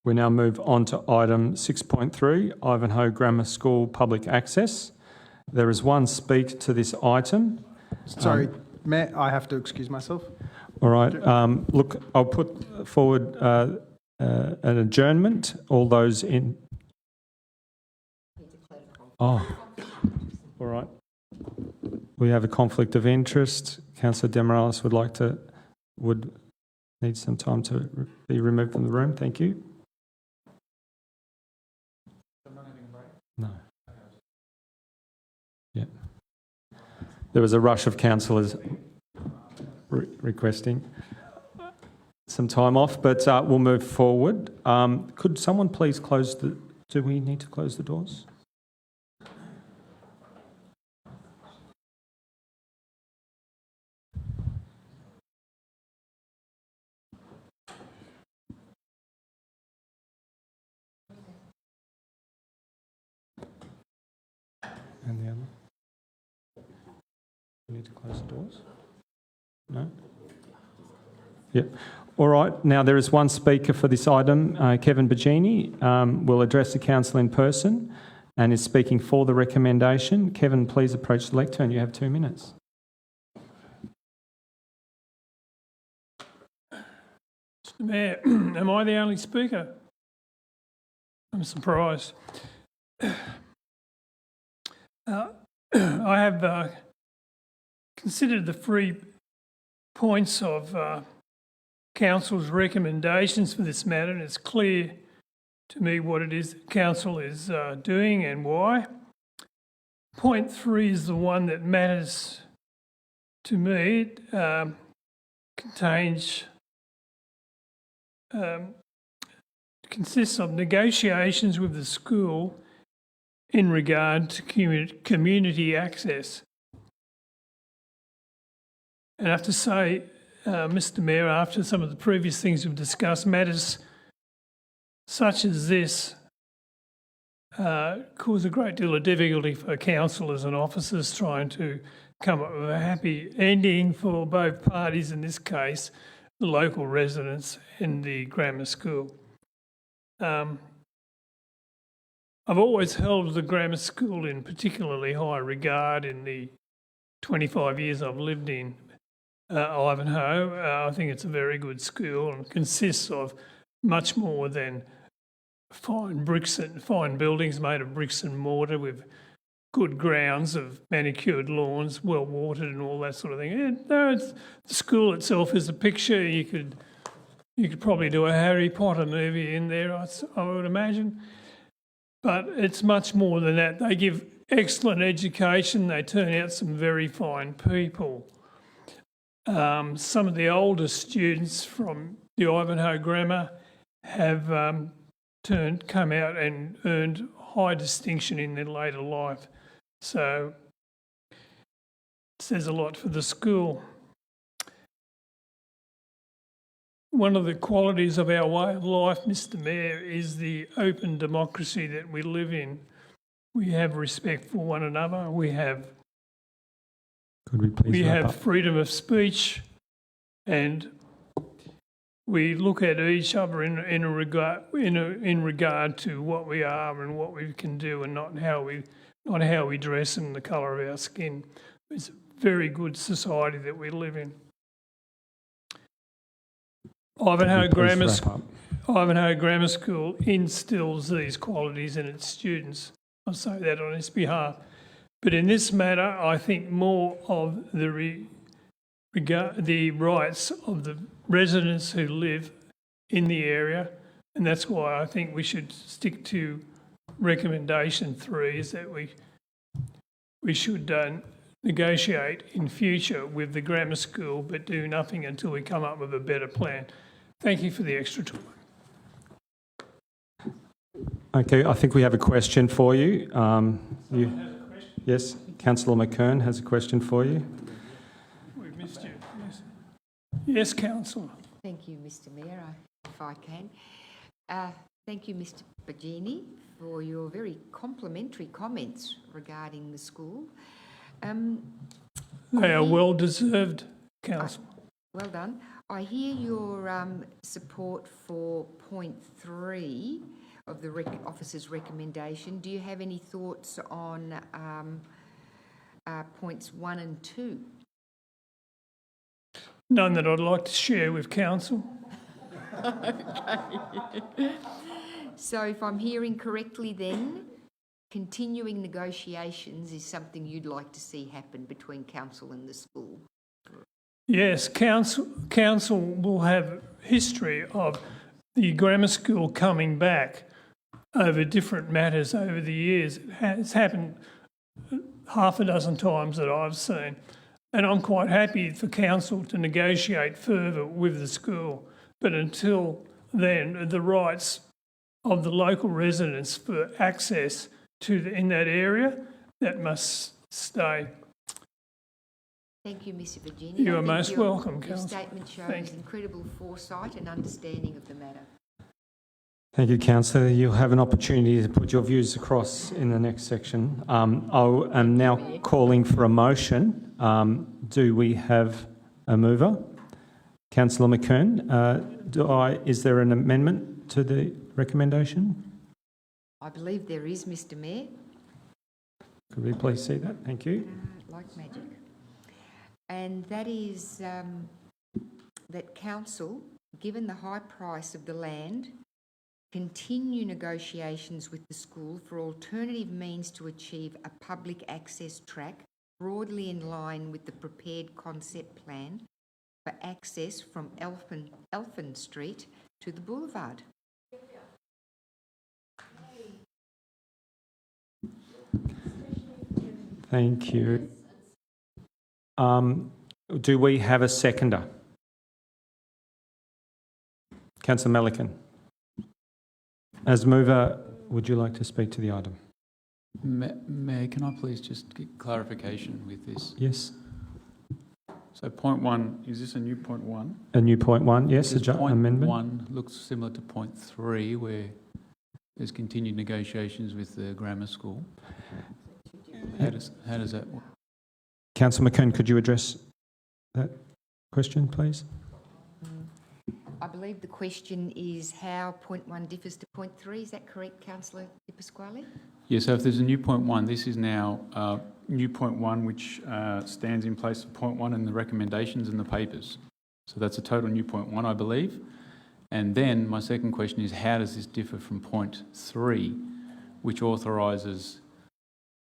We now move on to item 6.3, Ivanhoe Grammar School Public Access. There is one speak to this item. Sorry, Mayor, I have to excuse myself. All right. Look, I'll put forward an adjournment. All those in... Oh, all right. We have a conflict of interest. Councillor Demorales would need some time to be removed from the room. Thank you. No. Yeah. There was a rush of councillors requesting some time off, but we'll move forward. Could someone please close the... Do we need to close the doors? And the other? We need to close the doors? No? Yep. All right. Now there is one speaker for this item. Kevin Bagini will address the council in person and is speaking for the recommendation. Kevin, please approach the lectern. You have 2 minutes. Mr. Mayor, am I the only speaker? I'm surprised. I have considered the 3 points of Council's recommendations for this matter, and it's clear to me what it is that Council is doing and why. Point 3 is the one that matters to me. It consists of negotiations with the school in regard to community access. And I have to say, Mr. Mayor, after some of the previous things we've discussed, matters such as this cause a great deal of difficulty for councillors and officers trying to come up with a happy ending for both parties, in this case, the local residents and the grammar school. I've always held the grammar school in particularly high regard in the 25 years I've lived in Ivanhoe. I think it's a very good school and consists of much more than fine buildings made of bricks and mortar with good grounds of manicured lawns, well watered and all that sort of thing. The school itself is a picture. You could probably do a Harry Potter movie in there, I would imagine. But it's much more than that. They give excellent education. They turn out some very fine people. Some of the older students from the Ivanhoe Grammar have come out and earned high distinction in their later life. So it says a lot for the school. One of the qualities of our way of life, Mr. Mayor, is the open democracy that we live in. We have respect for one another. We have freedom of speech, and we look at each other in regard to what we are and what we can do, and not how we dress and the colour of our skin. It's a very good society that we live in. Ivanhoe Grammar School instills these qualities in its students. I say that on its behalf. But in this matter, I think more of the rights of the residents who live in the area, and that's why I think we should stick to recommendation 3, is that we should negotiate in future with the grammar school, but do nothing until we come up with a better plan. Thank you for the extra time. Okay, I think we have a question for you. Yes, Councillor McKern has a question for you. We missed you. Yes, Councillor. Thank you, Mr Mayor, if I can. Thank you, Mr Bagini, for your very complimentary comments regarding the school. They are well deserved, Councillor. Well done. I hear your support for point 3 of the officer's recommendation. Do you have any thoughts on points 1 and 2? None that I'd like to share with Council. Okay. So if I'm hearing correctly then, continuing negotiations is something you'd like to see happen between Council and the school? Yes, council will have history of the grammar school coming back over different matters over the years. It has happened half a dozen times that I've seen. And I'm quite happy for council to negotiate further with the school. But until then, the rights of the local residents for access to in that area, that must stay. Thank you, Mr Virginia. You are most welcome, Your Councillor. statement shows incredible foresight and understanding of the matter. Thank you, Councillor. You'll have an opportunity to put your views across in the next section. I am now calling for a motion. Do we have a mover? Councillor McKern, is there an amendment to the recommendation? I believe there is, Mr Mayor. Could we please see that? Thank you. Like magic. And that is that council, given the high price of the land, continue negotiations with the school for alternative means to achieve a public access track broadly in line with the prepared concept plan for access from Elphin Street to the boulevard. Thank you. Do we have a seconder? Councillor Melican. As mover, would you like to speak to the item? Mayor, can I please just get clarification with this? Yes. So point 1, is this a new point 1? A new point 1, yes, Point amendment. 1 looks similar to point 3, where there's continued negotiations with the grammar school. How does that work? Councillor McKern, could you address that question, please? I believe the question is how point 1 differs to point 3. Is that correct, Councillor Di Pasquale? Yes, so if there's a new point 1, this is now new point 1, which stands in place of point 1 in the recommendations and the papers. So that's a total new point 1, I believe. And then my second question is, how does this differ from point 3, which authorises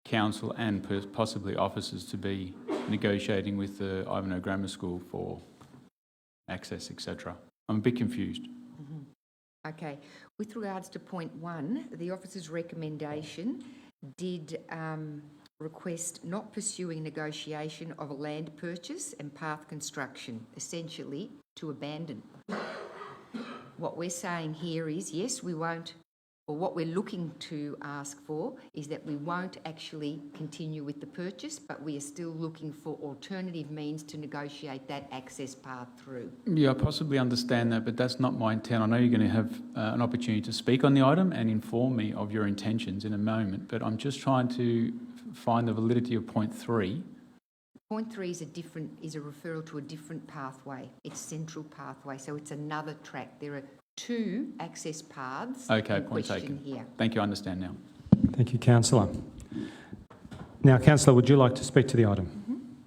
council and possibly officers to be negotiating with the Ivanhoe Grammar School for access, etc.? I'm a bit confused. Okay. With regards to point 1, the officer's recommendation did request not pursuing negotiation of a land purchase and path construction, essentially to abandon. What we're saying here is, yes, we won't, or what we're looking to ask for is that we won't actually continue with the purchase, but we are still looking for alternative means to negotiate that access path through. Yeah, I possibly understand that, but that's not my intent. I know you're going to have an opportunity to speak on the item and inform me of your intentions in a moment, but I'm just trying to find the validity of point 3. Point 3 is a referral to a different pathway. It's central pathway, so it's another track. There are 2 access paths. Okay, in point question taken. here. Thank you, I understand now. Thank you, Councillor. Now, Councillor, would you like to speak to the item?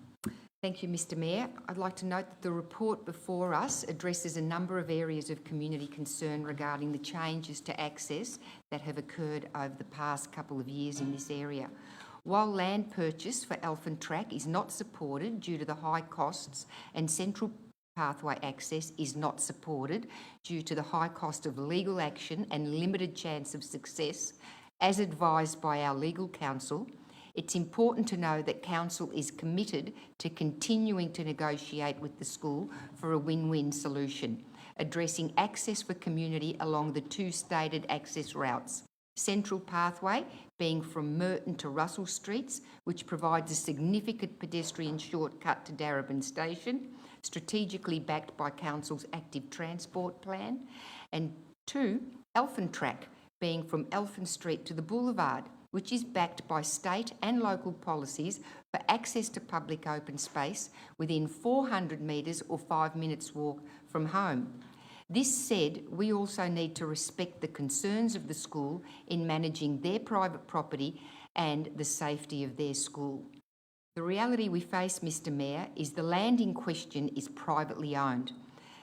Thank you, Mr Mayor. I'd like to note that the report before us addresses a number of areas of community concern regarding the changes to access that have occurred over the past couple of years in this area. While land purchase for Elphin Track is not supported due to the high costs and central pathway access is not supported due to the high cost of legal action and limited chance of success, as advised by our legal counsel, It's important to know that Council is committed to continuing to negotiate with the school for a win-win solution, addressing access for community along the two stated access routes. Central Pathway being from Merton to Russell Streets, which provides a significant pedestrian shortcut to Darebin Station, strategically backed by Council's active transport plan, and 2, Elphin Track being from Elphin Street to the Boulevard, which is backed by state and local policies for access to public open space within 400 metres or 5 minutes walk from home. This said, we also need to respect the concerns of the school in managing their private property and the safety of their school. The reality we face, Mr Mayor, is the land in question is privately owned.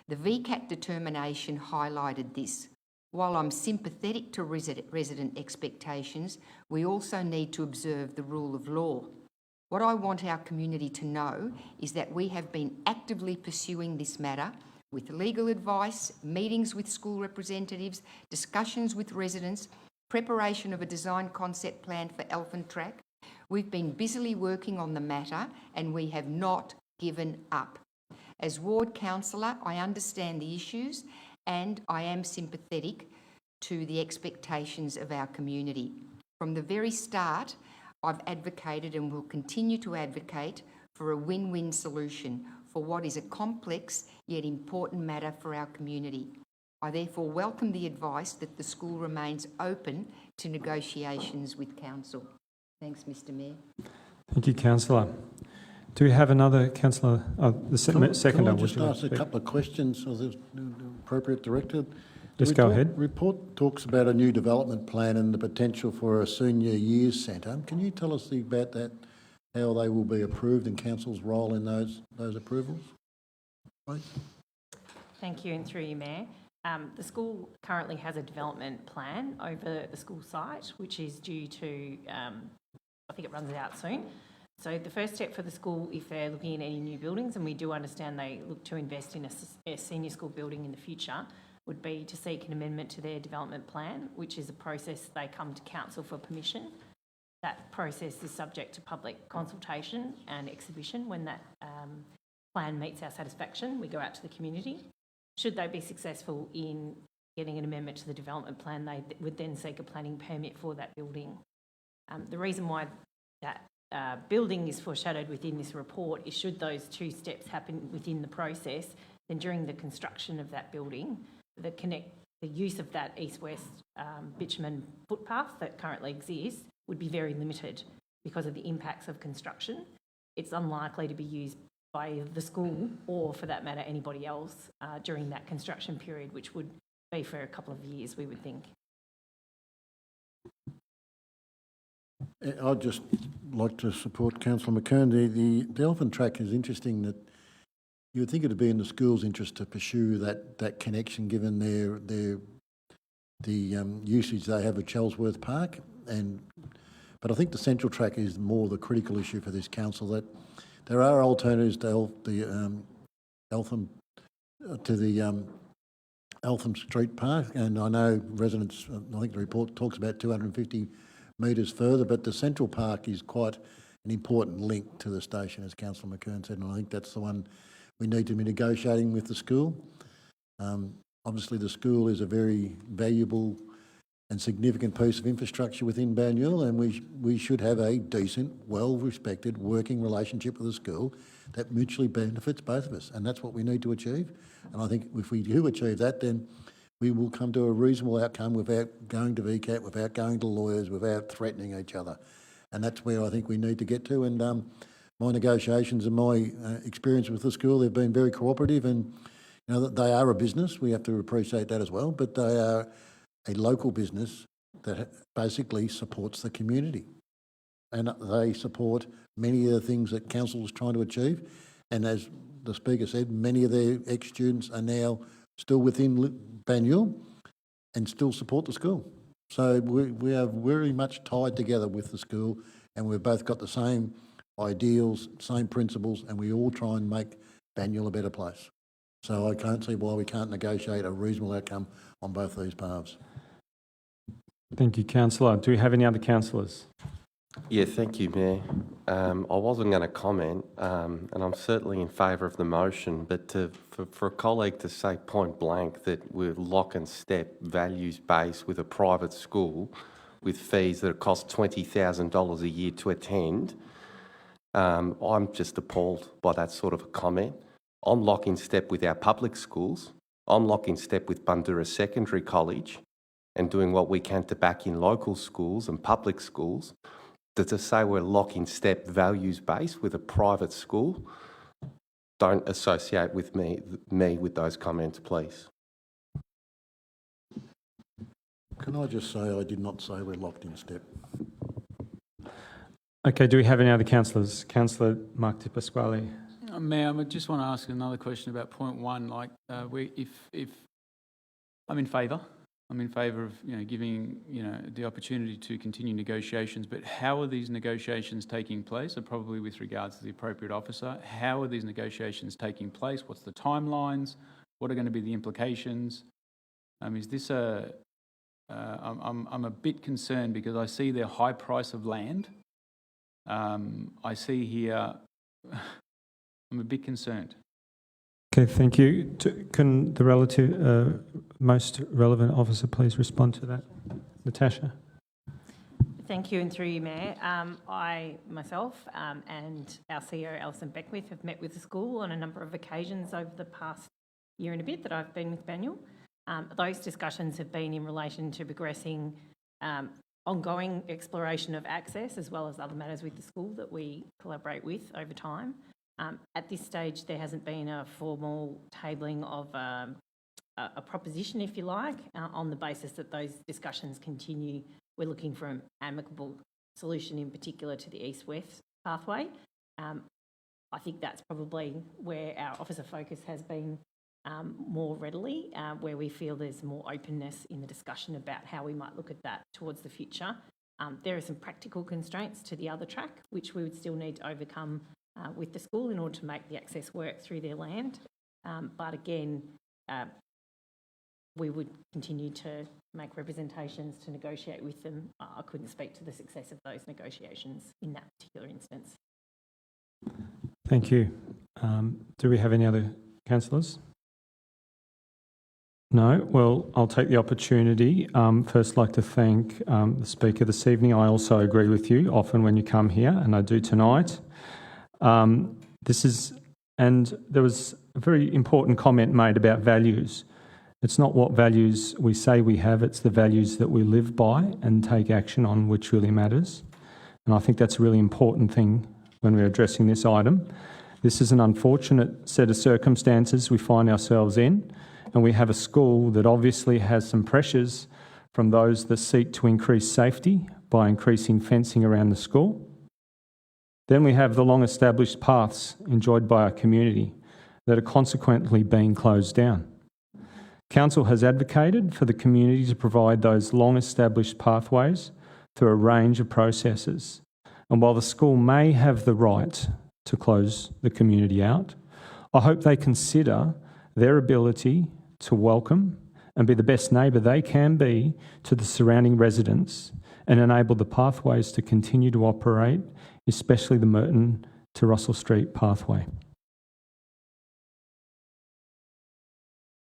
The VCAT determination highlighted this. While I'm sympathetic to resident expectations, we also need to observe the rule of law. What I want our community to know is that we have been actively pursuing this matter with legal advice, meetings with school representatives, discussions with residents, preparation of a design concept plan for Elphin Track. We've been busily working on the matter and we have not given up. As ward councillor, I understand the issues and I am sympathetic to the expectations of our community. From the very start, I've advocated and will continue to advocate for a win-win solution for what is a complex yet important matter for our community. I therefore welcome the advice that the school remains open to negotiations with Council. Thanks, Mr Mayor. Thank you, councillor. Do we have another councillor? Seconder. Can I just ask a couple of questions of the appropriate director? Yes, go ahead. Report talks about a new development plan and the potential for a senior years centre. Can you tell us about that, how they will be approved and council's role in those approvals? Please. Thank you, and through you, Mayor. The school currently has a development plan over the school site, which is due to, I think it runs out soon. So the first step for the school, if they're looking at any new buildings, and we do understand they look to invest in a senior school building in the future, would be to seek an amendment to their development plan, which is a process they come to council for permission. That process is subject to public consultation and exhibition. When that plan meets our satisfaction, we go out to the community. Should they be successful in getting an amendment to the development plan, they would then seek a planning permit for that building. The reason why that building is foreshadowed within this report is should those two steps happen within the process, then during the construction of that building, the use of that east-west bitumen footpath that currently exists would be very limited because of the impacts of construction. It's unlikely to be used by the school or, for that matter, anybody else during that construction period, which would be for a couple of years, we would think. I'd just like to support Councillor McKern. The Elphin Track is interesting that you would think it would be in the school's interest to pursue that connection given the usage they have of Chelsworth Park. But I think the Central Track is more the critical issue for this council, that there are alternatives to Eltham Street Park, and I know residents, I think the report talks about 250 metres further, but the Central Park is quite an important link to the station, as Councillor McKern said, and I think that's the one we need to be negotiating with the school. Obviously the school is a very valuable and significant piece of infrastructure within Banyule, and we should have a decent, well-respected working relationship with the school that mutually benefits both of us, and that's what we need to achieve. And I think if we do achieve that, then we will come to a reasonable outcome without going to VCAT, without going to lawyers, without threatening each other. And that's where I think we need to get to. And my negotiations and my experience with the school, they've been very cooperative, and you know, they are a business. We have to appreciate that as well, but they are a local business that basically supports the community, and they support many of the things that council is trying to achieve. And as the speaker said, many of their ex-students are now still within Banyule and still support the school. So we are very much tied together with the school, and we've both got the same ideals, same principles, and we all try and make Banyule a better place. So I can't see why we can't negotiate a reasonable outcome on both these paths. Thank you, councillor. Do we have any other councillors? Yeah, thank you, Mayor. I wasn't going to comment, and I'm certainly in favour of the motion, but for a colleague to say point blank that we're lock and step values-based with a private school with fees that cost $20,000 a year to attend, I'm just appalled by that sort of a comment. I'm lock in step with our public schools. I'm lock in step with Bundoora Secondary College and doing what we can to back in local schools and public schools. To say we're lock in step values-based with a private school, don't associate with me with those comments, please. Can I just say I did not say we're locked in step. Okay, do we have any other councillors? Councillor Mark Di Pasquale. Mayor, I just want to ask another question about point one. Like, if I'm in favour. I'm in favour of giving the opportunity to continue negotiations, but how are these negotiations taking place? And probably with regards to the appropriate officer, how are these negotiations taking place? What's the timelines? What are going to be the implications? Is this I'm a bit concerned because I see the high price of land. I see here. I'm a bit concerned. Okay, thank you. Can the most relevant officer please respond to that? Natasha. Thank you, and through you, Mayor. I myself and our CEO, Alison Beckwith, have met with the school on a number of occasions over the past year and a bit that I've been with Banyule. Those discussions have been in relation to progressing ongoing exploration of access as well as other matters with the school that we collaborate with over time. At this stage, there hasn't been a formal tabling of a proposition, if you like, on the basis that those discussions continue. We're looking for an amicable solution, in particular to the east-west pathway. I think that's probably where our officer focus has been more readily, where we feel there's more openness in the discussion about how we might look at that towards the future. There are some practical constraints to the other track, which we would still need to overcome with the school in order to make the access work through their land. But again, we would continue to make representations to negotiate with them. I couldn't speak to the success of those negotiations in that particular instance. Thank you. Do we have any other councillors? No? Well, I'll take the opportunity. First, like to thank the Speaker this evening. I also agree with you often when you come here, and I do tonight. And there was a very important comment made about values. It's not what values we say we have, it's the values that we live by and take action on which really matters. And I think that's a really important thing when we're addressing this item. This is an unfortunate set of circumstances we find ourselves in, and we have a school that obviously has some pressures from those that seek to increase safety by increasing fencing around the school. Then we have the long-established paths enjoyed by our community that are consequently being closed down. Council has advocated for the community to provide those long-established pathways through a range of processes. And while the school may have the right to close the community out, I hope they consider their ability to welcome and be the best neighbour they can be to the surrounding residents and enable the pathways to continue to operate, especially the Merton to Russell Street pathway.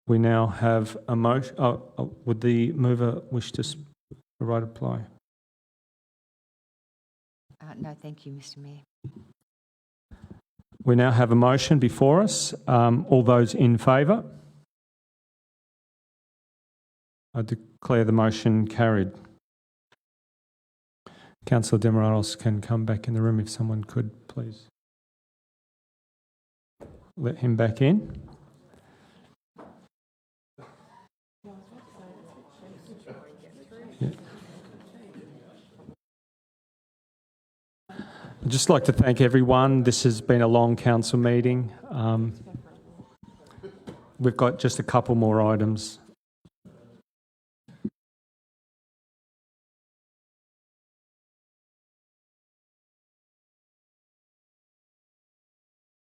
We now have a motion. Would the mover wish to provide a reply? No, thank you, Mr. Mayor. We now have a motion before us. All those in favour? I declare the motion carried. Councillor Demaratos can come back in the room if someone could, please. Let him back in. Yeah. I'd just like to thank everyone. This has been a long council meeting. We've got just a couple more items.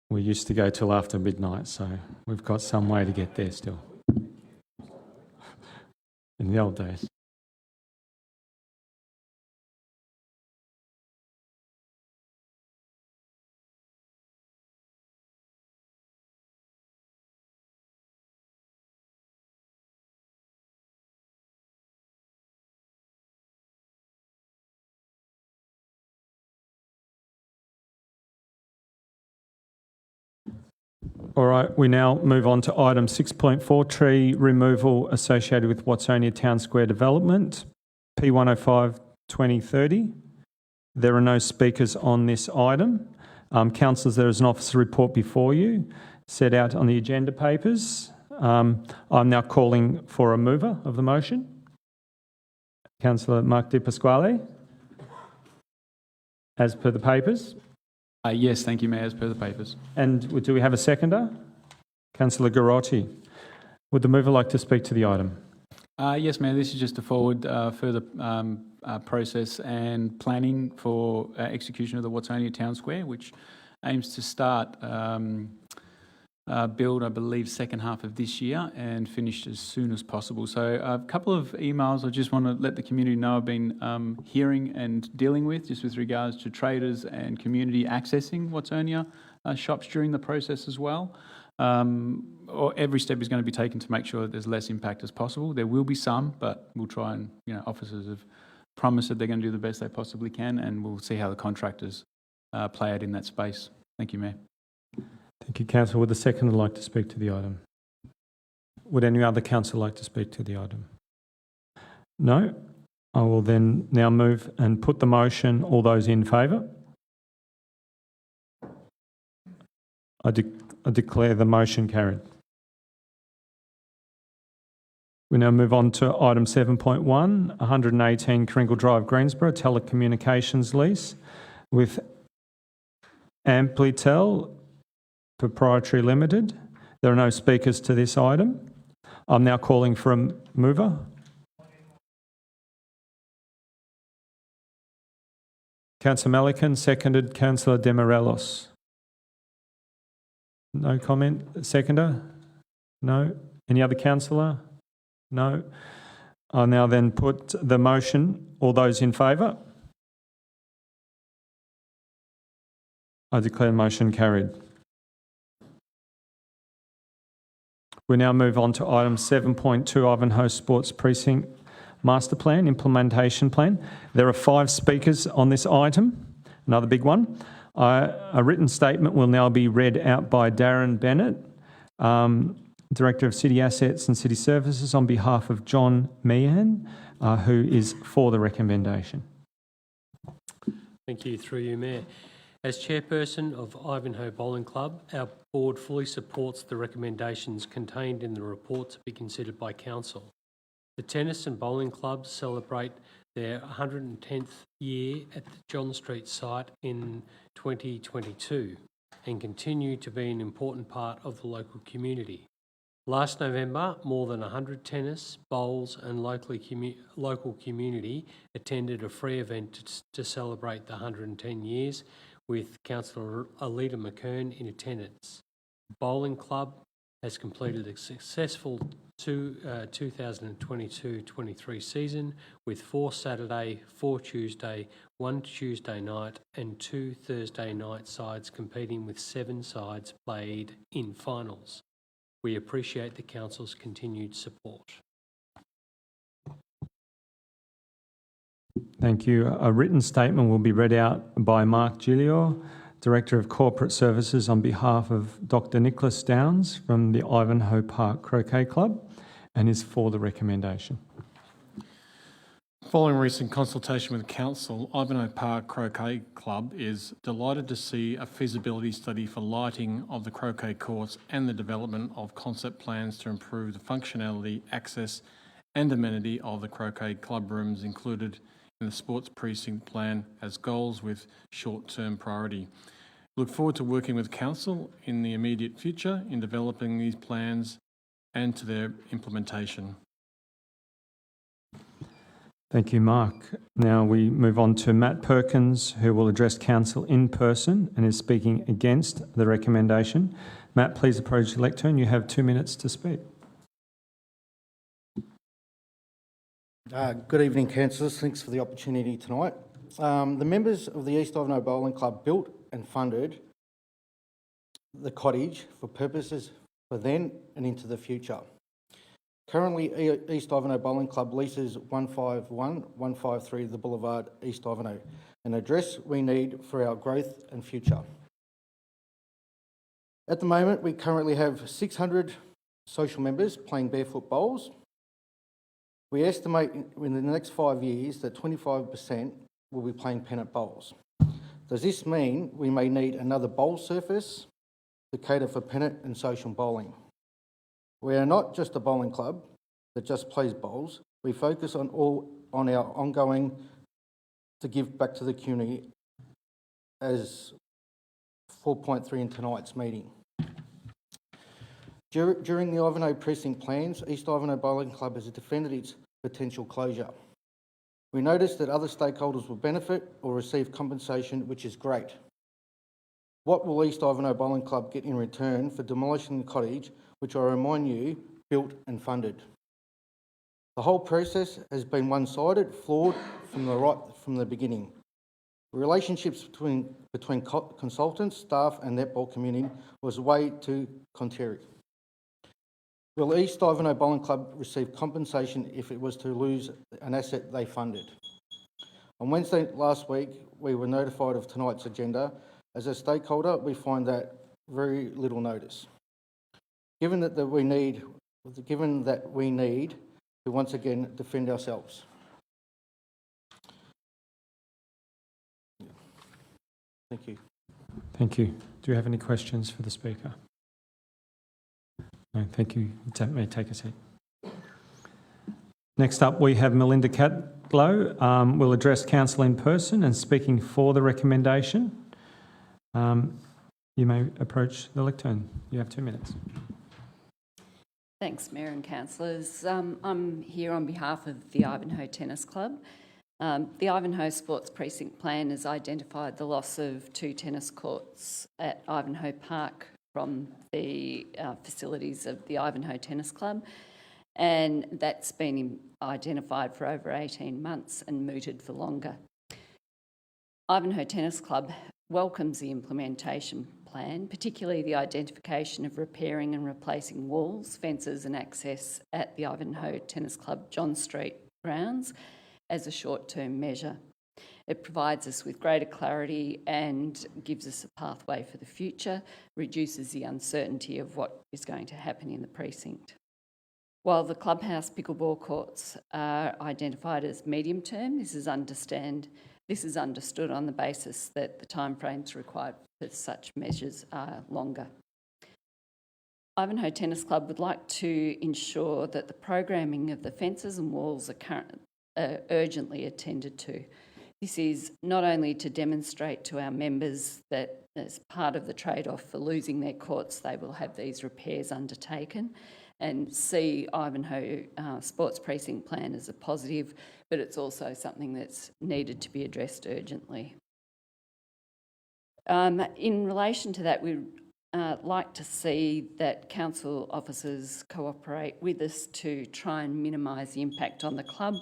We used to go till after midnight, so we've got some way to get there still. In the old days. All right, we now move on to item 6.4, tree removal associated with Watsonia Town Square development, P105 2030. There are no speakers on this item. Councillors, there is an officer report before you, set out on the agenda papers. I'm now calling for a mover of the motion. Councillor Mark Di Pasquale, as per the papers. Yes, thank you, Mayor, as per the papers. And do we have a seconder? Councillor Garotti. Would the mover like to speak to the item? Yes, Mayor, this is just to forward further process and planning for execution of the Watsonia Town Square, which aims to start build, I believe, second half of this year and finish as soon as possible. So a couple of emails I just want to let the community know I've been hearing and dealing with, just with regards to traders and community accessing Watsonia shops during the process as well. Or every step is going to be taken to make sure that there's less impact as possible. There will be some, but we'll try and, officers have promised that they're going to do the best they possibly can, and we'll see how the contractors play out in that space. Thank you, Mayor. Thank you, Councillor. Would the seconder like to speak to the item? Would any other councillor like to speak to the item? No? I will then now move and put the motion. All those in favour? I declare the motion carried. We now move on to item 7.1, 118 Kringle Drive, Greensborough, telecommunications lease with Amplitel Proprietary Limited. There are no speakers to this item. I'm now calling for a mover. Councillor Melican, seconded Councillor Demorelos. No comment. Seconder? No. Any other councillor? No. I'll now then put the motion. All those in favour? I declare the motion carried. We now move on to item 7.2, Ivanhoe Sports Precinct Master Plan, Implementation Plan. There are 5 speakers on this item, another big one. A written statement will now be read out by Darren Bennett, Director of City Assets and City Services, on behalf of John Meehan, who is for the recommendation. Thank you, through you, Mayor. As chairperson of Ivanhoe Bowling Club, our board fully supports the recommendations contained in the report to be considered by council. The tennis and bowling clubs celebrate their 110th year at the John Street site in 2022 and continue to be an important part of the local community. Last November, more than 100 tennis, bowls and local community attended a free event to celebrate the 110 years, with Councillor Alida McKern in attendance. The bowling club has completed a successful 2022-23 season with 4 Saturday, 4 Tuesday, 1 Tuesday night and 2 Thursday night sides competing, with 7 sides played in finals. We appreciate the council's continued support. Thank you. A written statement will be read out by Mark Gilio, Director of Corporate Services, on behalf of Dr. Nicholas Downs from the Ivanhoe Park Croquet Club, and is for the recommendation. Following recent consultation with Council, Ivanhoe Park Croquet Club is delighted to see a feasibility study for lighting of the croquet courts and the development of concept plans to improve the functionality, access and amenity of the croquet club rooms included in the sports precinct plan as goals with short-term priority. Look forward to working with Council in the immediate future in developing these plans and to their implementation. Thank you, Mark. Now we move on to Matt Perkins, who will address Council in person and is speaking against the recommendation. Matt, please approach the lectern. You have 2 minutes to speak. Good evening, councillors. Thanks for the opportunity tonight. The members of the East Ivanhoe Bowling Club built and funded the cottage for purposes for then and into the future. Currently, East Ivanhoe Bowling Club leases 151, 153 The Boulevard, East Ivanhoe, an address we need for our growth and future. At the moment, we currently have 600 social members playing barefoot bowls. We estimate in the next 5 years that 25% will be playing pennant bowls. Does this mean we may need another bowl surface to cater for pennant and social bowling? We are not just a bowling club that just plays bowls. We focus on our ongoing to give back to the community as 4.3 in tonight's meeting. During the Ivanhoe precinct plans, East Ivanhoe Bowling Club has defended its potential closure. We noticed that other stakeholders will benefit or receive compensation, which is great. What will East Ivanhoe Bowling Club get in return for demolishing the cottage, which I remind you, built and funded? The whole process has been one-sided, flawed from the beginning. Relationships between consultants, staff and netball community was way too contrary. Will East Ivanhoe Bowling Club receive compensation if it was to lose an asset they funded? On Wednesday last week, we were notified of tonight's agenda. As a stakeholder, we find that very little notice. Given that we need to once again defend ourselves. Thank you. Thank you. Do you have any questions for the Speaker? No, thank you. You may take a seat. Next up, we have Melinda Catlow. Will address Council in person and speaking for the recommendation. You may approach the lectern. You have 2 minutes. Thanks, Mayor and Councillors. I'm here on behalf of the Ivanhoe Tennis Club. The Ivanhoe Sports Precinct Plan has identified the loss of 2 tennis courts at Ivanhoe Park from the facilities of the Ivanhoe Tennis Club, and that's been identified for over 18 months and mooted for longer. Ivanhoe Tennis Club welcomes the implementation plan, particularly the identification of repairing and replacing walls, fences and access at the Ivanhoe Tennis Club John Street grounds as a short-term measure. It provides us with greater clarity and gives us a pathway for the future, reduces the uncertainty of what is going to happen in the precinct. While the clubhouse pickleball courts are identified as medium-term, this is understood on the basis that the timeframes required for such measures are longer. Ivanhoe Tennis Club would like to ensure that the programming of the fences and walls are urgently attended to. This is not only to demonstrate to our members that as part of the trade-off for losing their courts, they will have these repairs undertaken and see Ivanhoe Sports Precinct Plan as a positive, but it's also something that's needed to be addressed urgently. In relation to that, we'd like to see that council officers cooperate with us to try and minimise the impact on the club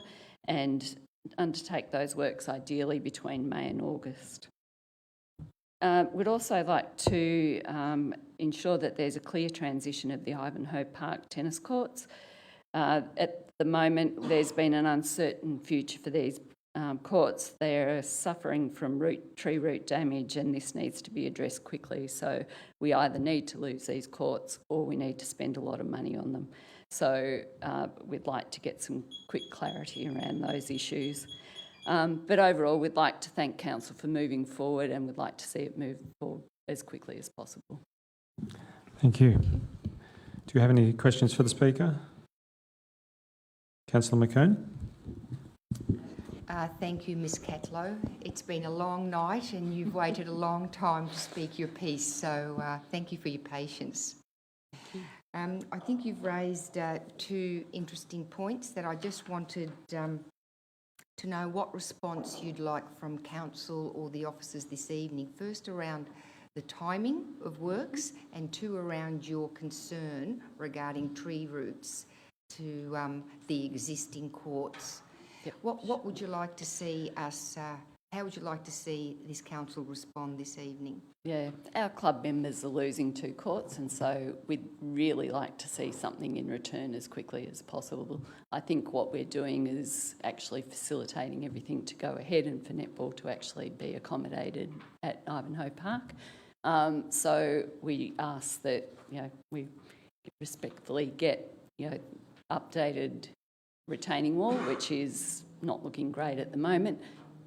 and undertake those works ideally between May and August. We'd also like to ensure that there's a clear transition of the Ivanhoe Park tennis courts. At the moment, there's been an uncertain future for these courts. They're suffering from tree root damage, and this needs to be addressed quickly. So we either need to lose these courts or we need to spend a lot of money on them. So we'd like to get some quick clarity around those issues. But overall, we'd like to thank Council for moving forward, and we'd like to see it move forward as quickly as possible. Thank you. Do you have any questions for the Speaker? Councillor McKern. Thank you, Ms Catlow. It's been a long night and you've waited a long time to speak your piece, so thank you for your patience. I think you've raised 2 interesting points that I just wanted to know what response you'd like from Council or the officers this evening. First, around the timing of works, and 2, around your concern regarding tree roots to the existing courts. Yep. What would you like to see us, how would you like to see this council respond this evening? Yeah, our club members are losing 2 courts, and so we'd really like to see something in return as quickly as possible. I think what we're doing is actually facilitating everything to go ahead and for netball to actually be accommodated at Ivanhoe Park. So we ask that, we respectfully get, updated retaining wall, which is not looking great at the moment,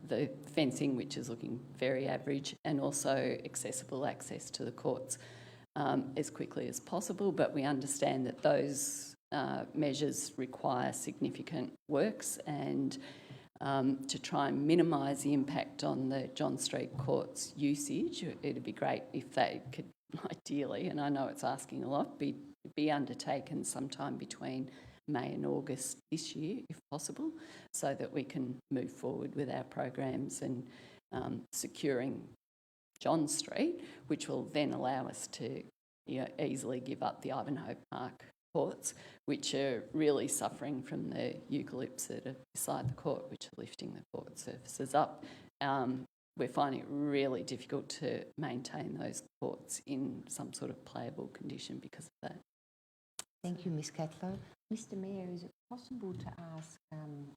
the fencing, which is looking very average, and also accessible access to the courts as quickly as possible. But we understand that those measures require significant works, and to try and minimise the impact on the John Street Court's usage, it'd be great if they could, ideally, and I know it's asking a lot, be undertaken sometime between May and August this year, if possible, so that we can move forward with our programs and securing John Street, which will then allow us to easily give up the Ivanhoe Park courts, which are really suffering from the eucalypts that are beside the court, which are lifting the court surfaces up. We're finding it really difficult to maintain those courts in some sort of playable condition because of that. Thank you, Ms Catlow. Mr Mayor, is it possible to ask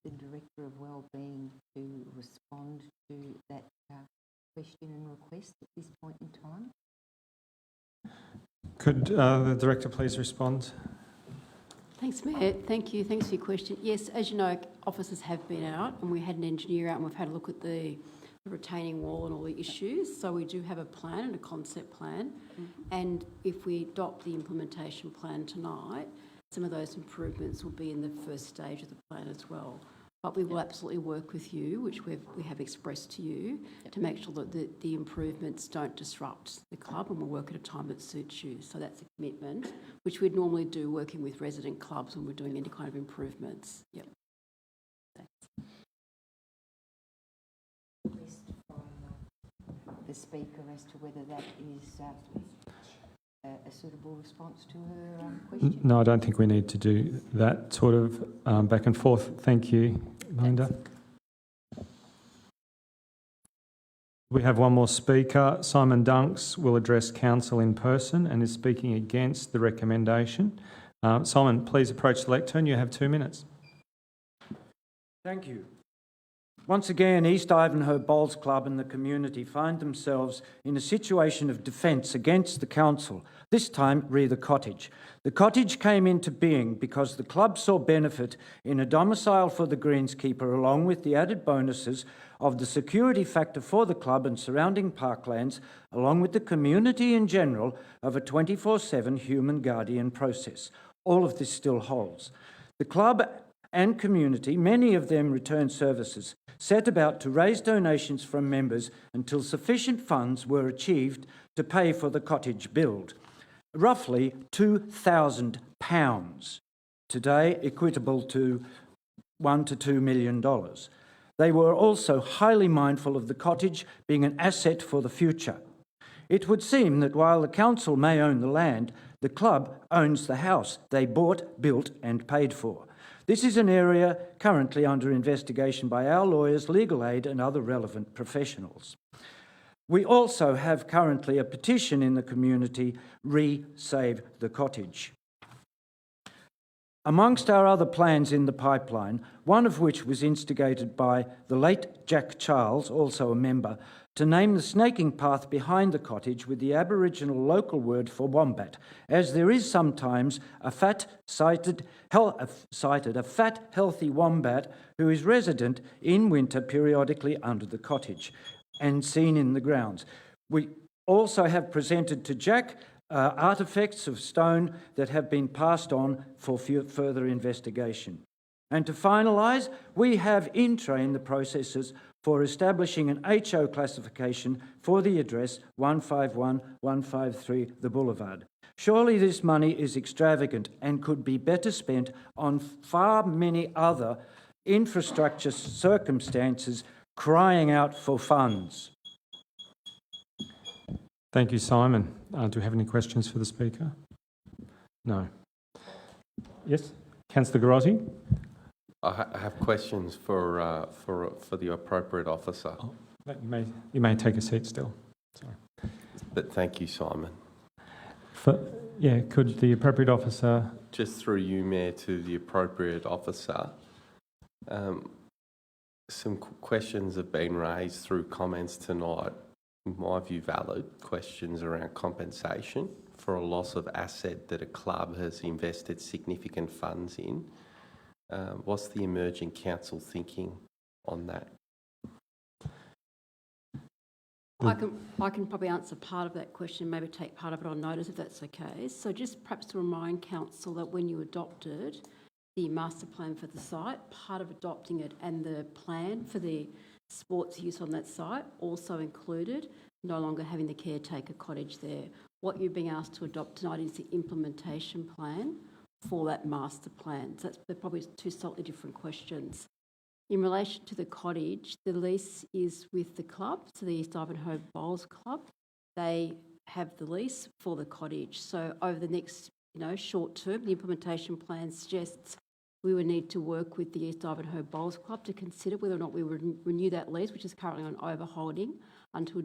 the Director of Wellbeing to respond to that question and request at this point in time? Could the Director please respond? Thanks, Mayor. Thank you. Thanks for your question. Yes, as you know, officers have been out and we had an engineer out and we've had a look at the retaining wall and all the issues. So we do have a plan and a concept plan. And if we adopt the implementation plan tonight, some of those improvements will be in the first stage of the plan as well. But we will absolutely work with you, which we have expressed to you, to make sure that the improvements don't disrupt the club, and we'll work at a time that suits you. So that's a commitment, which we'd normally do working with resident clubs when we're doing any kind of improvements. Yep. Thanks. The Speaker as to whether that is a suitable response to her question? No, I don't think we need to do that sort of back and forth. Thank you, Melinda. We have one more speaker. Simon Dunks will address Council in person and is speaking against the recommendation. Simon, please approach the lectern. You have 2 minutes. Thank you. Once again, East Ivanhoe Bowls Club and the community find themselves in a situation of defence against the council, this time re the cottage. The cottage came into being because the club saw benefit in a domicile for the greenskeeper, along with the added bonuses of the security factor for the club and surrounding parklands, along with the community in general, of a 24/7 human guardian process. All of this still holds. The club and community, many of them return services, set about to raise donations from members until sufficient funds were achieved to pay for the cottage build. Roughly £2,000, today equitable to $1 to $2 million. They were also highly mindful of the cottage being an asset for the future. It would seem that while the council may own the land, the club owns the house they bought, built and paid for. This is an area currently under investigation by our lawyers, legal aid and other relevant professionals. We also have currently a petition in the community, Re-Save the Cottage. Amongst our other plans in the pipeline, one of which was instigated by the late Jack Charles, also a member, to name the snaking path behind the cottage with the Aboriginal local word for wombat, as there is sometimes a fat, healthy wombat who is resident in winter periodically under the cottage and seen in the grounds. We also have presented to Jack artefacts of stone that have been passed on for further investigation. And to finalise, we have in train the processes for establishing an HO classification for the address 151-153 The Boulevard. Surely this money is extravagant and could be better spent on far many other infrastructure circumstances crying out for funds. Thank you, Simon. Do we have any questions for the Speaker? No. Yes, Councillor Garotti. I have questions for the appropriate officer. Oh, you may take a seat still. Sorry. But thank you, Simon. Could the appropriate officer... Just through you, Mayor, to the appropriate officer. Some questions have been raised through comments tonight in my view, valid questions around compensation for a loss of asset that a club has invested significant funds in. What's the emerging council thinking on that? I can probably answer part of that question, maybe take part of it on notice if that's okay. So just perhaps to remind council that when you adopted the master plan for the site, part of adopting it and the plan for the sports use on that site also included no longer having the caretaker cottage there. What you're being asked to adopt tonight is the implementation plan for that master plan. So they're probably two slightly different questions. In relation to the cottage, the lease is with the club, so the East Ivanhoe Bowls Club. They have the lease for the cottage. So over the next, short term, the implementation plan suggests we would need to work with the East Ivanhoe Bowls Club to consider whether or not we would renew that lease, which is currently on overholding until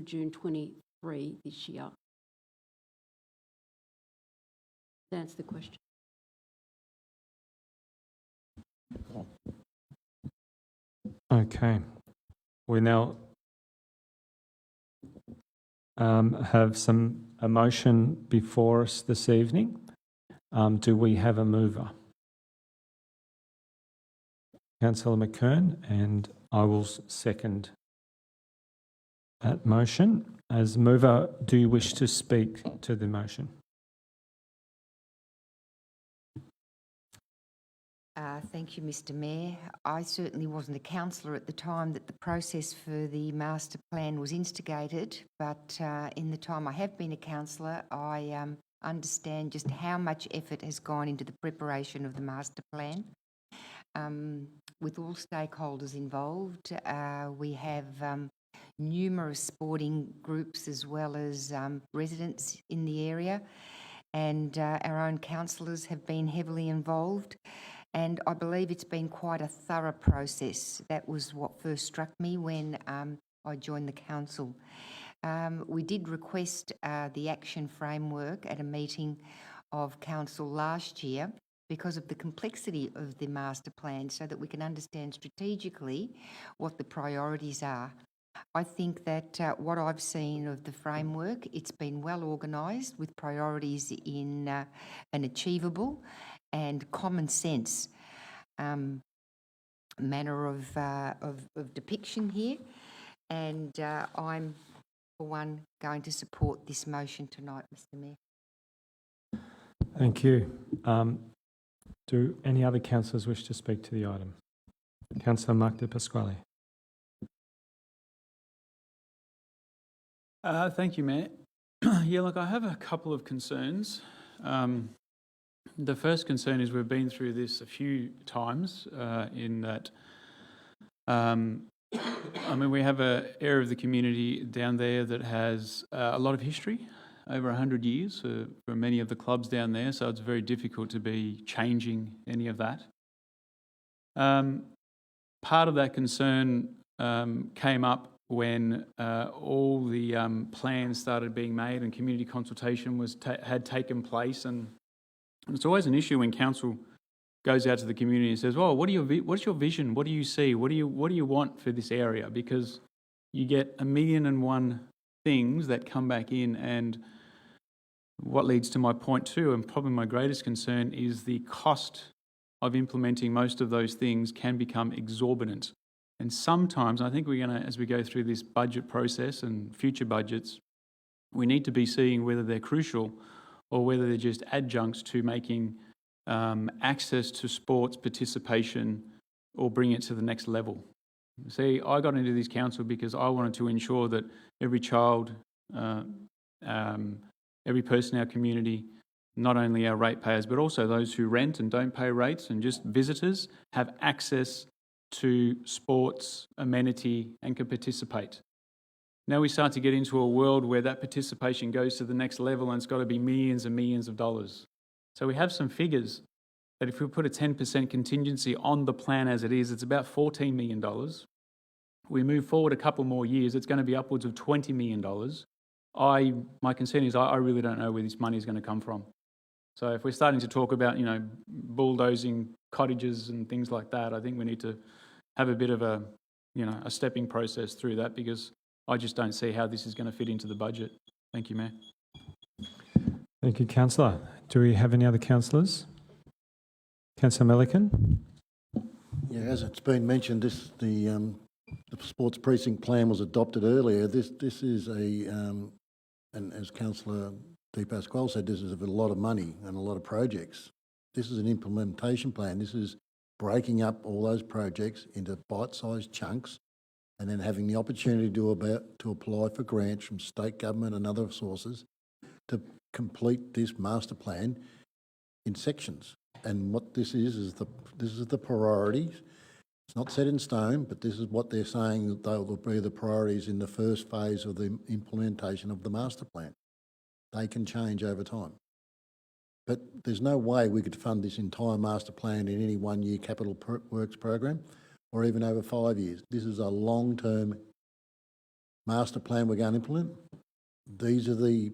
June 23 this year. To answer the question. Okay. We now have a motion before us this evening. Do we have a mover? Councillor McKern, and I will second that motion. As mover, do you wish to speak to the motion? Thank you, Mr Mayor. I certainly wasn't a councillor at the time that the process for the master plan was instigated, but in the time I have been a councillor, I understand just how much effort has gone into the preparation of the master plan. With all stakeholders involved, we have numerous sporting groups as well as residents in the area, and our own councillors have been heavily involved. And I believe it's been quite a thorough process. That was what first struck me when I joined the council. We did request the action framework at a meeting of council last year because of the complexity of the master plan, so that we can understand strategically what the priorities are. I think that what I've seen of the framework, it's been well organised with priorities in an achievable and common sense manner of depiction here. And I'm, for one, going to support this motion tonight, Mr Mayor. Thank you. Do any other councillors wish to speak to the item? Councillor Mark de Pasquale. Thank you, Mayor. Yeah, look, I have a couple of concerns. The first concern is we've been through this a few times in that, we have an area of the community down there that has a lot of history, over 100 years for many of the clubs down there, so it's very difficult to be changing any of that. Part of that concern came up when all the plans started being made and community consultation had taken place, and it's always an issue when council goes out to the community and says, "Well, what's your vision? What do you see? What do you want for this area?" Because you get 1,000,001 things that come back in, and what leads to my point too, and probably my greatest concern, is the cost of implementing most of those things can become exorbitant. And sometimes, I think we're going to, as we go through this budget process and future budgets, we need to be seeing whether they're crucial or whether they're just adjuncts to making access to sports participation or bring it to the next level. See, I got into this council because I wanted to ensure that every child, every person in our community, not only our ratepayers, but also those who rent and don't pay rates and just visitors, have access to sports, amenity, and can participate. Now we start to get into a world where that participation goes to the next level, and it's got to be millions and millions of dollars. So we have some figures that if we put a 10% contingency on the plan as it is, it's about $14 million. We move forward a couple more years, it's going to be upwards of $20 million. My concern is I really don't know where this money is going to come from. So if we're starting to talk about, bulldozing cottages and things like that, I think we need to have a bit of a stepping process through that, because I just don't see how this is going to fit into the budget. Thank you, Mayor. Thank you, Councillor. Do we have any other councillors? Councillor Melican? Yeah, as it's been mentioned, the sports precinct plan was adopted earlier. This is and as Councillor Di Pasquale said, this is a lot of money and a lot of projects. This is an implementation plan. This is breaking up all those projects into bite-sized chunks and then having the opportunity to apply for grants from state government and other sources to complete this master plan in sections. And what this is the priorities. It's not set in stone, but this is what they're saying that they will be the priorities in the first phase of the implementation of the master plan. They can change over time. But there's no way we could fund this entire master plan in any 1 year capital works program or even over 5 years. This is a long-term master plan we're going to implement. These are the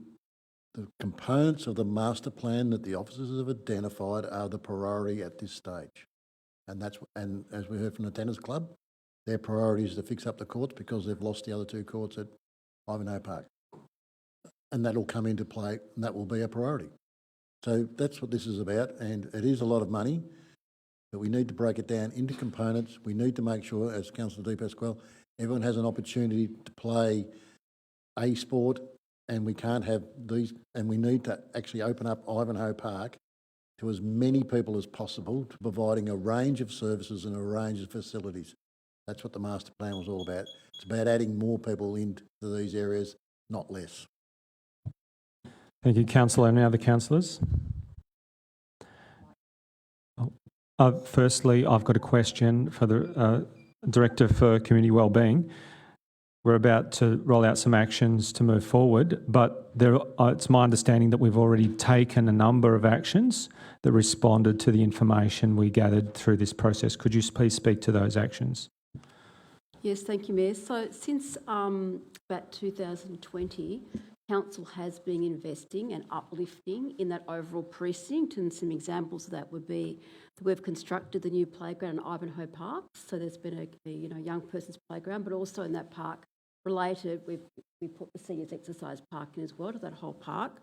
components of the master plan that the officers have identified are the priority at this stage. And as we heard from the tennis club, their priority is to fix up the courts because they've lost the other 2 courts at Ivanhoe Park. And that'll come into play and that will be a priority. So that's what this is about, and it is a lot of money, but we need to break it down into components. We need to make sure, as Councillor Di Pasquale, everyone has an opportunity to play a sport, and we can't have these, and we need to actually open up Ivanhoe Park to as many people as possible, to providing a range of services and a range of facilities. That's what the master plan was all about. It's about adding more people into these areas, not less. Thank you, Councillor. Any other councillors? Firstly, I've got a question for the Director for Community Wellbeing. We're about to roll out some actions to move forward, but it's my understanding that we've already taken a number of actions that responded to the information we gathered through this process. Could you please speak to those actions? Yes, thank you, Mayor. So since about 2020, Council has been investing and uplifting in that overall precinct, and some examples of that would be that we've constructed the new playground in Ivanhoe Park. So there's been a young person's playground, but also in that park related, we put the seniors exercise park in as well to that whole park.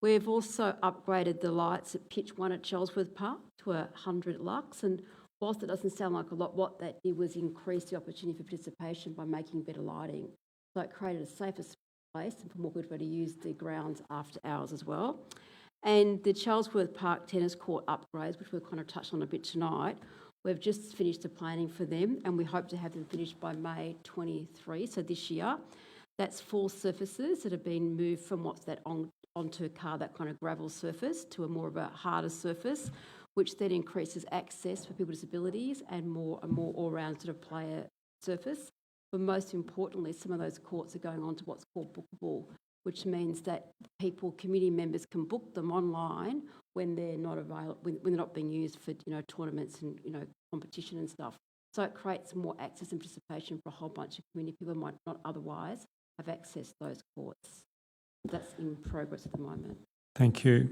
We've also upgraded the lights at Pitch 1 at Chelsworth Park to 100 lux, and whilst it doesn't sound like a lot, what that did was increase the opportunity for participation by making better lighting. So it created a safer place and for more people to use the grounds after hours as well. And the Chelsworth Park tennis court upgrades, which we've kind of touched on a bit tonight, we've just finished the planning for them, and we hope to have them finished by May 23, so this year. That's 4 surfaces that have been moved from what's that onto a car, that kind of gravel surface, to a more of a harder surface, which then increases access for people with disabilities and more all-round sort of player surface. But most importantly, some of those courts are going on to what's called bookable, which means that community members can book them online when they're not available, when they're not being used for tournaments and competition and stuff. So it creates more access and participation for a whole bunch of community people who might not otherwise have access to those courts. That's in progress at the moment. Thank you.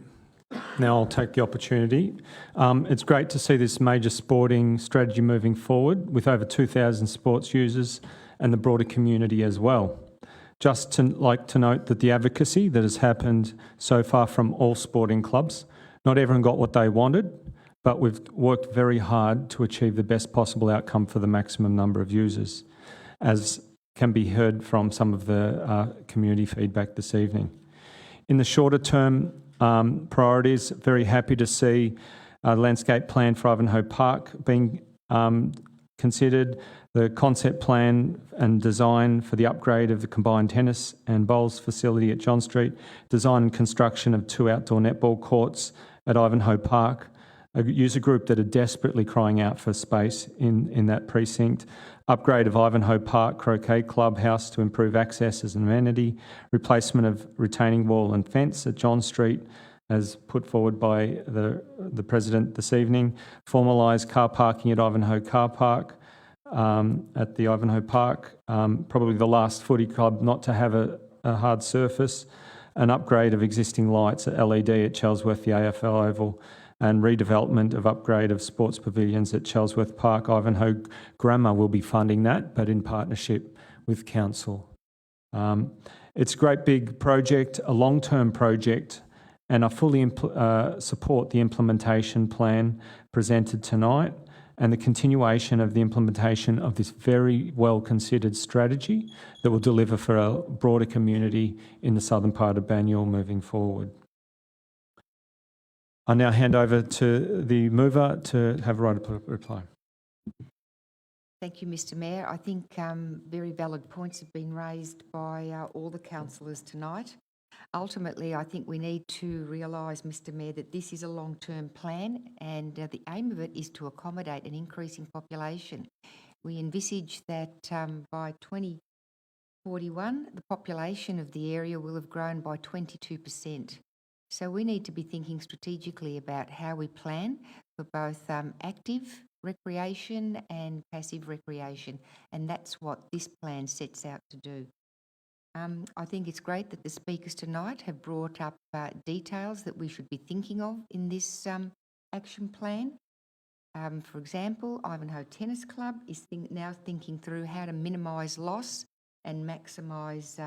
Now I'll take the opportunity. It's great to see this major sporting strategy moving forward with over 2,000 sports users and the broader community as well. Just like to note that the advocacy that has happened so far from all sporting clubs, not everyone got what they wanted, but we've worked very hard to achieve the best possible outcome for the maximum number of users, as can be heard from some of the community feedback this evening. In the shorter term priorities, very happy to see a landscape plan for Ivanhoe Park being considered, the concept plan and design for the upgrade of the combined tennis and bowls facility at John Street, design and construction of 2 outdoor netball courts at Ivanhoe Park, a user group that are desperately crying out for space in that precinct, upgrade of Ivanhoe Park Croquet Clubhouse to improve access as an amenity, replacement of retaining wall and fence at John Street, as put forward by the President this evening, formalise car parking at Ivanhoe Car Park, at the Ivanhoe Park, probably the last footy club not to have a hard surface, an upgrade of existing lights at LED at Chelsworth, the AFL Oval, and redevelopment of upgrade of sports pavilions at Chelsworth Park. Ivanhoe Grammar will be funding that, but in partnership with Council. It's a great big project, a long-term project, and I fully support the implementation plan presented tonight and the continuation of the implementation of this very well-considered strategy that will deliver for a broader community in the southern part of Banyule moving forward. I now hand over to the mover to have a right to reply. Thank you, Mr Mayor. I think very valid points have been raised by all the councillors tonight. Ultimately, I think we need to realise, Mr Mayor, that this is a long-term plan and the aim of it is to accommodate an increasing population. We envisage that by 2041, the population of the area will have grown by 22%. So we need to be thinking strategically about how we plan for both active recreation and passive recreation, and that's what this plan sets out to do. I think it's great that the speakers tonight have brought up details that we should be thinking of in this action plan. For example, Ivanhoe Tennis Club is now thinking through how to minimise loss and maximise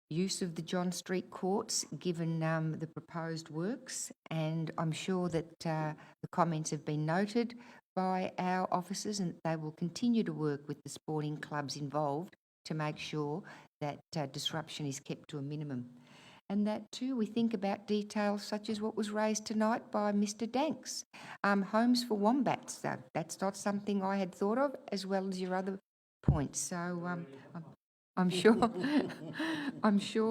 use of the John Street courts given the proposed works, and I'm sure that the comments have been noted by our officers and they will continue to work with the sporting clubs involved to make sure that disruption is kept to a minimum. And that too, we think about details such as what was raised tonight by Mr Danks. Homes for wombats, that's not something I had thought of, as well as your other points. So I'm sure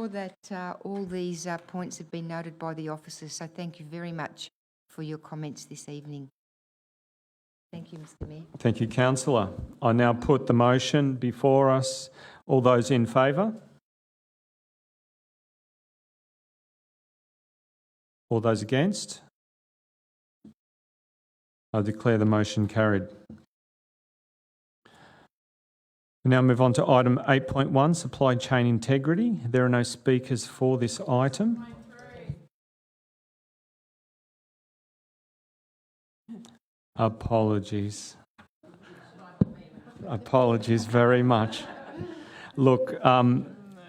that all these points have been noted by the officers. So thank you very much for your comments this evening. Thank you, Mr Mayor. Thank you, Councillor. I now put the motion before us. All those in favour? All those against? I declare the motion carried. We now move on to item 8.1, supply chain integrity. There are no speakers for this item. Apologies. Apologies very much. Look,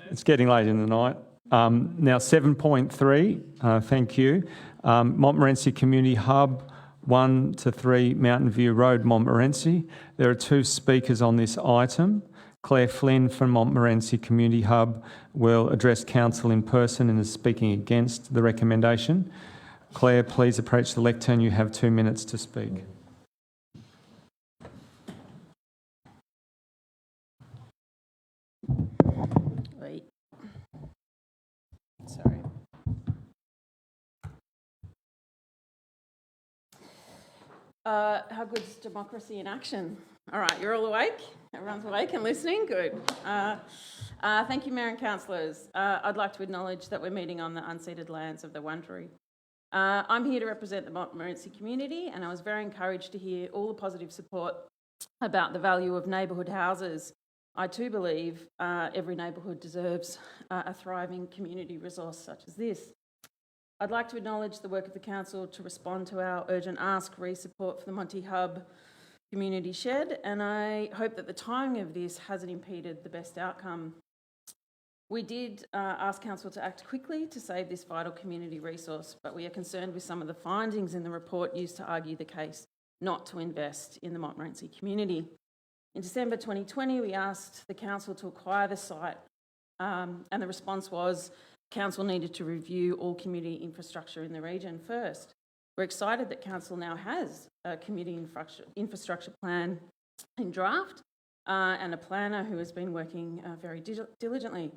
it's getting late in the night. Now 7.3, thank you. Montmorency Community Hub, 1 to 3 Mountain View Road, Montmorency. There are 2 speakers on this item. Claire Flynn from Montmorency Community Hub will address council in person and is speaking against the recommendation. Claire, please approach the lectern. You have 2 minutes to speak. Wait. Sorry. How good's democracy in action? All right, you're all awake? Everyone's awake and listening? Good. Thank you, Mayor and councillors. I'd like to acknowledge that we're meeting on the unceded lands of the Wurundjeri. I'm here to represent the Montmorency community, and I was very encouraged to hear all the positive support about the value of neighbourhood houses. I too believe every neighbourhood deserves a thriving community resource such as this. I'd like to acknowledge the work of the council to respond to our urgent ask re-support for the Monty Hub community shed, and I hope that the timing of this hasn't impeded the best outcome. We did ask council to act quickly to save this vital community resource, but we are concerned with some of the findings in the report used to argue the case not to invest in the Montmorency community. In December 2020, we asked the council to acquire the site, and the response was council needed to review all community infrastructure in the region first. We're excited that council now has a community infrastructure plan in draft and a planner who has been working very diligently.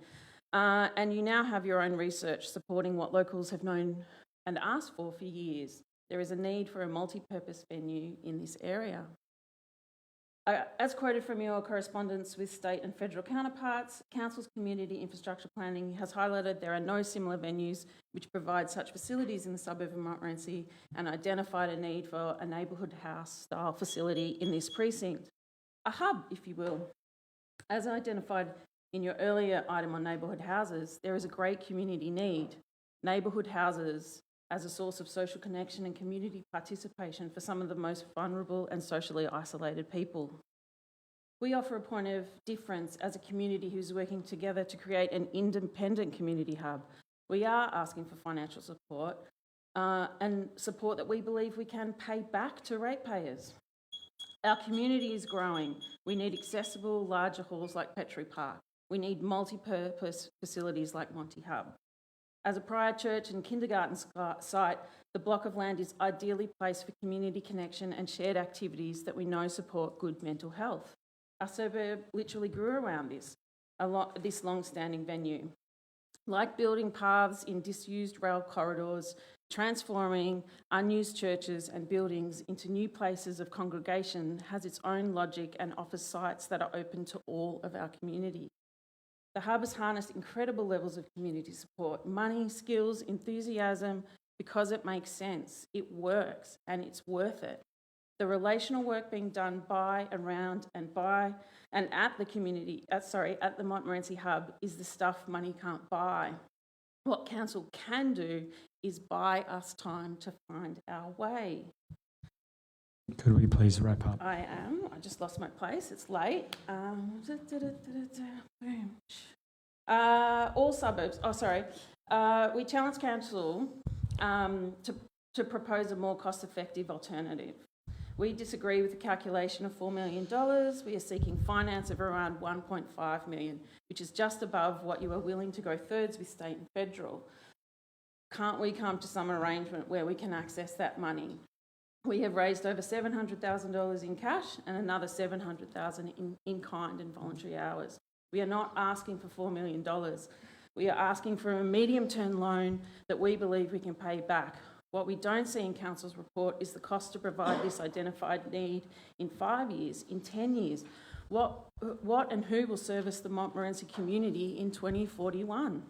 And you now have your own research supporting what locals have known and asked for years. There is a need for a multi-purpose venue in this area. As quoted from your correspondence with state and federal counterparts, Council's community infrastructure planning has highlighted there are no similar venues which provide such facilities in the suburb of Montmorency and identified a need for a neighbourhood house-style facility in this precinct. A hub, if you will. As identified in your earlier item on neighbourhood houses, there is a great community need. Neighbourhood houses as a source of social connection and community participation for some of the most vulnerable and socially isolated people. We offer a point of difference as a community who's working together to create an independent community hub. We are asking for financial support and support that we believe we can pay back to ratepayers. Our community is growing. We need accessible, larger halls like Petrie Park. We need multi-purpose facilities like Monty Hub. As a prior church and kindergarten site, the block of land is ideally placed for community connection and shared activities that we know support good mental health. Our suburb literally grew around this long-standing venue. Like building paths in disused rail corridors, transforming unused churches and buildings into new places of congregation has its own logic and offers sites that are open to all of our community. The hub has harnessed incredible levels of community support, money, skills, enthusiasm, because it makes sense, it works, and it's worth it. The relational work being done by, around, and at the Montmorency Hub is the stuff money can't buy. What council can do is buy us time to find our way. Could we please wrap up? I just lost my place. It's late. All suburbs. We challenge council to propose a more cost-effective alternative. We disagree with the calculation of $4 million. We are seeking finance of around $1.5 million, which is just above what you are willing to go thirds with state and federal. Can't we come to some arrangement where we can access that money? We have raised over $700,000 in cash and another $700,000 in kind and voluntary hours. We are not asking for $4 million. We are asking for a medium-term loan that we believe we can pay back. What we don't see in Council's report is the cost to provide this identified need in 5 years, in 10 years. What and who will service the Montmorency community in 2041?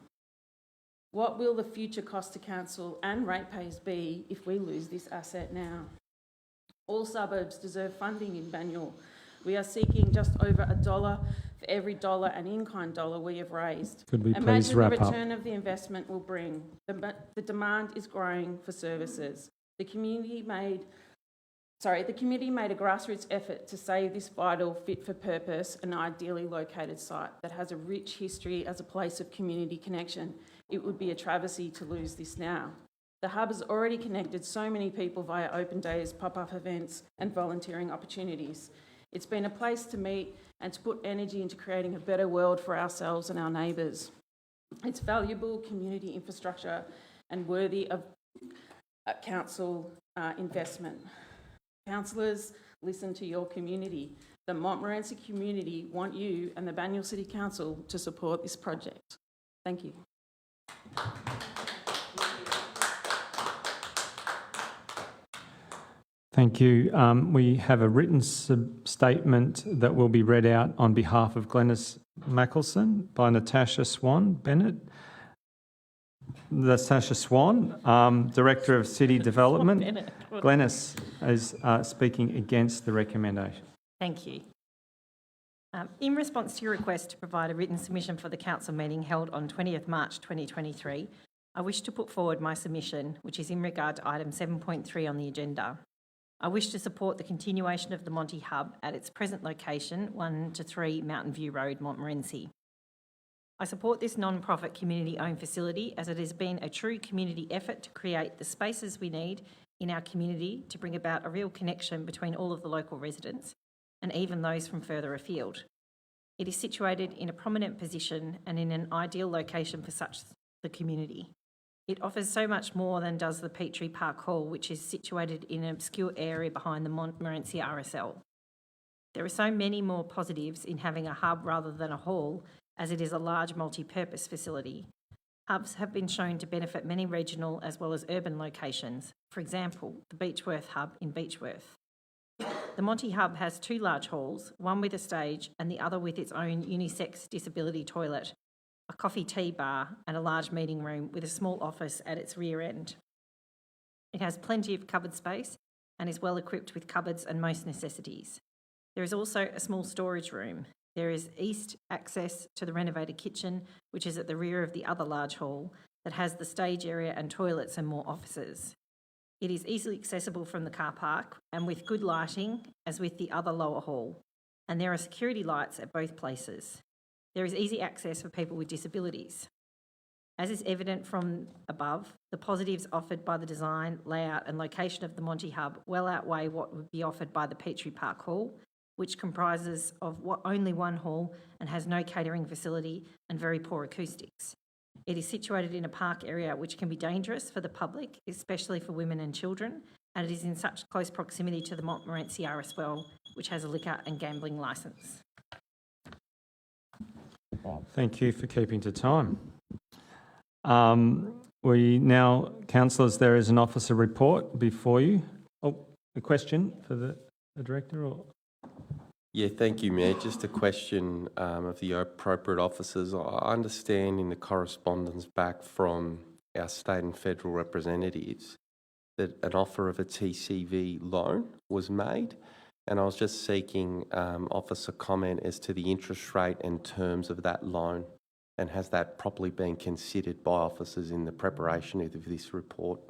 What will the future cost to Council and ratepayers be if we lose this asset now? All suburbs deserve funding in Banyule. We are seeking just over $1 for every dollar and in-kind dollar we have raised. Could we please Imagine wrap the up? return of the investment will bring. The demand is growing for services. The community made a grassroots effort to save this vital, fit-for-purpose and ideally located site that has a rich history as a place of community connection. It would be a travesty to lose this now. The hub has already connected so many people via open days, pop-up events and volunteering opportunities. It's been a place to meet and to put energy into creating a better world for ourselves and our neighbours. It's valuable community infrastructure and worthy of council investment. Councillors, listen to your community. The Montmorency community want you and the Banyule City Council to support this project. Thank you. Thank you. We have a written statement that will be read out on behalf of Glenys Mackelson by Natasha Swan Bennett. Natasha Swan, Director of City Development. Glenys is speaking against the recommendation. Thank you. In response to your request to provide a written submission for the council meeting held on 20th March 2023, I wish to put forward my submission, which is in regard to item 7.3 on the agenda. I wish to support the continuation of the Monty Hub at its present location, 1 to 3 Mountain View Road, Montmorency. I support this non-profit community-owned facility as it has been a true community effort to create the spaces we need in our community to bring about a real connection between all of the local residents and even those from further afield. It is situated in a prominent position and in an ideal location for such the community. It offers so much more than does the Petrie Park Hall, which is situated in an obscure area behind the Montmorency RSL. There are so many more positives in having a hub rather than a hall, as it is a large multi-purpose facility. Hubs have been shown to benefit many regional as well as urban locations, for example, the Beechworth Hub in Beechworth. The Monty Hub has 2 large halls, one with a stage and the other with its own unisex disability toilet, a coffee tea bar and a large meeting room with a small office at its rear end. It has plenty of cupboard space and is well equipped with cupboards and most necessities. There is also a small storage room. There is east access to the renovated kitchen, which is at the rear of the other large hall that has the stage area and toilets and more offices. It is easily accessible from the car park and with good lighting, as with the other lower hall. and there are security lights at both places. There is easy access for people with disabilities. As is evident from above, the positives offered by the design, layout and location of the Monty Hub well outweigh what would be offered by the Petrie Park Hall, which comprises of only one hall and has no catering facility and very poor acoustics. It is situated in a park area which can be dangerous for the public, especially for women and children, and it is in such close proximity to the Montmorency RSL, which has a liquor and gambling licence. Thank you for keeping to time. We now, councillors, there is an officer report before you. Oh, a question for the director? Or? Yeah, thank you, Mayor. Just a question of the appropriate officers. I understand in the correspondence back from our state and federal representatives that an offer of a TCV loan was made, and I was just seeking officer comment as to the interest rate and terms of that loan, and has that properly been considered by officers in the preparation of this report?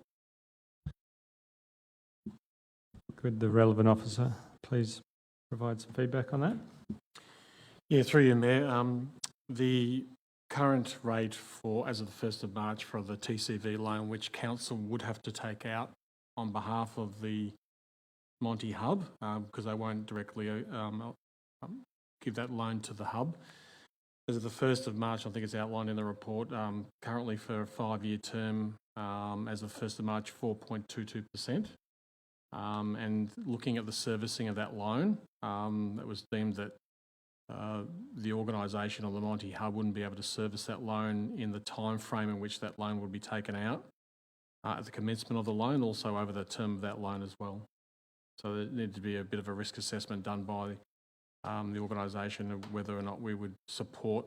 Could the relevant officer please provide some feedback on that? Yeah, through you, Mayor. The current rate for, as of the 1st of March, for the TCV loan, which council would have to take out on behalf of the Monty Hub, because they won't directly give that loan to the hub. As of the 1st of March, I think it's outlined in the report, currently for a 5-year term, as of 1st of March, 4.22%. And looking at the servicing of that loan, it was deemed that the organisation or the Monty Hub wouldn't be able to service that loan in the time frame in which that loan would be taken out at the commencement of the loan, also over the term of that loan as well. So there needed to be a bit of a risk assessment done by the organisation of whether or not we would support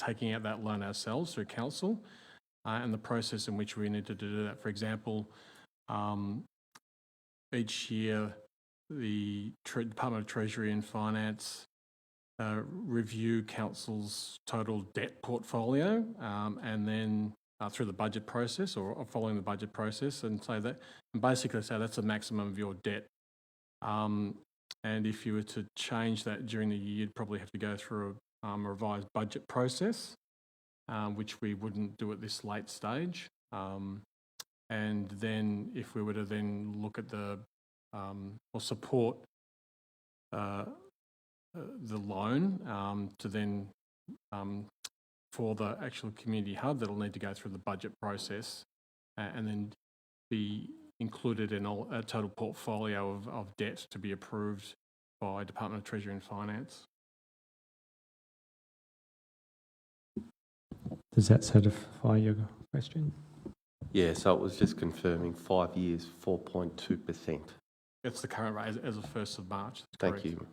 taking out that loan ourselves through council, and the process in which we need to do that. For example, each year the Department of Treasury and Finance review council's total debt portfolio, and then through the budget process or following the budget process, and say that, and basically say that's the maximum of your debt. And if you were to change that during the year, you'd probably have to go through a revised budget process, which we wouldn't do at this late stage. And then if we were to then look at the, or support the loan to then, for the actual community hub, that'll need to go through the budget process and then be included in a total portfolio of debt to be approved by Department of Treasury and Finance. Does that satisfy your question? Yeah, so it was just confirming 5 years, 4.2%. That's the current rate as of 1st of March. Thank you.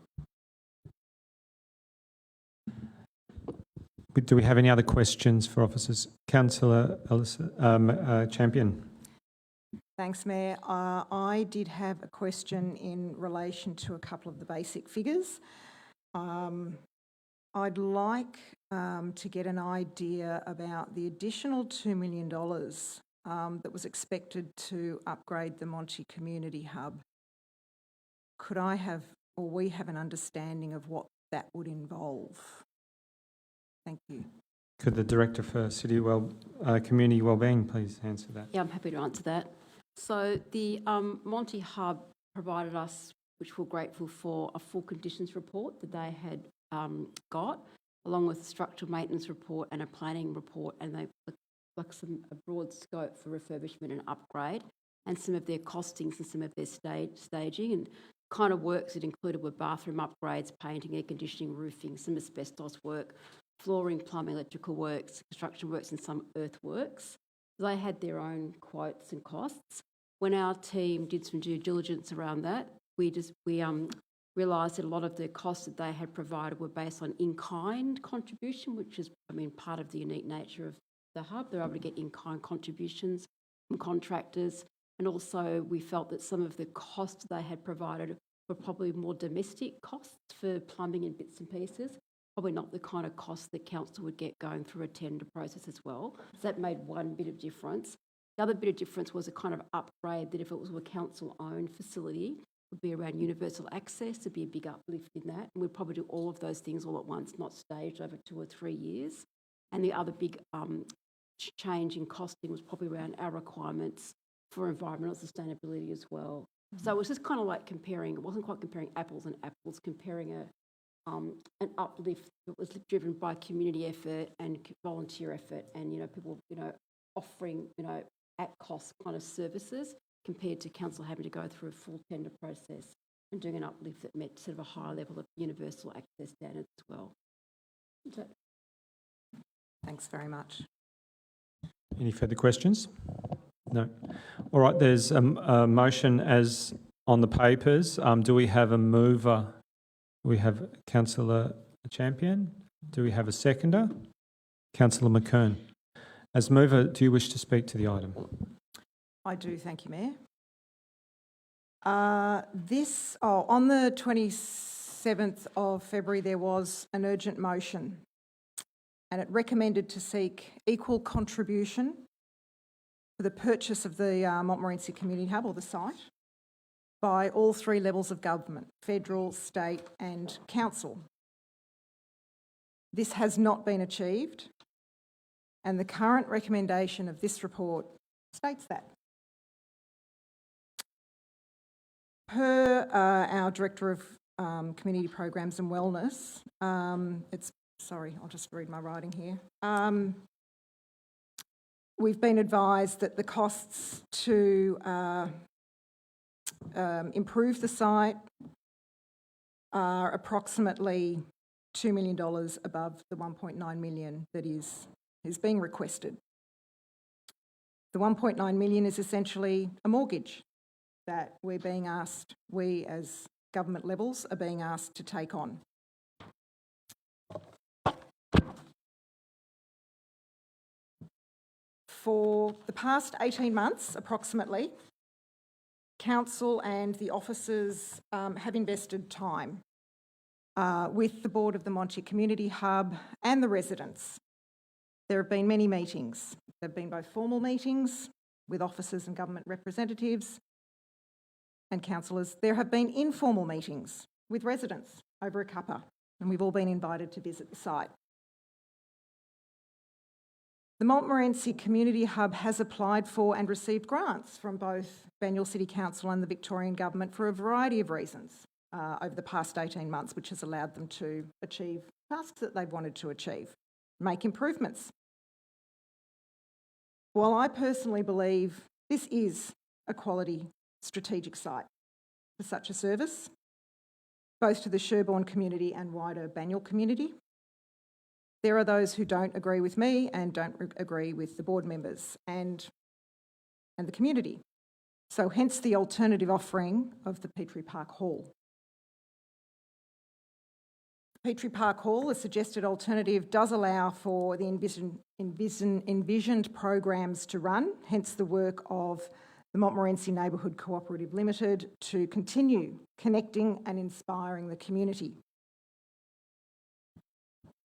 Do we have any other questions for officers? Councillor Champion. Thanks, Mayor. I did have a question in relation to a couple of the basic figures. I'd like to get an idea about the additional $2 million that was expected to upgrade the Monty Community Hub. Could I have, or we have, an understanding of what that would involve? Thank you. Could the Director for Community Wellbeing please answer that? Yeah, I'm happy to answer that. So the Monty Hub provided us, which we're grateful for, a full conditions report that they had got, along with a structural maintenance report and a planning report, and they like a broad scope for refurbishment and upgrade, and some of their costings and some of their staging and kind of works it included were bathroom upgrades, painting, air conditioning, roofing, some asbestos work, flooring, plumbing, electrical works, construction works and some earthworks. They had their own quotes and costs. When our team did some due diligence around that, we realised that a lot of the costs that they had provided were based on in-kind contribution, which is, part of the unique nature of the hub. They're able to get in-kind contributions from contractors, and also we felt that some of the costs they had provided were probably more domestic costs for plumbing and bits and pieces. Probably not the kind of cost that council would get going through a tender process as well. So that made one bit of difference. The other bit of difference was a kind of upgrade that if it was a council-owned facility, would be around universal access. There'd be a big uplift in that. And we'd probably do all of those things all at once, not staged over 2 or 3 years. And the other big change in costing was probably around our requirements for environmental sustainability as well. So it was just kind of like comparing, it wasn't quite comparing apples and apples, comparing an uplift that was driven by community effort and volunteer effort and, people, offering, at cost kind of services compared to council having to go through a full tender process and doing an uplift that met sort of a higher level of universal access standards as well. So, Thanks very much. Any further questions? No. All right, there's a motion as on the papers. Do we have a mover? We have Councillor Champion. Do we have a seconder? Councillor McKern. As mover, do you wish to speak to the item? I do, thank you, Mayor. On the 27th of February, there was an urgent motion and it recommended to seek equal contribution for the purchase of the Montmorency Community Hub, or the site, by all 3 levels of government, federal, state and council. This has not been achieved, and the current recommendation of this report states that. Per our Director of Community Programs and Wellness, I'll just read my writing here. We've been advised that the costs to improve the site are approximately $2 million above the $1.9 million that is being requested. The $1.9 million is essentially a mortgage that we as government levels are being asked to take on. For the past 18 months, approximately, Council and the officers have invested time with the board of the Monty Community Hub and the residents. There have been many meetings. There have been both formal meetings with officers and government representatives and councillors. There have been informal meetings with residents over a cuppa, and we've all been invited to visit the site. The Montmorency Community Hub has applied for and received grants from both Banyule City Council and the Victorian Government for a variety of reasons over the past 18 months, which has allowed them to achieve tasks that they've wanted to achieve, make improvements. While I personally believe this is a quality strategic site for such a service, both to the Sherborne community and wider Banyule community, there are those who don't agree with me and don't agree with the board members and the community. So hence the alternative offering of the Petrie Park Hall. Petrie Park Hall, a suggested alternative, does allow for the envisioned programs to run, hence the work of the Montmorency Neighbourhood Cooperative Limited to continue connecting and inspiring the community.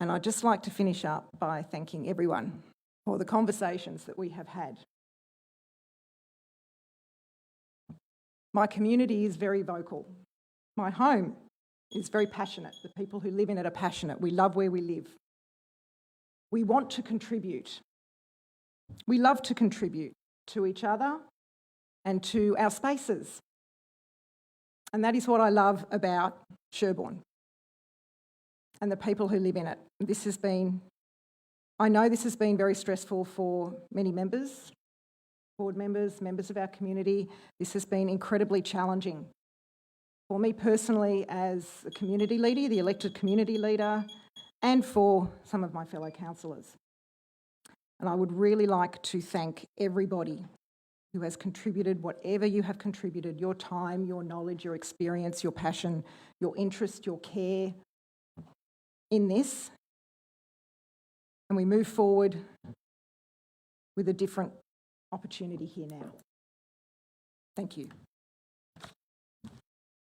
And I'd just like to finish up by thanking everyone for the conversations that we have had. My community is very vocal. My home is very passionate. The people who live in it are passionate. We love where we live. We want to contribute. We love to contribute to each other and to our spaces. And that is what I love about Sherborne and the people who live in it. I know this has been very stressful for many members, board members, members of our community. This has been incredibly challenging. For me personally as a community leader, the elected community leader, and for some of my fellow councillors. And I would really like to thank everybody who has contributed, whatever you have contributed, your time, your knowledge, your experience, your passion, your interest, your care in this. And we move forward with a different opportunity here now. Thank you.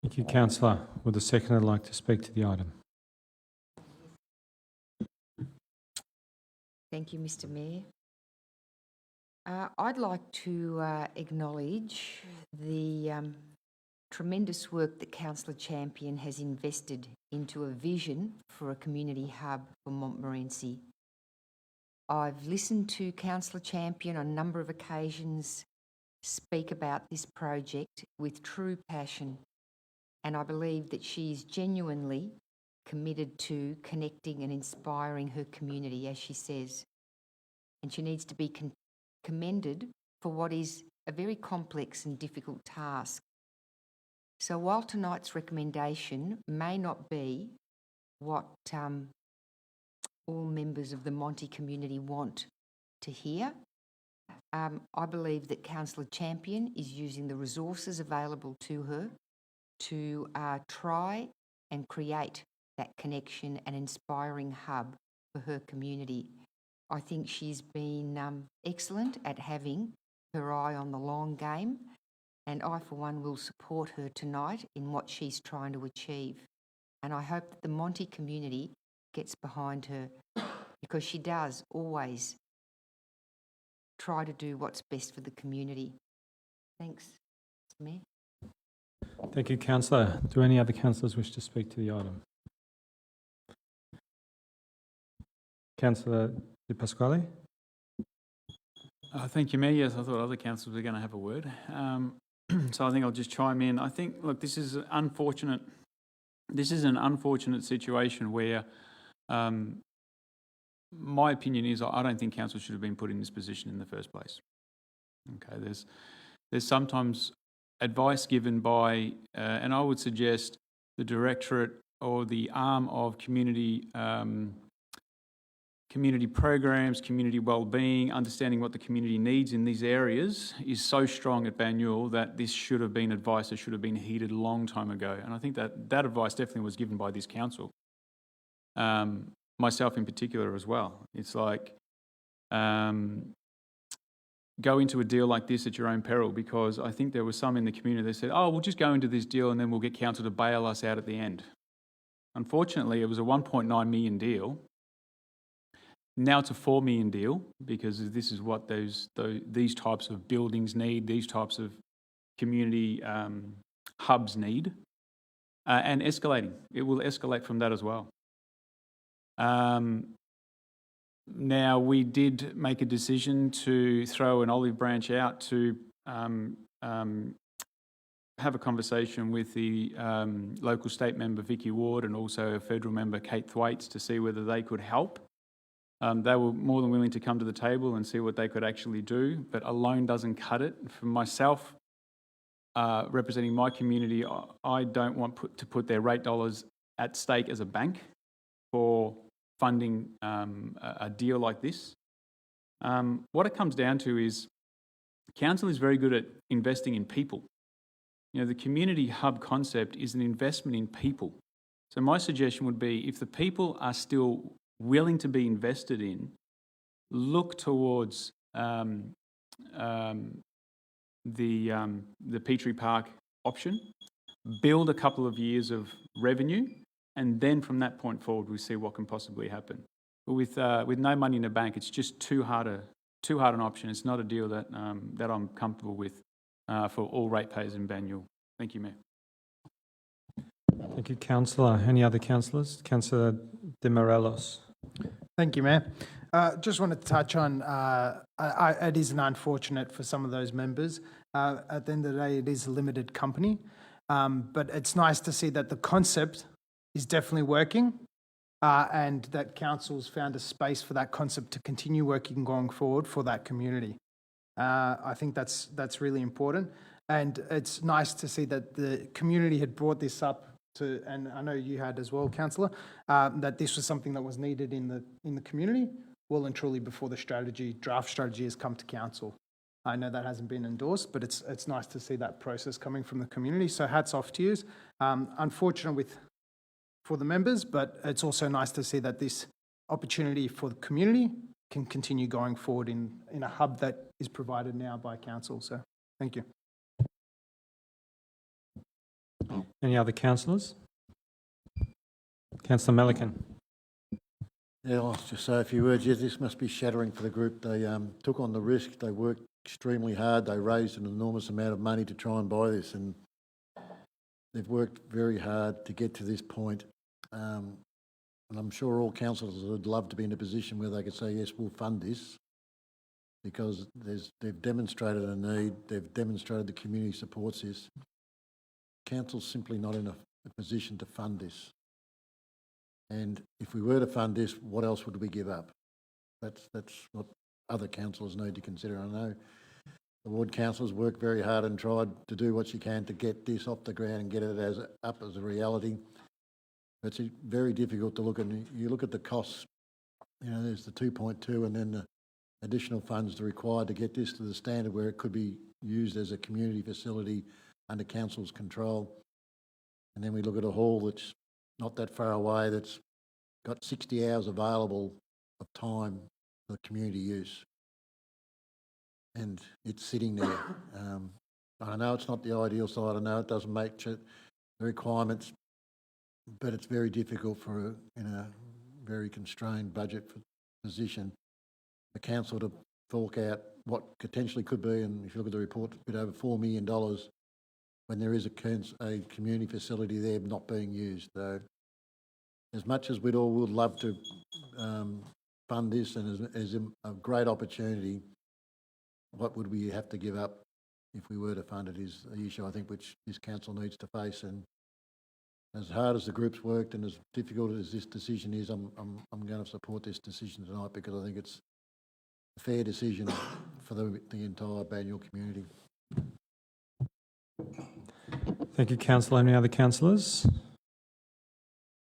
Thank you, Councillor. Would the seconder like to speak to the item? Thank you, Mr. Mayor. I'd like to acknowledge the tremendous work that Councillor Champion has invested into a vision for a community hub for Montmorency. I've listened to Councillor Champion on a number of occasions speak about this project with true passion, and I believe that she is genuinely committed to connecting and inspiring her community, as she says. And she needs to be commended for what is a very complex and difficult task. So while tonight's recommendation may not be what all members of the Monty community want to hear, I believe that Councillor Champion is using the resources available to her to try and create that connection and inspiring hub for her community. I think she's been excellent at having her eye on the long game, and I, for one, will support her tonight in what she's trying to achieve. And I hope that the Monty community gets behind her, because she does always try to do what's best for the community. Thanks, Mr. Mayor. Thank you, Councillor. Do any other councillors wish to speak to the item? Councillor De Pasquale? Thank you, Mayor. Yes, I thought other councillors were going to have a word. So I think I'll just chime in. I think, look, this is unfortunate. This is an unfortunate situation where my opinion is I don't think council should have been put in this position in the first place. Okay, there's sometimes advice given by, and I would suggest the directorate or the arm of community programs, community wellbeing, understanding what the community needs in these areas is so strong at Banyule that this should have been advice that should have been heeded a long time ago. And I think that advice definitely was given by this council, myself in particular as well. It's like, go into a deal like this at your own peril, because I think there was some in the community that said, oh, we'll just go into this deal and then we'll get council to bail us out at the end. Unfortunately, it was a 1.9 million deal. Now it's a 4 million deal, because this is what these types of buildings need, these types of community hubs need, and escalating. It will escalate from that as well. Now, we did make a decision to throw an olive branch out to have a conversation with the local state member, Vicky Ward, and also a federal member, Kate Thwaites, to see whether they could help. They were more than willing to come to the table and see what they could actually do, but alone doesn't cut it. For myself, representing my community, I don't want to put their rate dollars at stake as a bank for funding a deal like this. What it comes down to is council is very good at investing in people. You know, the community hub concept is an investment in people. So my suggestion would be, if the people are still willing to be invested in, look towards the Petrie Park option, build a couple of years of revenue, and then from that point forward, we see what can possibly happen. But with no money in the bank, it's just too hard an option. It's not a deal that that I'm comfortable with for all ratepayers in Banyule. Thank you, Mayor. Thank you, Councillor. Any other councillors? Councillor De Morelos. Thank you, Mayor. Just wanted to touch on, it is unfortunate for some of those members. At the end of the day, it is a limited company, but it's nice to see that the concept is definitely working, and that council's found a space for that concept to continue working going forward for that community. I think that's really important, and it's nice to see that the community had brought this up to, and I know you had as well, Councillor, that this was something that was needed in the community well and truly before the draft strategy has come to council. I know that hasn't been endorsed, but it's nice to see that process coming from the community. So hats off to you. Unfortunate for the members, but it's also nice to see that this opportunity for the community can continue going forward in a hub that is provided now by council. So thank you. Any other councillors? Councillor Melican. Yeah, I'll just say a few words. Yes, this must be shattering for the group. They took on the risk. They worked extremely hard. They raised an enormous amount of money to try and buy this, and they've worked very hard to get to this point. And I'm sure all councillors would love to be in a position where they could say, yes, we'll fund this, because they've demonstrated a need, they've demonstrated the community supports this. Council's simply not in a position to fund this. And if we were to fund this, what else would we give up? That's what other councillors need to consider. I know the ward councillors worked very hard and tried to do what she can to get this off the ground and get it up as a reality. It's very difficult to look at. You look at the costs, you know, there's the 2.2 and then the additional funds that are required to get this to the standard where it could be used as a community facility under council's control. And then we look at a hall that's not that far away, that's got 60 hours available of time for community use. And it's sitting there. I know it's not the ideal side, I know it doesn't make the requirements, but it's very difficult in a very constrained budget position, the council to fork out what potentially could be, and if you look at the report, a bit over $4 million when there is a community facility there not being used. So as much as we'd all would love to fund this and as a great opportunity, what would we have to give up if we were to fund it is the issue I think which this council needs to face. And as hard as the group's worked and as difficult as this decision is, I'm going to support this decision tonight because I think it's a fair decision for the entire Banyule community. Thank you, Councillor. Any other councillors?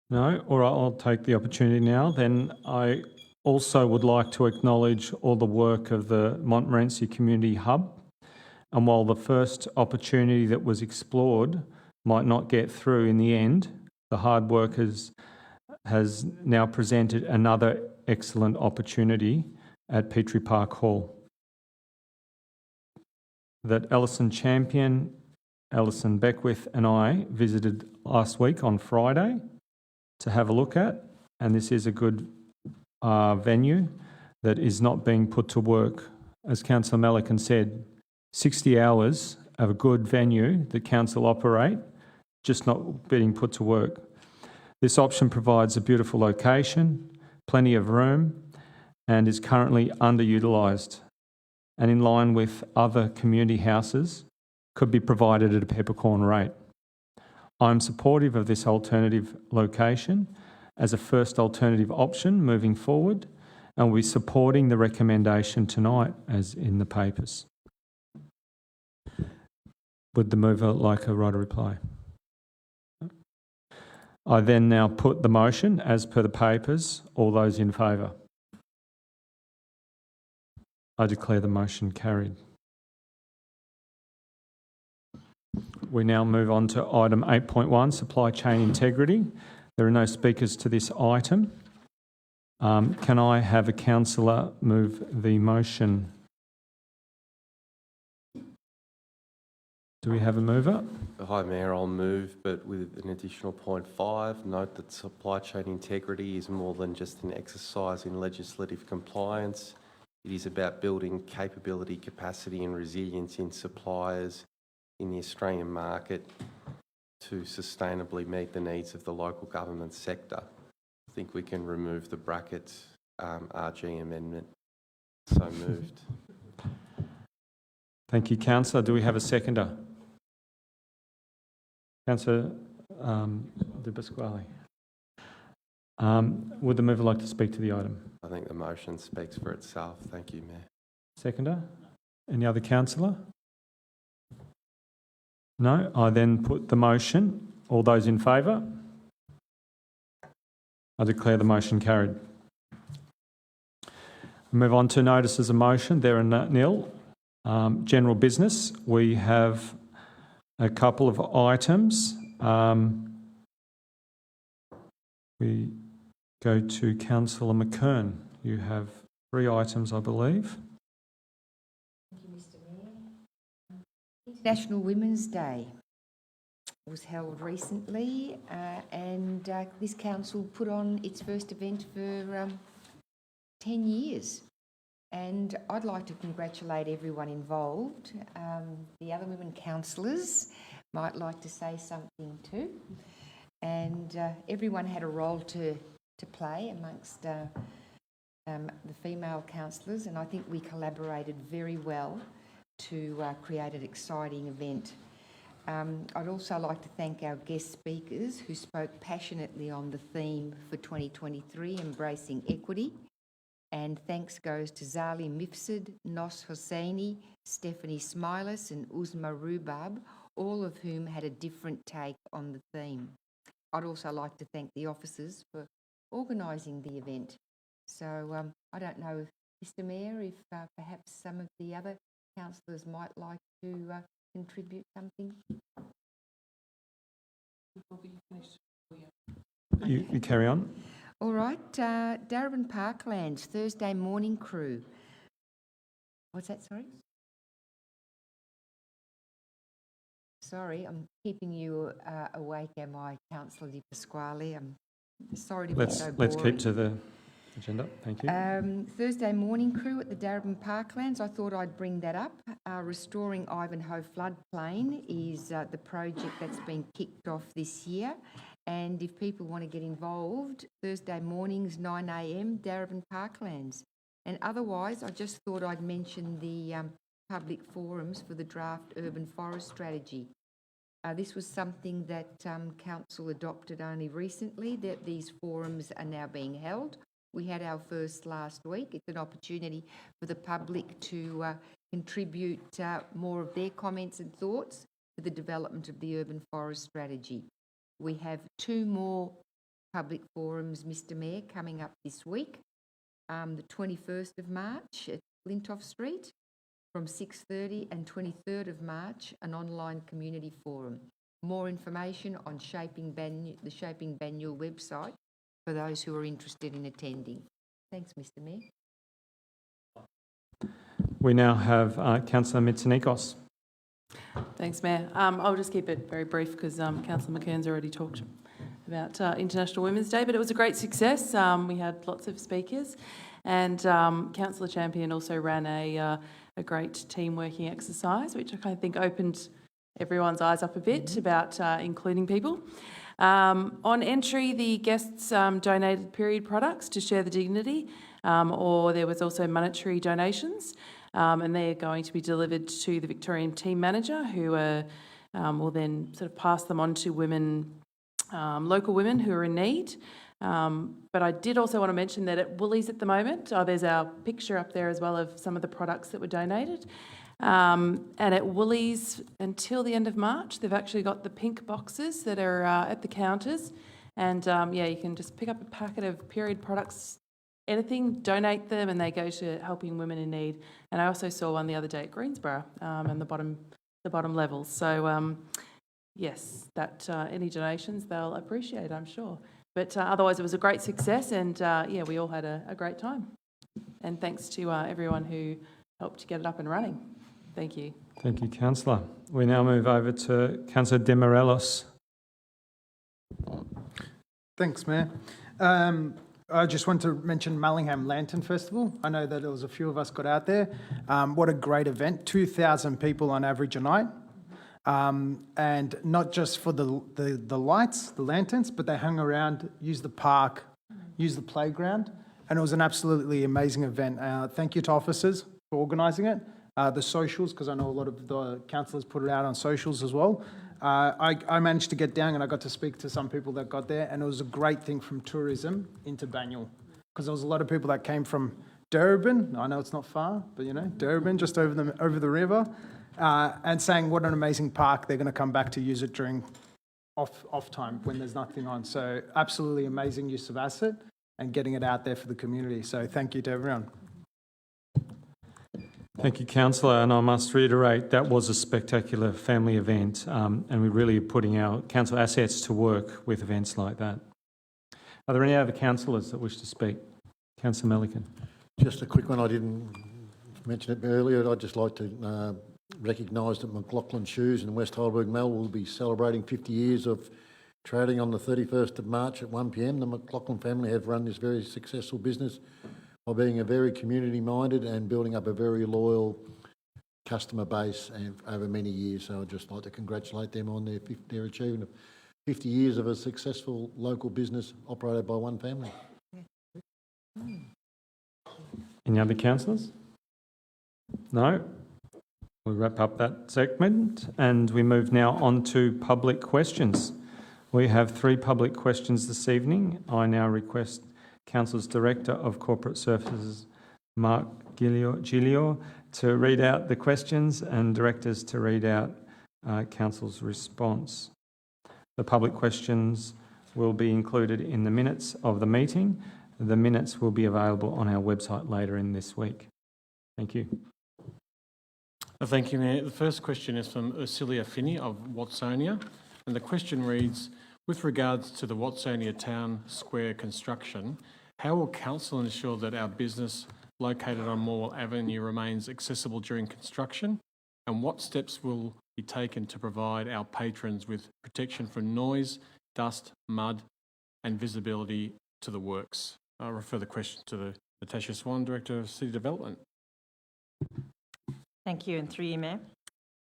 No? All right, I'll take the opportunity now. Then I also would like to acknowledge all the work of the Montmorency Community Hub. And while the first opportunity that was explored might not get through in the end, the hard work has now presented another excellent opportunity at Petrie Park Hall that Alison Champion, Alison Beckwith and I visited last week on Friday to have a look at, and this is a good venue that is not being put to work. As Councillor Melican said, 60 hours of a good venue that council operate, just not being put to work. This option provides a beautiful location, plenty of room, and is currently underutilised, and in line with other community houses, could be provided at a peppercorn rate. I'm supportive of this alternative location as a first alternative option moving forward, and will be supporting the recommendation tonight as in the papers. Would the mover like a right of reply? I then now put the motion as per the papers. All those in favour? I declare the motion carried. We now move on to item 8.1, supply chain integrity. There are no speakers to this item. Can I have a councillor move the motion? Do we have a mover? Hi, Mayor. I'll move, but with an additional point 5. Note that supply chain integrity is more than just an exercise in legislative compliance. It is about building capability, capacity and resilience in suppliers in the Australian market to sustainably meet the needs of the local government sector. I think we can remove the brackets RG amendment. So moved. Thank you, councillor. Do we have a seconder? Councillor De Pasquale. Would the mover like to speak to the item? I think the motion speaks for itself. Thank you, Mayor. Seconder? Any other councillor? No? I then put the motion. All those in favour? I declare the motion carried. Move on to notices of motion. There are nil. General business. We have a couple of items. We go to Councillor McKern. You have 3 items, I believe. Thank you, Mr. Mayor. International Women's Day was held recently and this council put on its first event for 10 years. And I'd like to congratulate everyone involved, the other women councillors might like to say something too. And everyone had a role to play amongst the female councillors, and I think we collaborated very well to create an exciting event. I'd also like to thank our guest speakers who spoke passionately on the theme for 2023, Embracing Equity. And thanks goes to Zali Mifsud, Nos Hosseini, Stephanie Smilis and Uzma Rubab, all of whom had a different take on the theme. I'd also like to thank the officers for organising the event. So I don't know, Mr Mayor, if perhaps some of the other councillors might like to contribute something. You carry on. All right, Darebin Parklands, Thursday morning crew. What's that, sorry? Sorry, I'm keeping you awake, am I, Councillor Di Pasquale? I'm sorry to be so boring. Let's keep to the agenda. Thank you. Thursday morning crew at the Darebin Parklands. I thought I'd bring that up. Restoring Ivanhoe floodplain is the project that's been kicked off this year. And if people want to get involved, Thursday mornings, 9 a.m, Darebin Parklands. And otherwise, I just thought I'd mention the public forums for the draft urban forest strategy. This was something that Council adopted only recently, that these forums are now being held. We had our first last week. It's an opportunity for the public to contribute more of their comments and thoughts to the development of the urban forest strategy. We have 2 more public forums, Mr Mayor, coming up this week. The 21st of March at Flintoff Street from 6:30 and 23rd of March, an online community forum. More information on the Shaping Banyule website for those who are interested in attending. Thanks, Mr Mayor. We now have Councillor Mitsonikos. Thanks, Mayor. I'll just keep it very brief because Councillor McKern's already talked about International Women's Day, but it was a great success. We had lots of speakers, and Councillor Champion also ran a great team working exercise, which I kind of think opened everyone's eyes up a bit about including people. On entry, the guests donated period products to share the dignity, or there was also monetary donations. And they are going to be delivered to the Victorian team manager, who will then sort of pass them on to women, local women who are in need. But I did also want to mention that at Woolies at the moment, there's our picture up there as well of some of the products that were donated. And at Woolies, until the end of March, they've actually got the pink boxes that are at the counters. And you can just pick up a packet of period products, anything, donate them, and they go to helping women in need. And I also saw one the other day at Greensborough, and the bottom levels. So yes, that any donations they'll appreciate, I'm sure. But otherwise, it was a great success, and we all had a great time. And thanks to everyone who helped to get it up and running. Thank you. Thank you, Councillor. We now move over to Councillor Demorelos. Thanks, Mayor. I just want to mention Mallingham Lantern Festival. I know that there was a few of us got out there. What a great event, 2,000 people on average a night. And not just for the lights, the lanterns, but they hung around, used the park, used the playground, and it was an absolutely amazing event. Thank you to officers for organising it. The socials, because I know a lot of the councillors put it out on socials as well. I managed to get down and I got to speak to some people that got there, and it was a great thing from tourism into Banyule, because there was a lot of people that came from Darebin. I know it's not far, but Darebin, just over the river, and saying what an amazing park. They're going to come back to use it during off time when there's nothing on. So absolutely amazing use of asset and getting it out there for the community. So thank you to everyone. Thank you, Councillor, and I must reiterate that was a spectacular family event, and we're really putting our council assets to work with events like that. Are there any other councillors that wish to speak? Councillor Melican. Just a quick one. I didn't mention it earlier. I'd just like to recognise that McLaughlin Shoes in West Heidelberg Mall will be celebrating 50 years of trading on the 31st of March at 1 p.m. The McLaughlin family have run this very successful business by being a very community-minded and building up a very loyal customer base over many years. So I'd just like to congratulate them on their achievement of 50 years of a successful local business operated by one family. Any other councillors? No? We'll wrap up that segment and we move now on to public questions. We have 3 public questions this evening. I now request Council's Director of Corporate Services, Mark Gilio, to read out the questions and directors to read out Council's response. The public questions will be included in the minutes of the meeting. The minutes will be available on our website later in this week. Thank you. Thank you, Mayor. The first question is from Ursilia Finney of Watsonia, and the question reads, with regards to the Watsonia Town Square construction, how will Council ensure that our business located on Morwell Avenue remains accessible during construction, and what steps will be taken to provide our patrons with protection from noise, dust, mud and visibility to the works? I'll refer the question to Natasha Swan, Director of City Development. Thank you, and through you, Mayor.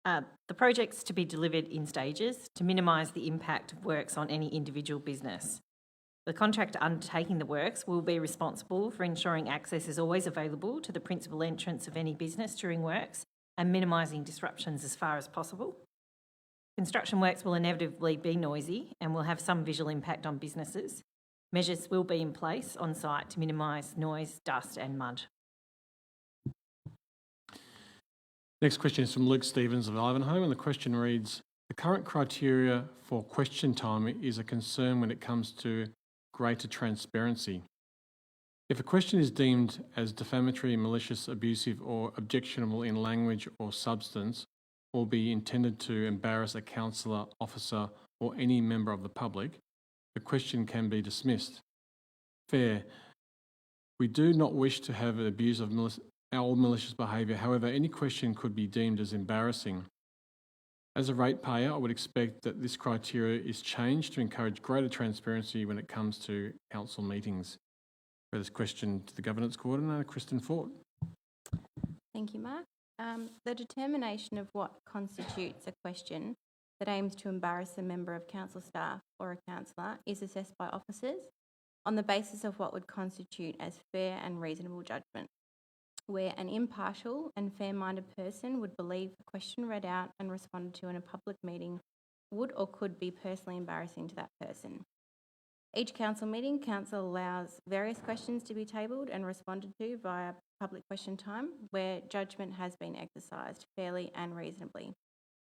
The project's to be delivered in stages to minimise the impact of works on any individual business. The contractor undertaking the works will be responsible for ensuring access is always available to the principal entrance of any business during works and minimising disruptions as far as possible. Construction works will inevitably be noisy and will have some visual impact on businesses. Measures will be in place on site to minimise noise, dust and mud. Next question is from Luke Stevens of Ivanhoe, and the question reads, the current criteria for question time is a concern when it comes to greater transparency. If a question is deemed as defamatory, malicious, abusive or objectionable in language or substance, or be intended to embarrass a councillor, officer or any member of the public, the question can be dismissed. Fair. We do not wish to have an abuse of malicious behaviour. However, any question could be deemed as embarrassing. As a ratepayer, I would expect that this criteria is changed to encourage greater transparency when it comes to council meetings. For this question to the Governance Coordinator, Kristen Ford. Thank you, Mark. The determination of what constitutes a question that aims to embarrass a member of council staff or a councillor is assessed by officers on the basis of what would constitute as fair and reasonable judgment, where an impartial and fair-minded person would believe the question read out and responded to in a public meeting would or could be personally embarrassing to that person. Each council meeting, council allows various questions to be tabled and responded to via public question time where judgment has been exercised fairly and reasonably,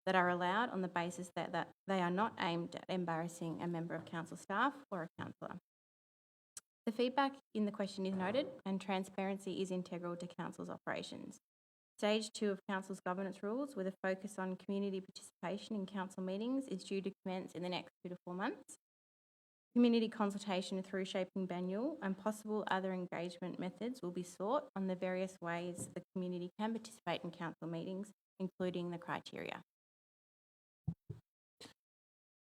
that are allowed on the basis that they are not aimed at embarrassing a member of council staff or a councillor. The feedback in the question is noted and transparency is integral to council's operations. Stage 2 of council's governance rules, with a focus on community participation in council meetings, is due to commence in the next 2 to 4 months. Community consultation through Shaping Banyule and possible other engagement methods will be sought on the various ways the community can participate in council meetings, including the criteria.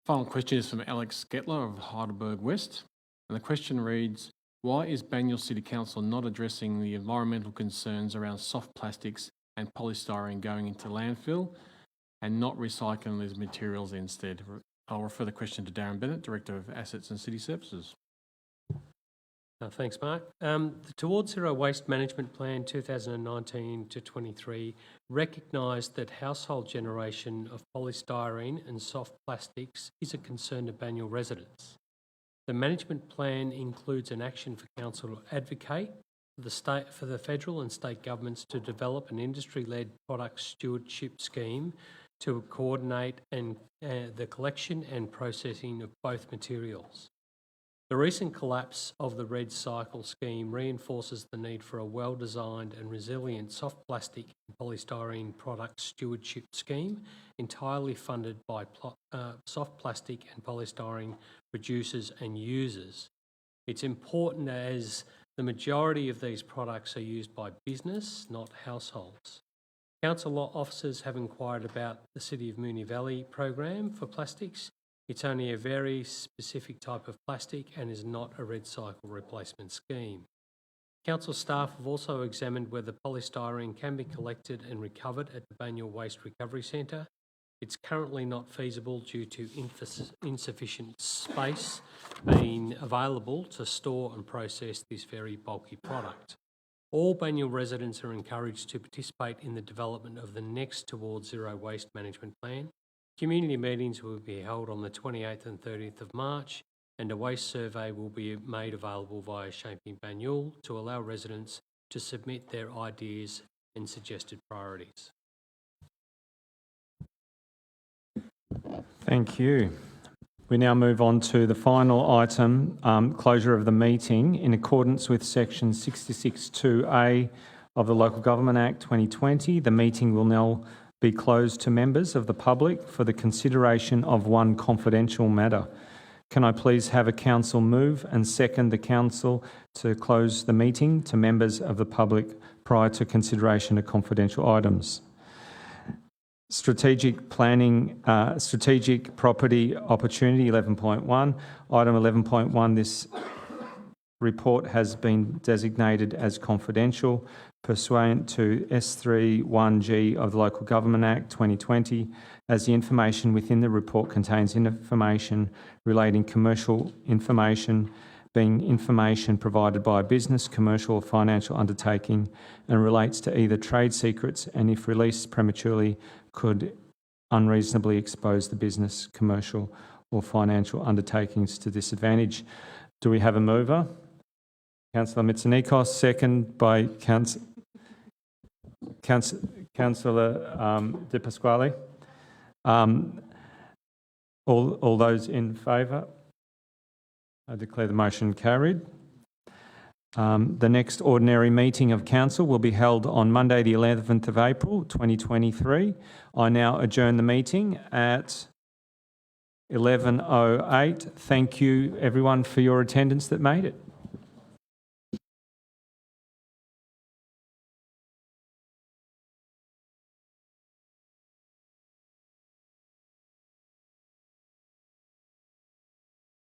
Final question is from Alex Getler of Heidelberg West, and the question reads, why is Banyule City Council not addressing the environmental concerns around soft plastics and polystyrene going into landfill and not recycling these materials instead? I'll refer the question to Darren Bennett, Director of Assets and City Services. Thanks, Mark. The Towards Zero Waste Management Plan 2019 to 23 recognised that household generation of polystyrene and soft plastics is a concern to Banyule residents. The management plan includes an action for council to advocate for the federal and state governments to develop an industry-led product stewardship scheme to coordinate the collection and processing of both materials. The recent collapse of the Red Cycle scheme reinforces the need for a well-designed and resilient soft plastic and polystyrene product stewardship scheme entirely funded by soft plastic and polystyrene producers and users. It's important as the majority of these products are used by business, not households. Council officers have inquired about the City of Moonee Valley program for plastics. It's only a very specific type of plastic and is not a Red Cycle replacement scheme. Council staff have also examined whether polystyrene can be collected and recovered at the Banyule Waste Recovery Centre. It's currently not feasible due to insufficient space being available to store and process this very bulky product. All Banyule residents are encouraged to participate in the development of the next Towards Zero Waste Management Plan. Community meetings will be held on the 28th and 30th of March, and a waste survey will be made available via Shaping Banyule to allow residents to submit their ideas and suggested priorities. Thank you. We now move on to the final item, closure of the meeting. In accordance with section 66(2)(a) of the Local Government Act 2020, the meeting will now be closed to members of the public for the consideration of one confidential matter. Can I please have a council move and second the council to close the meeting to members of the public prior to consideration of confidential items? Strategic planning, strategic property opportunity 11.1. Item 11.1, this report has been designated as confidential pursuant to S31G of the Local Government Act 2020, as the information within the report contains information relating commercial information, being information provided by a business, commercial or financial undertaking, and relates to either trade secrets and, if released prematurely, could unreasonably expose the business, commercial or financial undertakings to disadvantage. Do we have a mover? Councillor Mitsonikos, second by Councillor De Pasquale. All those in favour? I declare the motion carried. The next ordinary meeting of Council will be held on Monday the 11th of April 2023. I now adjourn the meeting at 11:08. Thank you everyone for your attendance that made it.